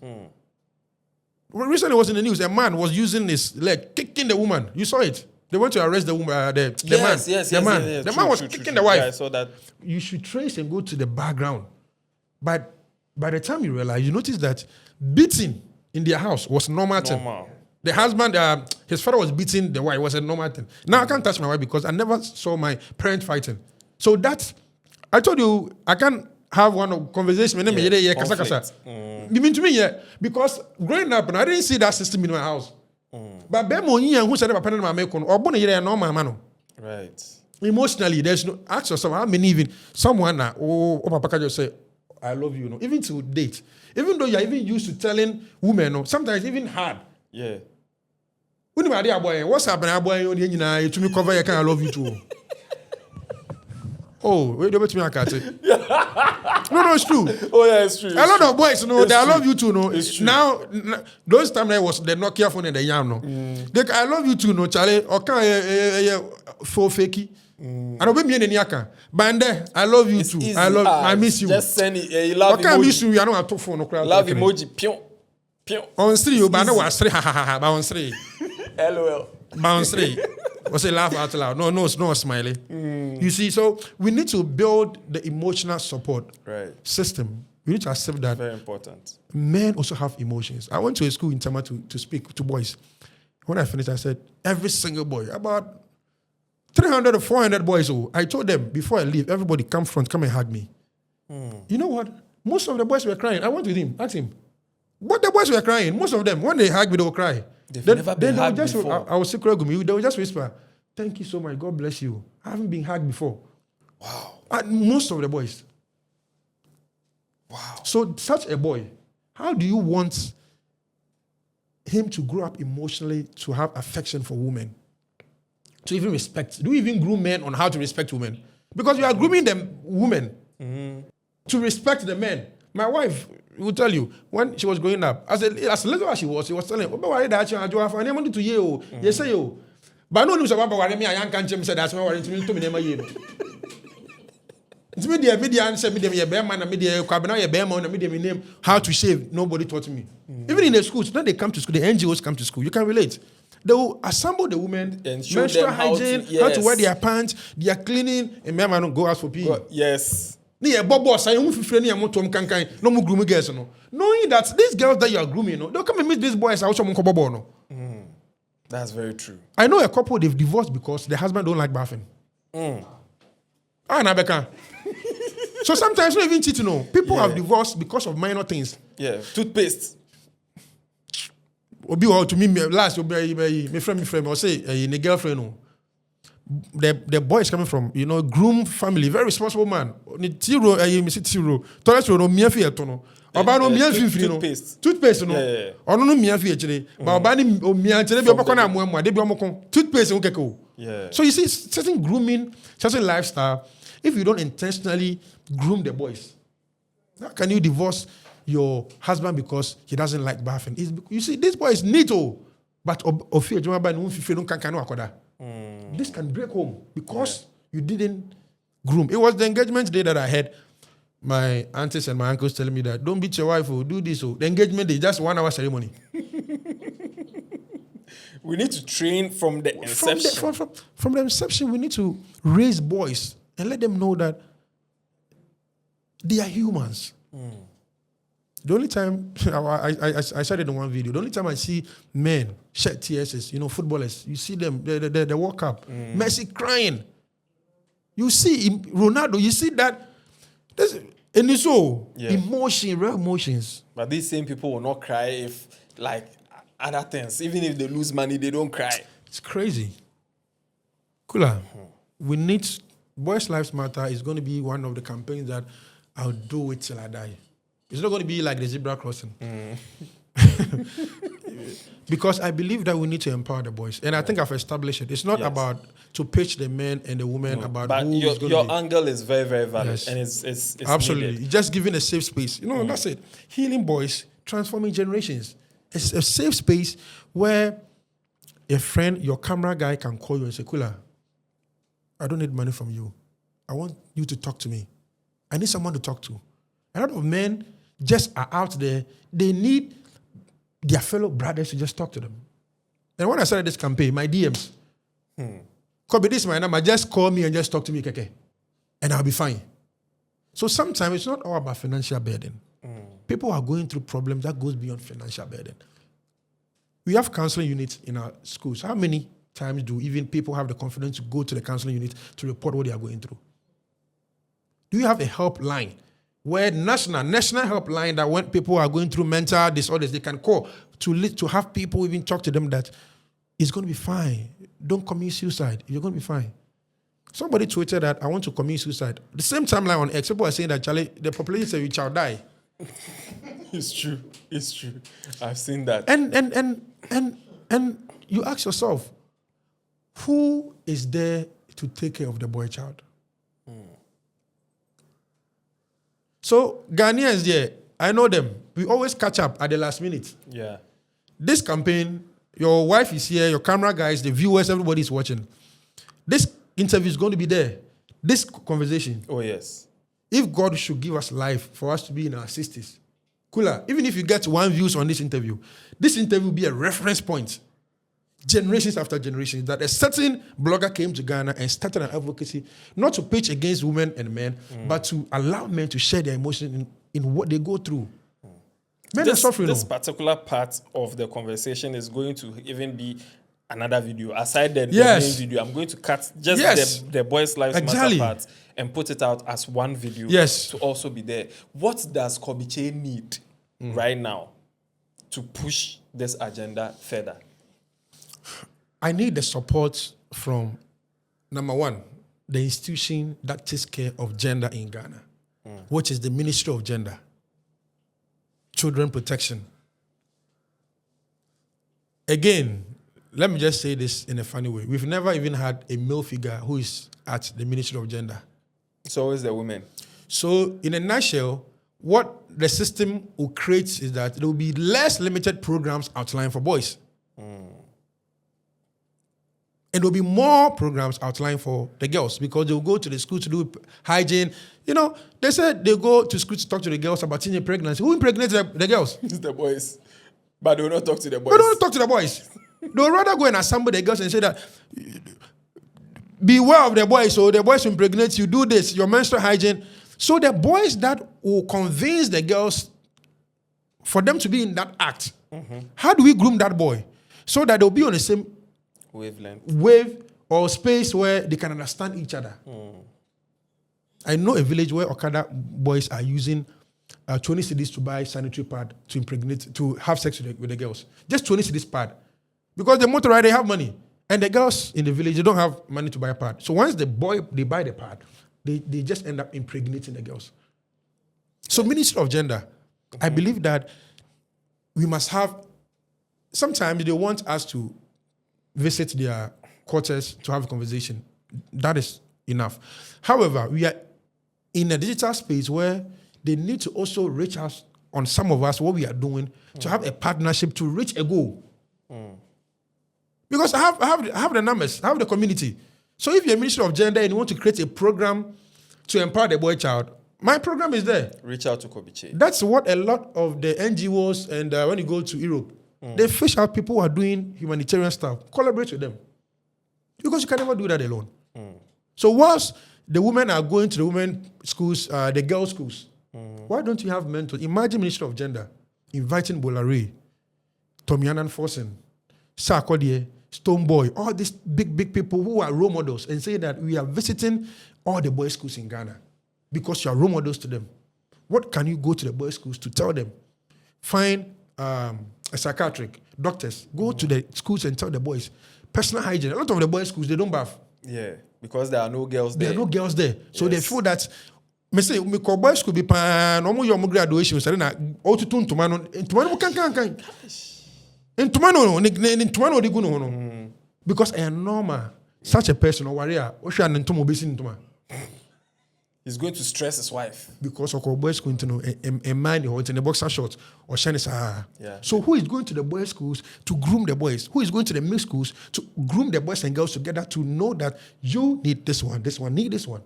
Well, recently, it was in the news. A man was using his leg, kicking the woman. You saw it. They went to arrest the woman. The man was kicking the wife. Yeah, I saw that. You should trace and go to the background. But by the time you realize, you notice that beating in their house was normal thing. The husband, his father was beating the wife. It was a normal thing. Now I can't touch my wife because I never saw my parent fighting. So that's, I told you, I can't have one conversation with them. You mean to me, yeah? Because growing up, I didn't see that system in my house. But who said about normal man. Right. Emotionally, there's no. Ask yourself how many even someone Papa can just say, "I love you." Even to date, even though you're even used to telling women, sometimes even hard. Yeah. What's happening? You to me cover your kind. I love you too. Oh, wait, don't me I can't say. No, it's true. Oh yeah, it's true. A lot of boys, I love you too, It's true. Now, those times there was the Nokia phone and the yam, I love you too, Charlie. Okay, for fakey. And obey me in Yaka. Bande, I love you too. Easy. I miss you. Just send it. You love emoji. I miss you. I don't have to phone. Love emoji. Pion. On three, you but was three. On three. LOL. On three. Was a laugh out loud. No, smiley. You see, so we need to build the emotional support system. We need to accept that. Very important. Men also have emotions. I went to a school in Tama to speak to boys. When I finished, I said, every single boy, about 300 or 400 boys, I told them, before I leave, everybody come and hug me. You know what? Most of the boys were crying. I went with him, asked him. But the boys were crying. Most of them, when they hug me, they will cry. They've never been hugged before. I was secret with me. They would just whisper, "Thank you so much. God bless you. I haven't been hugged before." Wow. Most of the boys. Wow. So such a boy, how do you want him to grow up emotionally, to have affection for women, to even respect? Do you even groom men on how to respect women? Because you are grooming them women. to respect the men. My wife will tell you, when she was growing up, as little as she was telling, oh, but that you have an to you, yes, you. But no news about me, I can't say that's why to me never you. It's media and media bear man and media cabana bear man and media name how to shave. Nobody taught me. Even in the schools, when they come to school, the NGOs come to school, you can relate. They will assemble the women, menstrual hygiene, how to wear their pants, they are cleaning, and men don't go out for pee. Yes. Knowing that these girls that you are grooming, they'll come and meet these boys. That's very true. I know a couple, they've divorced because the husband don't like bathing. So sometimes not even cheating. People have divorced because of minor things. Yeah, toothpaste. Obi to me last my friend or say a girlfriend. The boy is coming from groom family, very responsible man. Tiro toilet no miafi etono. Oba no miafi toothpaste no. Ono no miafi echire. Ba oba ni mianchere bi oboko na amoa de bi omoko. Toothpaste no keke. Yeah. So you see certain grooming, certain lifestyle, if you don't intentionally groom the boys, how can you divorce your husband because he doesn't like bathing? You see, this boy is neat, but this can break home because you didn't groom. It was the engagement day that I had my aunties and my uncles telling me that don't beat your wife or do this. The engagement day, just 1 hour ceremony. We need to train from the inception. From the inception, we need to raise boys and let them know that they are humans. The only time, I said it in one video, the only time I see men shed tears is, footballers. You see them, they walk up. Messi crying. You see Ronaldo, you see that. And it's all emotion, real emotions. But these same people will not cry if, like, other things. Even if they lose money, they don't cry. It's crazy. Kula, we need, Boys Lives Matter is going to be one of the campaigns that I'll do it till I die. It's not going to be like the zebra crossing. Because I believe that we need to empower the boys. And I think I've established it. It's not about to pitch the men and the women about but who is going to be. Your angle is very, very valid. Yes. And it's absolutely. needed. Just giving a safe space. That's it. Healing boys, transforming generations. It's a safe space where a friend, your camera guy can call you and say, Kula, I don't need money from you. I want you to talk to me. I need someone to talk to. A lot of men just are out there. They need their fellow brothers to just talk to them. And when I started this campaign, my DMs, Kobby, this is my number. Just call me and just talk to me, Keke, and I'll be fine. So sometimes it's not all about financial burden. People are going through problems that goes beyond financial burden. We have counseling units in our schools. How many times do even people have the confidence to go to the counseling unit to report what they are going through? Do you have a helpline where national helpline that when people are going through mental disorders, they can call to have people even talk to them that it's going to be fine. Don't commit suicide. You're going to be fine. Somebody tweeted that I want to commit suicide. The same timeline on X, people are saying that Charlie, the population says you shall die. It's true. I've seen that. And you ask yourself, who is there to take care of the boy child? So Ghanaians there, I know them. We always catch up at the last minute. Yeah. This campaign, your wife is here, your camera guys, the viewers, everybody is watching. This interview is going to be there. This conversation. Oh, yes. If God should give us life for us to be in our 60s, Kula, even if you get 1 view on this interview will be a reference point. Generations after generations, that a certain blogger came to Ghana and started an advocacy, not to pitch against women and men, but to allow men to share their emotions in what they go through. Men are suffering. This particular part of the conversation is going to even be another video. Aside the main video, I'm going to cut just the Boys Lives Matter part and put it out as one video to also be there. What does Kobby Kyei need right now to push this agenda further? I need the support from, number one, the institution that takes care of gender in Ghana, which is the Ministry of Gender, Children Protection. Again, let me just say this in a funny way. We've never even had a male figure who is at the Ministry of Gender. It's always the women. So, in a nutshell, what the system will create is that there will be less limited programs outlined for boys. And there will be more programs outlined for the girls because they will go to the school to do hygiene. You know, they said they go to school to talk to the girls about teenage pregnancy. Who impregnates the girls? It's the boys. But they will not talk to the boys. They don't talk to the boys. They will rather go and assemble the girls and say that, beware of the boys, so the boys will impregnate you, do this, your menstrual hygiene. So the boys that will convince the girls for them to be in that act, how do we groom that boy? So that they'll be on the same wave or space where they can understand each other. I know a village where Okada boys are using 20 cedis to buy sanitary pad to impregnate, to have sex with the girls. Just 20 cedis pad. Because the motor rider, they have money. And the girls in the village, they don't have money to buy a pad. So once they buy the pad, they just end up impregnating the girls. So Ministry of Gender, I believe that we must have, sometimes they want us to visit their quarters to have a conversation. That is enough. However, we are in a digital space where they need to also reach us on some of us, what we are doing, to have a partnership to reach a goal. Because I have the numbers, I have the community. So if you're a Ministry of Gender and you want to create a program to empower the boy child, my program is there. Reach out to Kobby Kyei. That's what a lot of the NGOs and when you go to Europe, they fish out people who are doing humanitarian stuff. Collaborate with them. Because you can never do that alone. So whilst the women are going to the women schools, the girls' schools, why don't you have mentors? Imagine Ministry of Gender inviting Bolare, Tomianan Forsen, Sarkodie, Stoneboy, all these big people who are role models and say that we are visiting all the boys' schools in Ghana because you are role models to them. What can you go to the boys' schools to tell them? Find a psychiatric, doctors, go to the schools and tell the boys. Personal hygiene. A lot of the boys' schools, they don't bath. Yeah, because there are no girls there. There are no girls there. So they feel that, me say, me call boys school be pan, no more your graduation, so then I to tomano can. In tomorrow, they go no. Because I am normal. Such a person or warrior, Ocean and Tomo Basin Toma. He's going to stress his wife. Because of boys going to know a man who is in the boxer shorts or shiny Sahara. Yeah. So who is going to the boys' schools to groom the boys? Who is going to the mixed schools to groom the boys and girls together to know that you need this one need this one?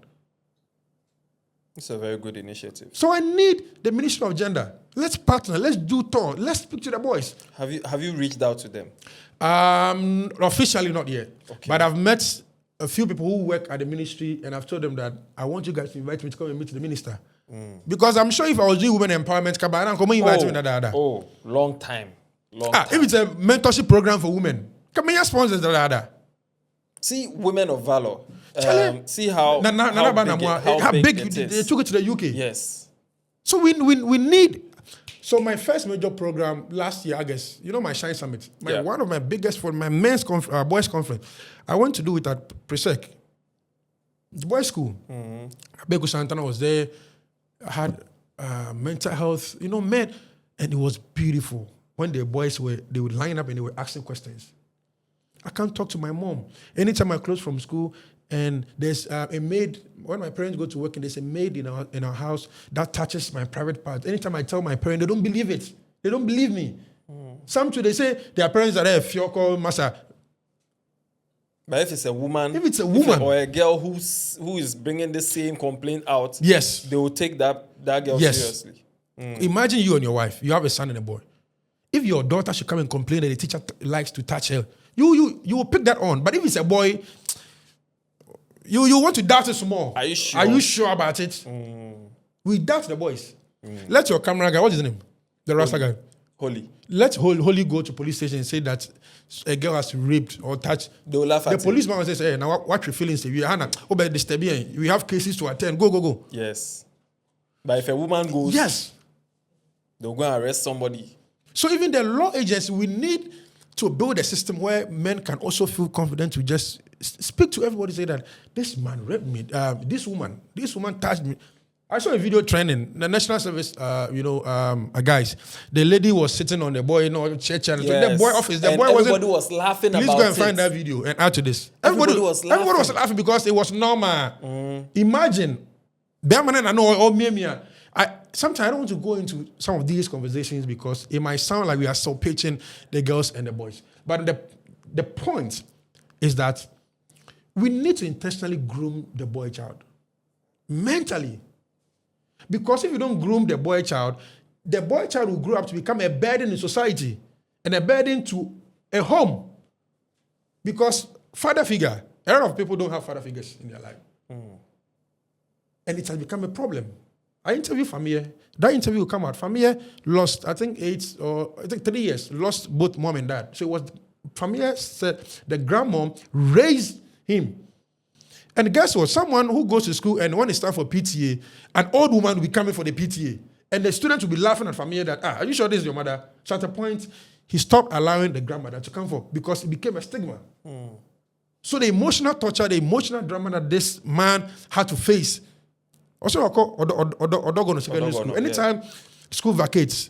It's a very good initiative. So I need the Ministry of Gender. Let's partner. Let's do tour. Let's speak to the boys. Have you reached out to them? Officially not yet. Okay. But I've met a few people who work at the ministry, and I've told them that I want you guys to invite me to come and meet the minister. Because I'm sure if I was doing women empowerment, come and invite me. Long time. If it's a mentorship program for women, come and sponsor that. See, Women of Valor. See how big it is. They took it to the UK. Yes. So we need. So my first major program last year, I guess, you know, my Shine Summit, one of my biggest for my men's boys conference, I went to do it at Presec, the boys' school. Abegu Santana was there. I had mental health, you know, men, and it was beautiful when the boys they would line up and they were asking questions. I can't talk to my mom. Anytime I close from school, and there's a maid, when my parents go to work, and there's a maid in our house that touches my private part. Anytime I tell my parents, they don't believe it. They don't believe me. Some too, they say their parents are there, Fioko, Masa. But if it's a woman, or a girl who is bringing the same complaint out, yes, they will take that girl seriously. Imagine you and your wife. You have a son and a boy. If your daughter should come and complain that the teacher likes to touch her, you will pick that on. But if it's a boy, you want to doubt it some more. Are you sure? Are you sure about it? We doubt the boys. Let your camera guy, what's his name? The Rasta guy. Holy. Let Holy go to police station and say that a girl has raped or touched. They will laugh at the policeman will say, hey, now what your feelings? We have cases to attend. Go. Yes. But if a woman goes, yes, they'll go and arrest somebody. So even the law agency, we need to build a system where men can also feel confident to just speak to everybody, say that this man raped me, this woman touched me. I saw a video trending, the National Service, guys. The lady was sitting on the boy, church, and yes. the boy office. The boy everybody was laughing about it. Please go and find that video and add to this. Everybody was laughing because it was normal. Imagine I know all me. Sometimes I don't want to go into some of these conversations because it might sound like we are so pitching the girls and the boys. But the point is that we need to intentionally groom the boy child mentally. Because if you don't groom the boy child will grow up to become a burden in society and a burden to a home. Because father figure, a lot of people don't have father figures in their life. And it has become a problem. I interviewed Famille. That interview will come out. Famille lost, I think 3 years, lost both mom and dad. So it was, Famille said the grandmom raised him. And guess what? Someone who goes to school and when it's time for PTA, an old woman will be coming for the PTA. And the students will be laughing at Famille that, are you sure this is your mother? So at a point, he stopped allowing the grandmother to come for because it became a stigma. So the emotional torture, the emotional drama that this man had to face. Also, Odogono secondary school. Anytime school vacates,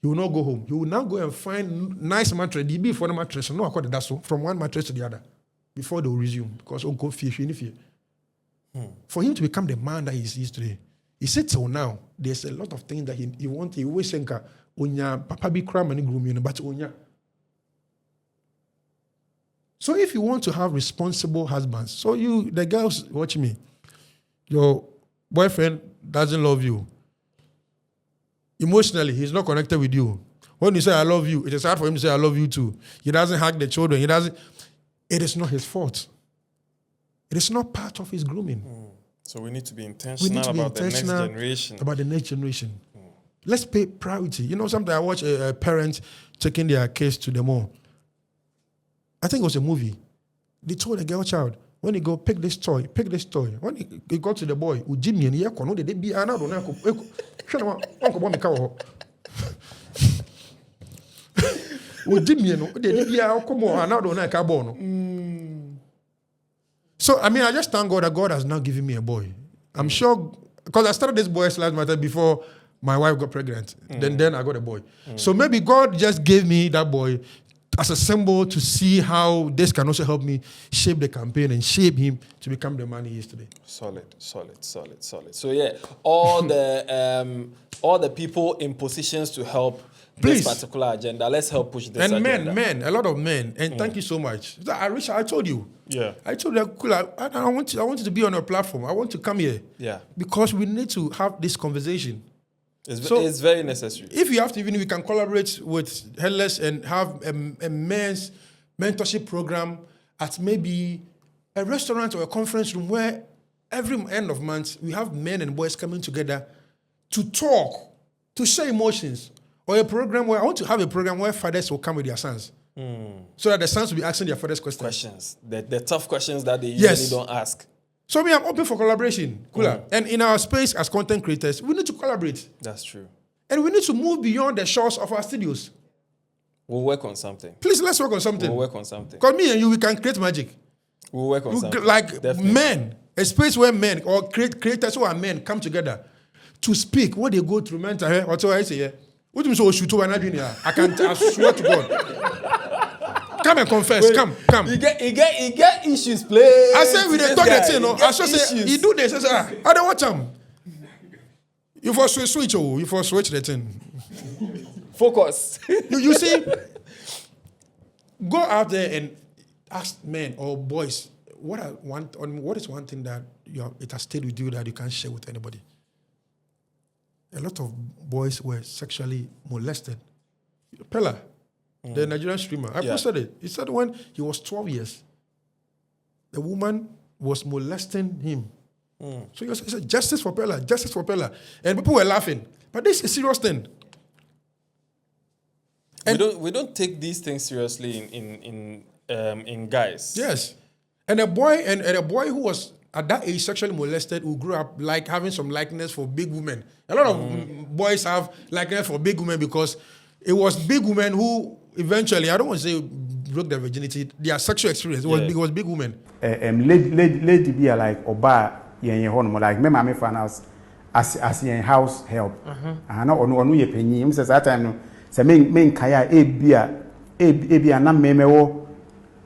he will not go home. He will now go and find nice mattress, DB for the mattress. No, that's so from one mattress to the other before they will resume because Uncle fear. For him to become the man that he is today, he said till now, there's a lot of things that he wants. He always think, "Onya papa be cram and groom but onya." So if you want to have responsible husbands, so you the girls watch me, your boyfriend doesn't love you. Emotionally, he's not connected with you. When you say I love you, it is hard for him to say I love you too. He doesn't hug the children. It is not his fault. It is not part of his grooming. So we need to be intentional about the next generation. About the next generation. Let's pay priority. You know, sometimes I watch a parent taking their kids to the mall. I think it was a movie. They told the girl child, when you go, pick this toy. When he got to the boy, Jimmy and Yako, they be an adult. So, I mean, I just thank God that God has now given me a boy. I'm sure, because I started this boy's last matter before my wife got pregnant. Then I got a boy. So maybe God just gave me that boy as a symbol to see how this can also help me shape the campaign and shape him to become the man he is today. Solid. So yeah, all the people in positions to help this particular agenda, let's help push this agenda. And a lot of men. And thank you so much. I told you. Yeah. I told you, Kula, I want you to be on a platform. I want to come here. Yeah. Because we need to have this conversation. It's very necessary. If you have to, even we can collaborate with Headless and have a men's mentorship program at maybe a restaurant or a conference room where every end of month we have men and boys coming together to talk, to share emotions. Or I want to have a program where fathers will come with their sons. So that the sons will be asking their fathers questions. The tough questions that they usually don't ask. So I'm open for collaboration, Kula. And in our space as content creators, we need to collaborate. That's true. And we need to move beyond the shores of our studios. We'll work on something. Please, let's work on something. We'll work on something. Because me and you, we can create magic. We'll work on something. Like Definitely. men, a space where men or creators who are men come together to speak what they go through mental health. What's what I say, yeah? What do you mean, shoot over I swear to God. Come and confess. Come. You get issues, please. I say we talk the thing, no. I just say he do this. I say, I don't watch him. You for switch, you for switch the thing. Focus. You see, go out there and ask men or boys what is one thing that it has stayed with you that you can't share with anybody. A lot of boys were sexually molested. Pella, the Nigerian streamer, I posted it. He said when he was 12 years, the woman was molesting him. So he said, justice for Pella. And people were laughing. But this is a serious thing. And we don't take these things seriously in guys. Yes. And a boy who was at that age sexually molested who grew up like having some likeness for big women. A lot of boys have likeness for big women because it was big women who eventually, I don't want to say broke their virginity, their sexual experience. It was big women. Lady be like Oba yen home like me mama fan house as yen house help. And no ye penny. Him says that time no say men kaya ebia na memewo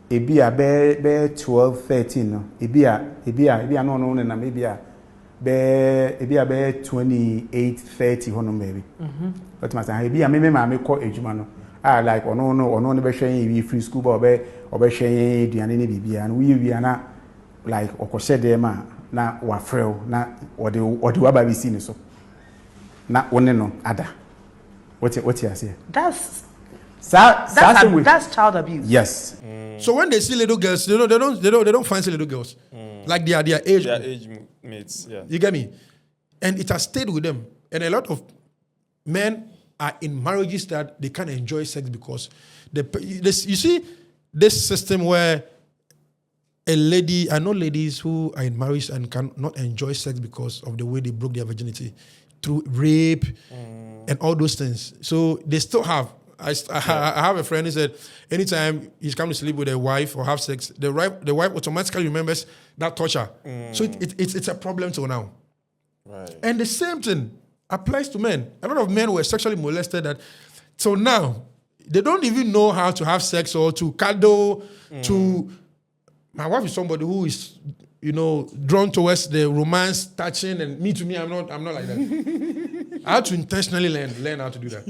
ebia be 12 13 no ebia no na ebia ebi a be 28-30 hono baby but my say ebi a me call ejuma no like ono ne be hwen free school ba obe hwen eduane ne bibia no we na like okose dem na wa frel na ode wa ba bi si ne so na one no ada what you say That's child abuse. yes. So when they see little girls, they don't fancy little girls. Like they are their age. Their age mates, yeah. You get me? And it has stayed with them. And a lot of men are in marriages that they can't enjoy sex because you see this system where I know ladies who are in marriage and cannot enjoy sex because of the way they broke their virginity through rape and all those things. So they still have. I have a friend who said anytime he's come to sleep with a wife or have sex, the wife automatically remembers that torture. So it's a problem till now. Right. And the same thing applies to men. A lot of men were sexually molested that till now they don't even know how to have sex or to cuddle. My wife is somebody who is drawn towards the romance, touching, and me I'm not like that. I had to intentionally learn how to do that.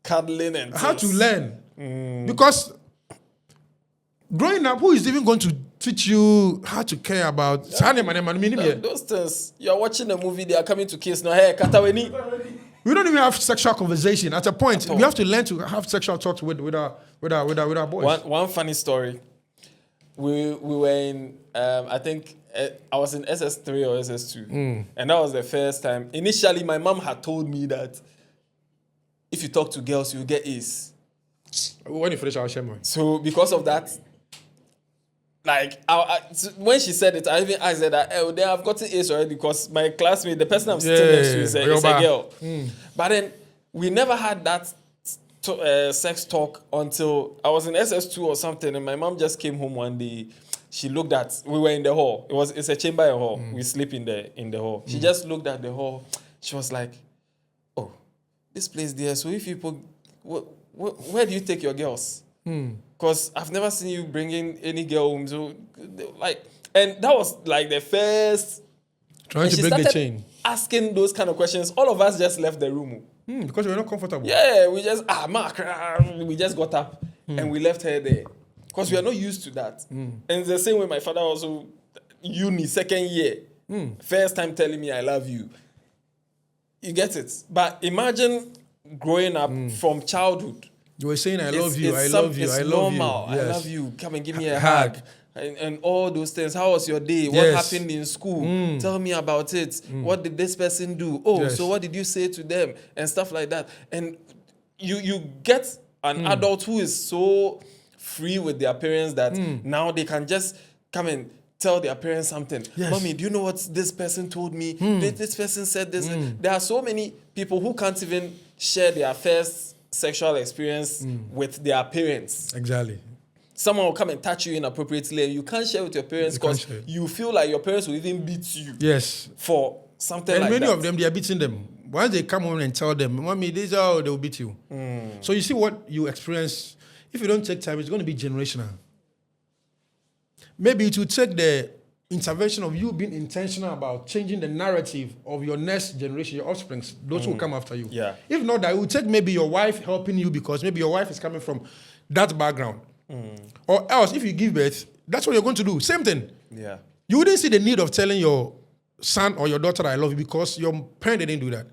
Cuddling and how to learn. Because growing up, who is even going to teach you how to care about those things? You're watching a movie, they are coming to kiss. No, hey, Kataweni. We don't even have sexual conversation. At a point, we have to learn to have sexual talks with our boys. One funny story. We were in, I think, I was in SS3 or SS2. And that was the first time. Initially, my mom had told me that if you talk to girls, you get A's. When you finish our shame. So because of that, like when she said it, I even asked her that, hey, they have gotten A's already because my classmate, the person I'm sitting next to is a girl. But then we never had that sex talk until I was in SS2 or something, and my mom just came home one day. She looked at, we were in the hall. It's a chamber in hall. We sleep in the hall. She just looked at the hall. She was like, this place there, so if people, where do you take your girls? Because I've never seen you bringing any girl home. So, and that was like the first. Trying to break the chain. Asking those kind of questions. All of us just left the room. Because we were not comfortable. Yeah, we just, we just got up and we left her there. Because we are not used to that. And the same way my father also, uni, second year, first time telling me I love you. You get it? But imagine growing up from childhood. You were saying, I love you, I love you, I love you. Normal. Yes. I love you. Come and give me a hug. And all those things. How was your day? What happened in school? Tell me about it. What did this person do? So what did you say to them? And stuff like that. And you get an adult who is so free with their parents that now they can just come and tell their parents something. Yes. Mommy, do you know what this person told me? This person said this. There are so many people who can't even share their first sexual experience with their parents. Exactly. Someone will come and touch you inappropriately and you can't share with your parents because you feel like your parents will even beat you. Yes. For something and like that. And many of them, they are beating them. Once they come home and tell them, Mommy, this is how they will beat you. So you see what you experience. If you don't take time, it's going to be generational. Maybe it will take the intervention of you being intentional about changing the narrative of your next generation, your offspring, those who will come after you. Yeah. If not, that it will take maybe your wife helping you because maybe your wife is coming from that background. Or else, if you give birth, that's what you're going to do. Same thing. Yeah. You wouldn't see the need of telling your son or your daughter I love you because your parent didn't do that.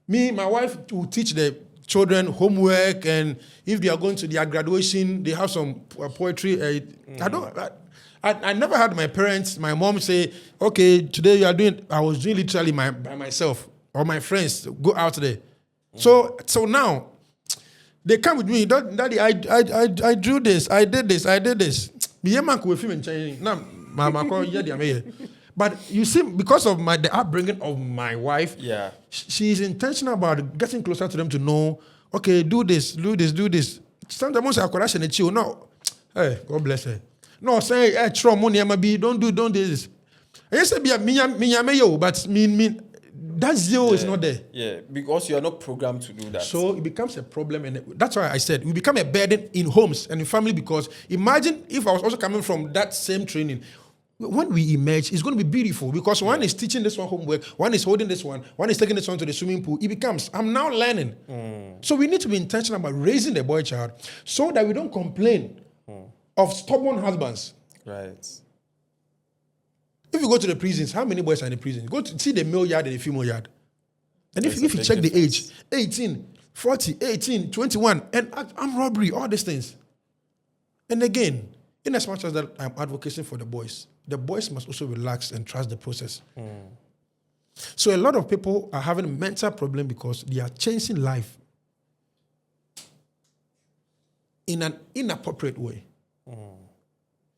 Me, my wife will teach the children homework, and if they are going to their graduation, they have some poetry. I never had my mom say, okay, today you are doing, I was doing literally by myself or my friends, go out there. So now, they come with me, Daddy, I drew this, I did this. But you see, because of the upbringing of my wife, she is intentional about getting closer to them to know, okay, do this. Sometimes I could actually chill. No, hey, God bless her. No, say, hey, don't do this. I say, but that zero is not there. Yeah, because you are not programmed to do that. So it becomes a problem, and that's why I said we become a burden in homes and in family. Because imagine if I was also coming from that same training. when we emerge, it's going to be beautiful because one is teaching this one homework, one is holding this one is taking this one to the swimming pool. It becomes, I'm now learning. So we need to be intentional about raising the boy child so that we don't complain of stubborn husbands. Right. If you go to the prisons, how many boys are in the prison? Go to see the male yard and the female yard. And if you check the age, 18, 40, 18, 21, and armed robbery, all these things. And again, in as much as that I'm advocating for the boys must also relax and trust the process. So a lot of people are having a mental problem because they are changing life in an inappropriate way.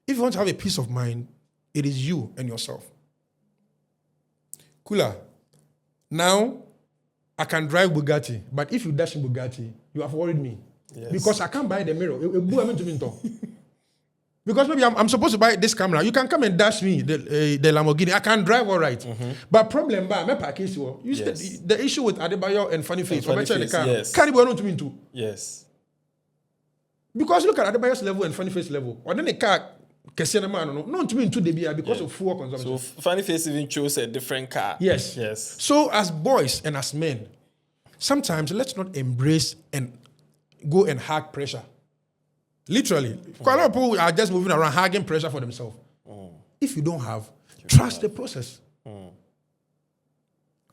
If you want to have a peace of mind, it is you and yourself. Kula, now I can drive Bugatti, but if you dash in Bugatti, you have worried me. Yes. Because I can't buy the mirror. Because maybe I'm supposed to buy this camera. You can come and dash me the Lamborghini. I can drive all right. But problem, you see the issue with Adebayo and Funny Face. Yes. Can't be to me too. Yes. Because look at Adebayo's level and Funny Face level. Or then the car, because of fuel consumption. So Funny Face even chose a different car. Yes. Yes. So as boys and as men, sometimes let's not embrace and go and hug pressure. Literally. Quite a lot of people are just moving around hugging pressure for themselves. If you don't have, trust the process.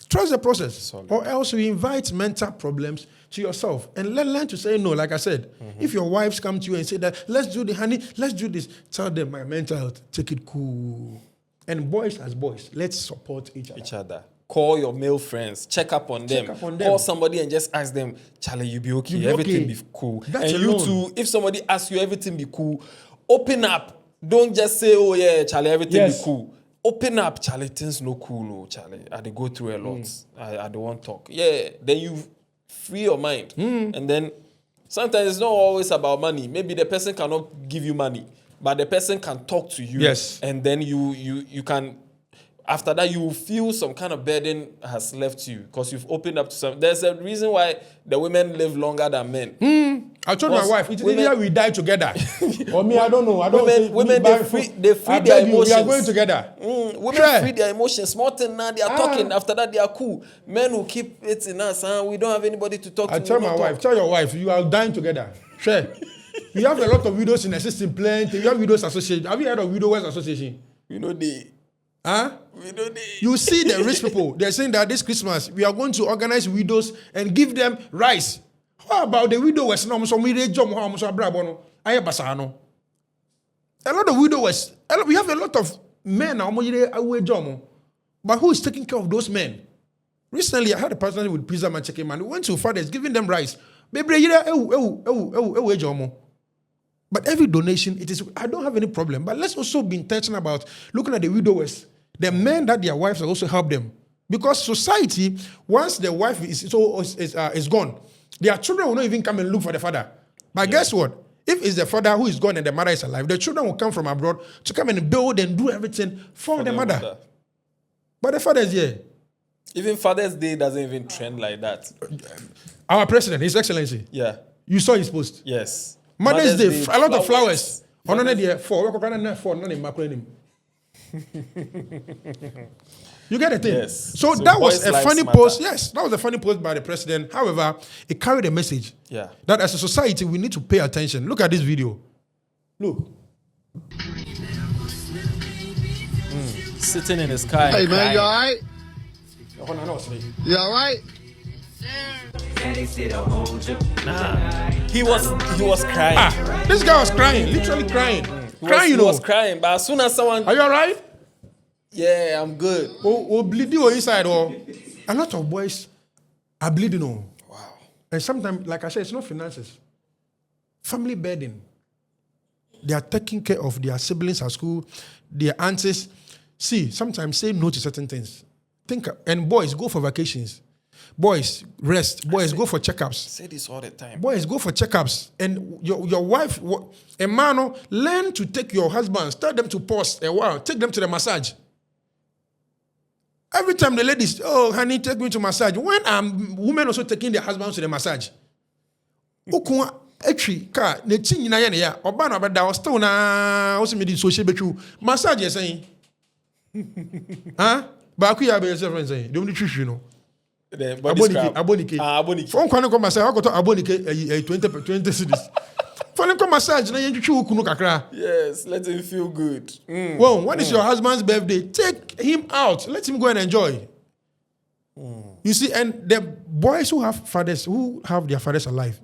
Trust the process. Solid. Or else you invite mental problems to yourself. And learn to say no, like I said. If your wives come to you and say that, let's do the honey, let's do this. Tell them my mental health, take it cool. And boys as boys, let's support each other. Call your male friends, check up on them. Call somebody and just ask them, Charlie, you be okay, everything be cool. That's and alone. You too, if somebody asks you everything be cool, open up. Don't just say, oh yeah, Charlie, everything be cool. Open up, Charlie, things no cool, oh, Charlie. I dey go through a lot. I don't want to talk. Yeah, then you free your mind. And then sometimes it's not always about money. Maybe the person cannot give you money, but the person can talk to you. Yes. And then you can... After that, you feel some kind of burden has left you because you've opened up to some. There's a reason why the women live longer than men. I told my wife, it's either we die together. Or me, I don't know. Women they free their emotions. We are going together. Women free their emotions. Small thing now, they are talking. After that, they are cool. Men will keep it in us. We don't have anybody to talk to. I tell my wife, tell your wife, you are dying together. Sure. We have a lot of widows in the system, plenty. We have widows association. Have you heard of widowers association? We know they. Huh? You see the rich people, they're saying that this Christmas we are going to organize widows and give them rice. How about the widowers? A lot of widowers, we have a lot of men now, but who is taking care of those men? Recently, I had a person with pizza man chicken man. We went to fathers giving them rice. But every donation, it is. I don't have any problem. But let's also be intentional about looking at the widowers, the men that their wives also help them. Because society, once the wife is gone, their children will not even come and look for the father. But guess what? If it's the father who is gone and the mother is alive, the children will come from abroad to come and build and do everything for the mother. But the father is here. Even Father's Day doesn't even trend like that. Our president, His Excellency. Yeah. You saw his post. Yes. Mother's Day, a lot of flowers. You get the thing? Yes. So that was a funny post. Yes, that was a funny post by the president. However, it carried a message. Yeah. That as a society, we need to pay attention. Look at this video. Look. Sitting in the sky. Hey, man, you all right? You all right? He was crying. This guy was crying, literally crying. He was crying, but as soon as someone... Are you all right? Yeah, I'm good. Bleeding inside. A lot of boys are bleeding. Wow. And sometimes, like I said, it's not finances. Family burden. They are taking care of their siblings at school, their aunties. See, sometimes say no to certain things. And boys, go for vacations. Boys, rest. Boys, go for checkups. I say this all the time. Boys, go for checkups. And your wife, a man, learn to take your husbands, tell them to pause a while, take them to the massage. Every time the ladies, oh, honey, take me to massage. When are women also taking their husbands to the massage? Massage, you're saying. Huh? But I could have been friend saying, don't you know? Abonike. Abonike. Phone calling come massage. I got to Abonike 20 cities. Phone come massage. Na yenju kunu kakra. Yes, let him feel good. Well, when is your husband's birthday? Take him out. Let him go and enjoy. You see, and the boys who have fathers, who have their fathers alive,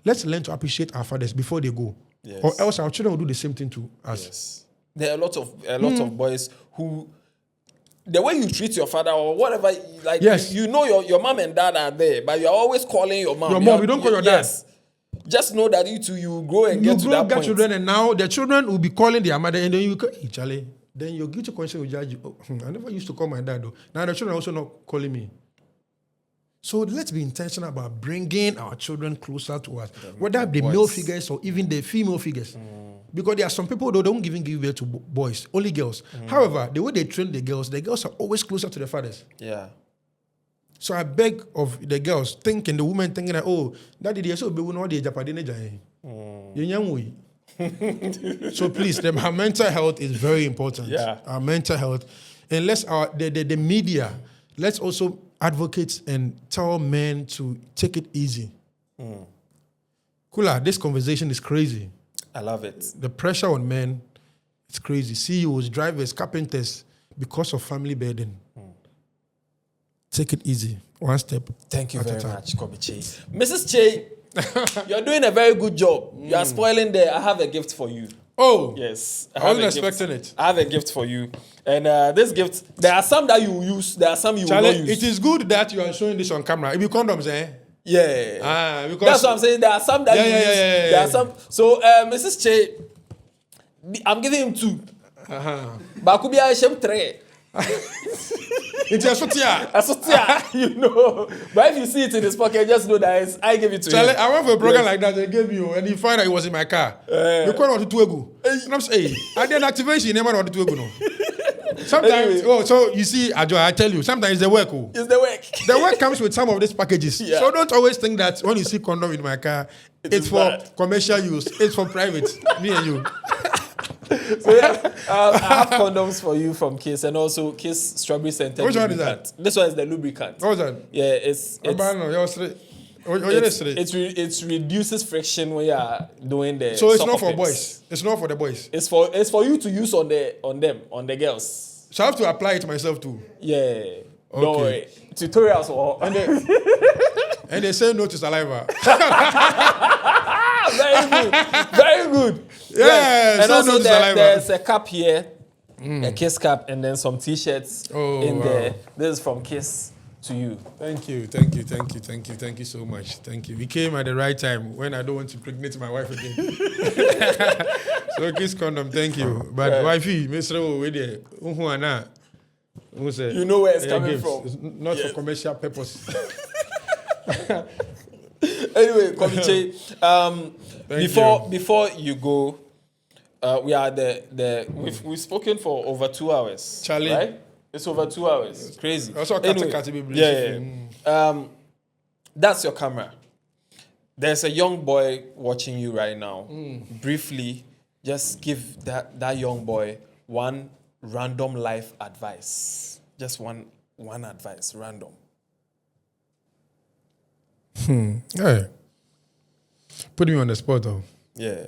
let's learn to appreciate our fathers before they go. Yes. Or else our children will do the same thing to us. Yes. There are a lot of boys who, the way you treat your father or whatever, like yes. you know your mom and dad are there, but you're always calling your mom. Your mom, you don't call your dad. Yes. Just know that you grow and get to that point. Children, and now the children will be calling their mother, and then you go, hey, Charlie, then your guilty conscience will judge you. Oh, I never used to call my dad though. Now the children are also not calling me. So let's be intentional about bringing our children closer to us, whether the male figures or even the female figures. Because there are some people who don't even give birth to boys, only girls. However, the way they train the girls are always closer to their fathers. Yeah. So I beg of the girls, the women thinking that, oh, daddy, they so be no the Japanese. So please, our mental health is very important. Yeah. Our mental health. And let's the media, let's also advocate and tell men to take it easy. Kula, this conversation is crazy. I love it. The pressure on men, it's crazy. CEOs, drivers, carpenters, because of family burden. Take it easy, one step. Thank you very much, Kobby Kyei. Mrs. Kyei, you're doing a very good job. You are spoiling there. I have a gift for you. Oh, yes. I wasn't expecting it. I have a gift for you. And this gift, there are some that you will use, there are some you will not use. It is good that you are showing this on camera. If you condoms, eh? Yeah. Because that's what I'm saying. There are some that you use. There are some. So, Mrs. Kyei, I'm giving him 2. But I could be a shame 3. It's a sotia. You know. But if you see it in his pocket, just know that I gave it to him. I went for a program like that, they gave you, and you find out it was in my car. You call on to Tuegu. And I'm saying, I did activation, you never know to Tuegu. Sometimes, so you see, Ajo, I tell you, sometimes the work. It's the work. The work comes with some of these packages. Yeah. So don't always think that when you see condom in my car, it's for bad. Commercial use, it's for private. Me and you. So yes, I have condoms for you from Kiss, and also Kiss strawberry scented. Which one is that? This one is the lubricant. What was that? Yeah, it reduces friction when you are doing the. So it's not for boys. It's not for the boys. It's for you to use on the girls. So I have to apply it myself too. Yeah. Okay. Don't worry. Tutorials or and they say no to saliva. Very good. Very good. Yeah. And also there's a cup here, a Kiss cup, and then some T-shirts there. This is from Kiss to you. Thank you so much. Thank you. We came at the right time when I don't want to impregnate my wife again. So Kiss condom, thank you. But wifey, Mr. You know where it's coming from. It's not for commercial purpose. Anyway, Kobby Kyei, before you go, we are we've spoken for over 2 hours. Charlie, right? It's over 2 hours. It's crazy. Also, That's your camera. There's a young boy watching you right now. Briefly, just give that young boy one random life advice. Just one advice, random. Hey. Put me on the spot though. Yeah.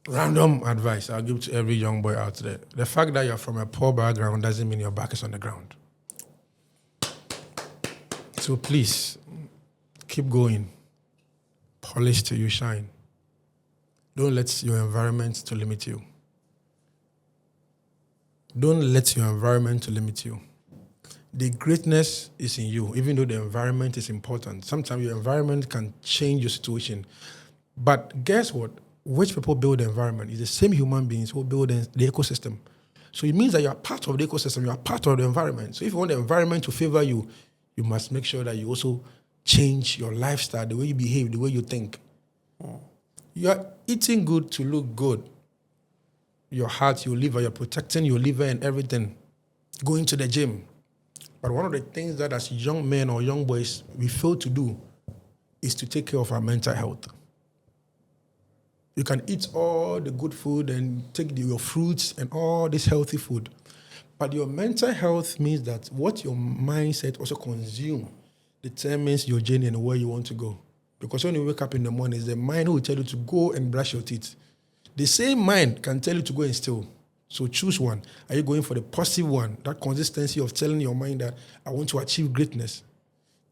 Random advice I'll give to every young boy out there. The fact that you're from a poor background doesn't mean your back is on the ground. So please, keep going. Polish till you shine. Don't let your environment to limit you. Don't let your environment to limit you. The greatness is in you, even though the environment is important. Sometimes your environment can change your situation. But guess what? Which people build the environment is the same human beings who build the ecosystem. So it means that you are part of the ecosystem, you are part of the environment. So if you want the environment to favor you, you must make sure that you also change your lifestyle, the way you behave, the way you think. You are eating good to look good. Your heart, your liver, you're protecting your liver and everything. Going to the gym. But one of the things that as young men or young boys we fail to do is to take care of our mental health. You can eat all the good food and take your fruits and all this healthy food. But your mental health means that what your mindset also consumes determines your journey and where you want to go. Because when you wake up in the morning, it's the mind who will tell you to go and brush your teeth. The same mind can tell you to go and steal. So choose one. Are you going for the positive one? That consistency of telling your mind that I want to achieve greatness.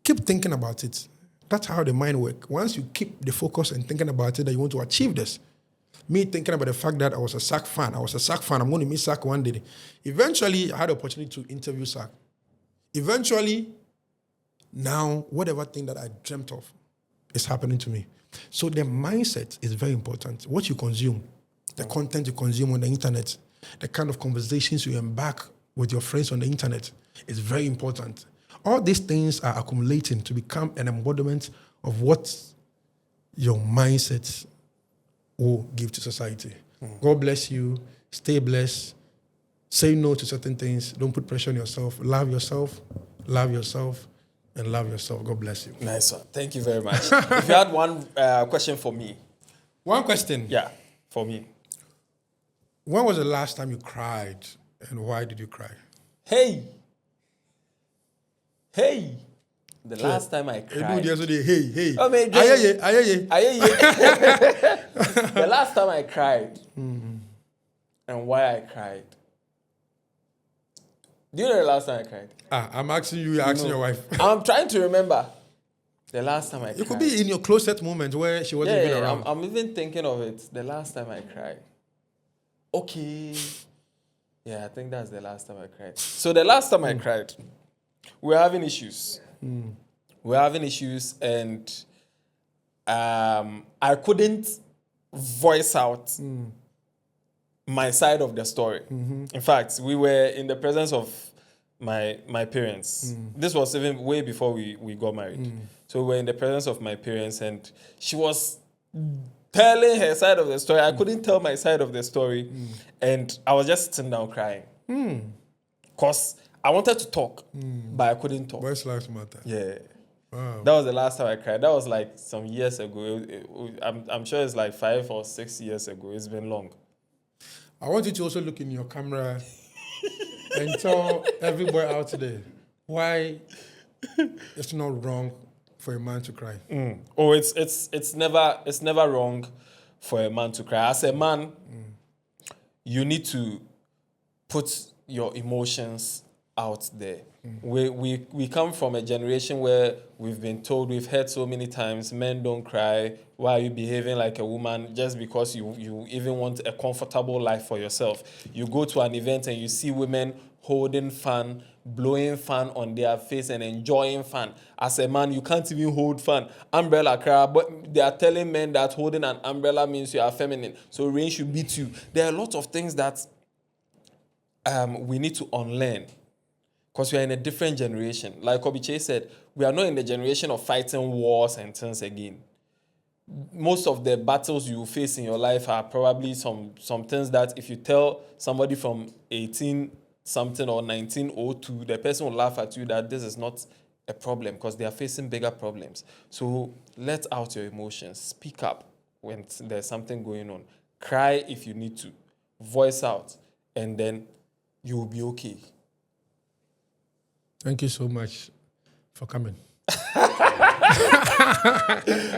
Keep thinking about it. That's how the mind works. Once you keep the focus and thinking about it that you want to achieve this. Me thinking about the fact that I was a SAC fan. I'm going to meet SAC one day. Eventually, I had the opportunity to interview SAC. Eventually, now, whatever thing that I dreamt of is happening to me. So the mindset is very important. What you consume, the content you consume on the internet, the kind of conversations you embark with your friends on the internet is very important. All these things are accumulating to become an embodiment of what your mindset will give to society. God bless you. Stay blessed. Say no to certain things. Don't put pressure on yourself. Love yourself, and love yourself. God bless you. Nice one. Thank you very much. If you had one question for me. One question? Yeah, for me. When was the last time you cried, and why did you cry? Hey! The last time I cried. Hey. Oh, man, Aye. The last time I cried, and why I cried. Do you know the last time I cried? I'm asking you, you're asking your wife. I'm trying to remember the last time I cried. It could be in your closet moment where she wasn't even around. I'm even thinking of it. The last time I cried. Okay. Yeah, I think that's the last time I cried. So the last time I cried, we're having issues. We're having issues, and I couldn't voice out my side of the story. In fact, we were in the presence of my parents. This was even way before we got married. So we were in the presence of my parents, and she was telling her side of the story. I couldn't tell my side of the story, and I was just sitting down crying. Because I wanted to talk, but I couldn't talk. Voice lives matter. Yeah. Wow. That was the last time I cried. That was like some years ago. I'm sure it's like 5 or 6 years ago. It's been long. I want you to also look in your camera and tell everybody out there why it's not wrong for a man to cry. Oh, it's never wrong for a man to cry. As a man, you need to put your emotions out there. We come from a generation where we've been told, we've heard so many times, men don't cry. Why are you behaving like a woman just because you even want a comfortable life for yourself? You go to an event and you see women holding fan, blowing fan on their face and enjoying fan. As a man, you can't even hold fan. Umbrella cry, but they are telling men that holding an umbrella means you are feminine. So rain should beat you. There are a lot of things that we need to unlearn. Because we are in a different generation. Like Kobby Kyei said, we are not in the generation of fighting wars and things again. Most of the battles you face in your life are probably some things that if you tell somebody from 18-something or 1902, the person will laugh at you that this is not a problem because they are facing bigger problems. So let out your emotions. Speak up when there's something going on. Cry if you need to. Voice out. And then you will be okay. Thank you so much for coming. All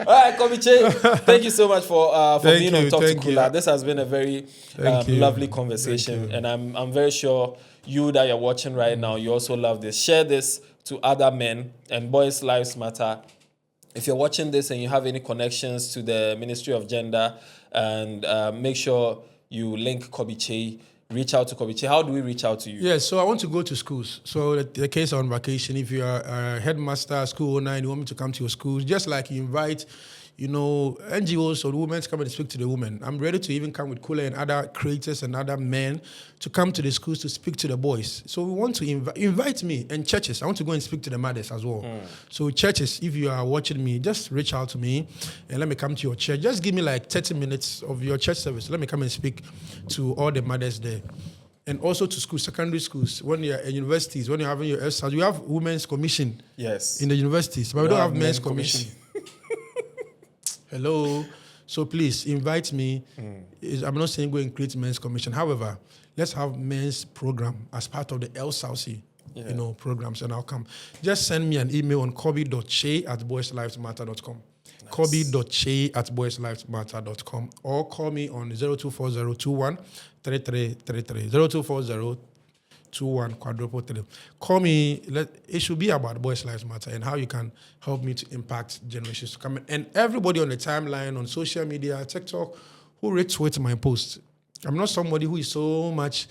right, Kobby Kyei, thank you so much for being on Talk to Kula. This has been a very lovely conversation, and I'm very sure you that you're watching right now, you also love this. Share this to other men, and boys' lives matter. If you're watching this and you have any connections to the Ministry of Gender, and make sure you link Kobby Kyei. Reach out to Kobby Kyei. How do we reach out to you? Yes, so I want to go to schools. So the case on vacation, if you are a headmaster, school owner, and you want me to come to your schools, just like you invite, NGOs or women to come and speak to the women. I'm ready to even come with Kula and other creators and other men to come to the schools to speak to the boys. So we want to invite me, and churches. I want to go and speak to the mothers as well. So churches, if you are watching me, just reach out to me and let me come to your church. Just give me like 30 minutes of your church service. Let me come and speak to all the mothers there. And also to schools, secondary schools, when you're at universities, when you're having your SRs, you have women's commission in the universities, but we don't have men's commission. Hello. So please invite me. I'm not saying go and create men's commission. However, let's have men's program as part of the El Saucy, programs, and I'll come. Just send me an email on kobby.kyei@boyslivesmatter.com. Nice. kobby.kyei@boyslivesmatter.com, or call me on 0240213333. 02402133. Call me. It should be about Boys Lives Matter and how you can help me to impact generations to come. And everybody on the timeline, on social media, TikTok, who retweets my posts. I'm not somebody who is so much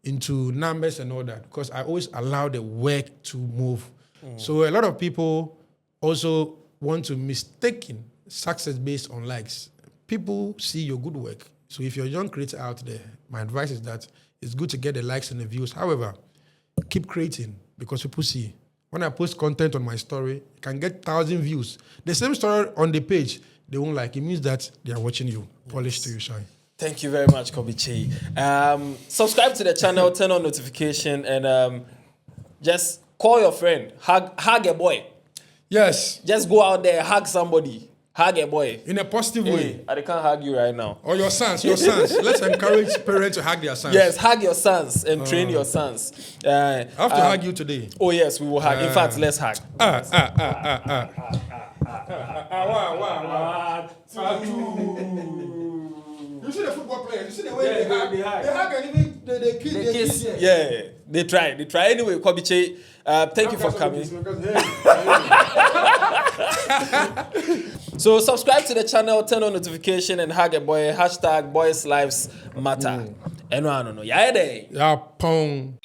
into numbers and all that, because I always allow the work to move. So a lot of people also want to mistaken success based on likes. People see your good work. So if you're a young creator out there, my advice is that it's good to get the likes and the views. However, keep creating, because people see. When I post content on my story, it can get 1,000 views. The same story on the page, they won't like. It means that they are watching you. Polish to you, Shine. Thank you very much, Kobby Kyei. Subscribe to the channel, turn on notification, and just call your friend. Hug a boy. Yes. Just go out there, hug somebody. Hug a boy. In a positive way. I can't hug you right now. Or your sons. Let's encourage parents to hug their sons. Yes, hug your sons and train your sons. I have to hug you today. Oh yes, we will hug. In fact, let's hug. You see the football players, you see the way they hug. They hug and even they kiss. Yeah, they try. Anyway, Kobby Kyei, thank you for coming. So subscribe to the channel, turn on notification, and hug a boy. #BoysLivesMatter. And I don't know. Yeah, Pong.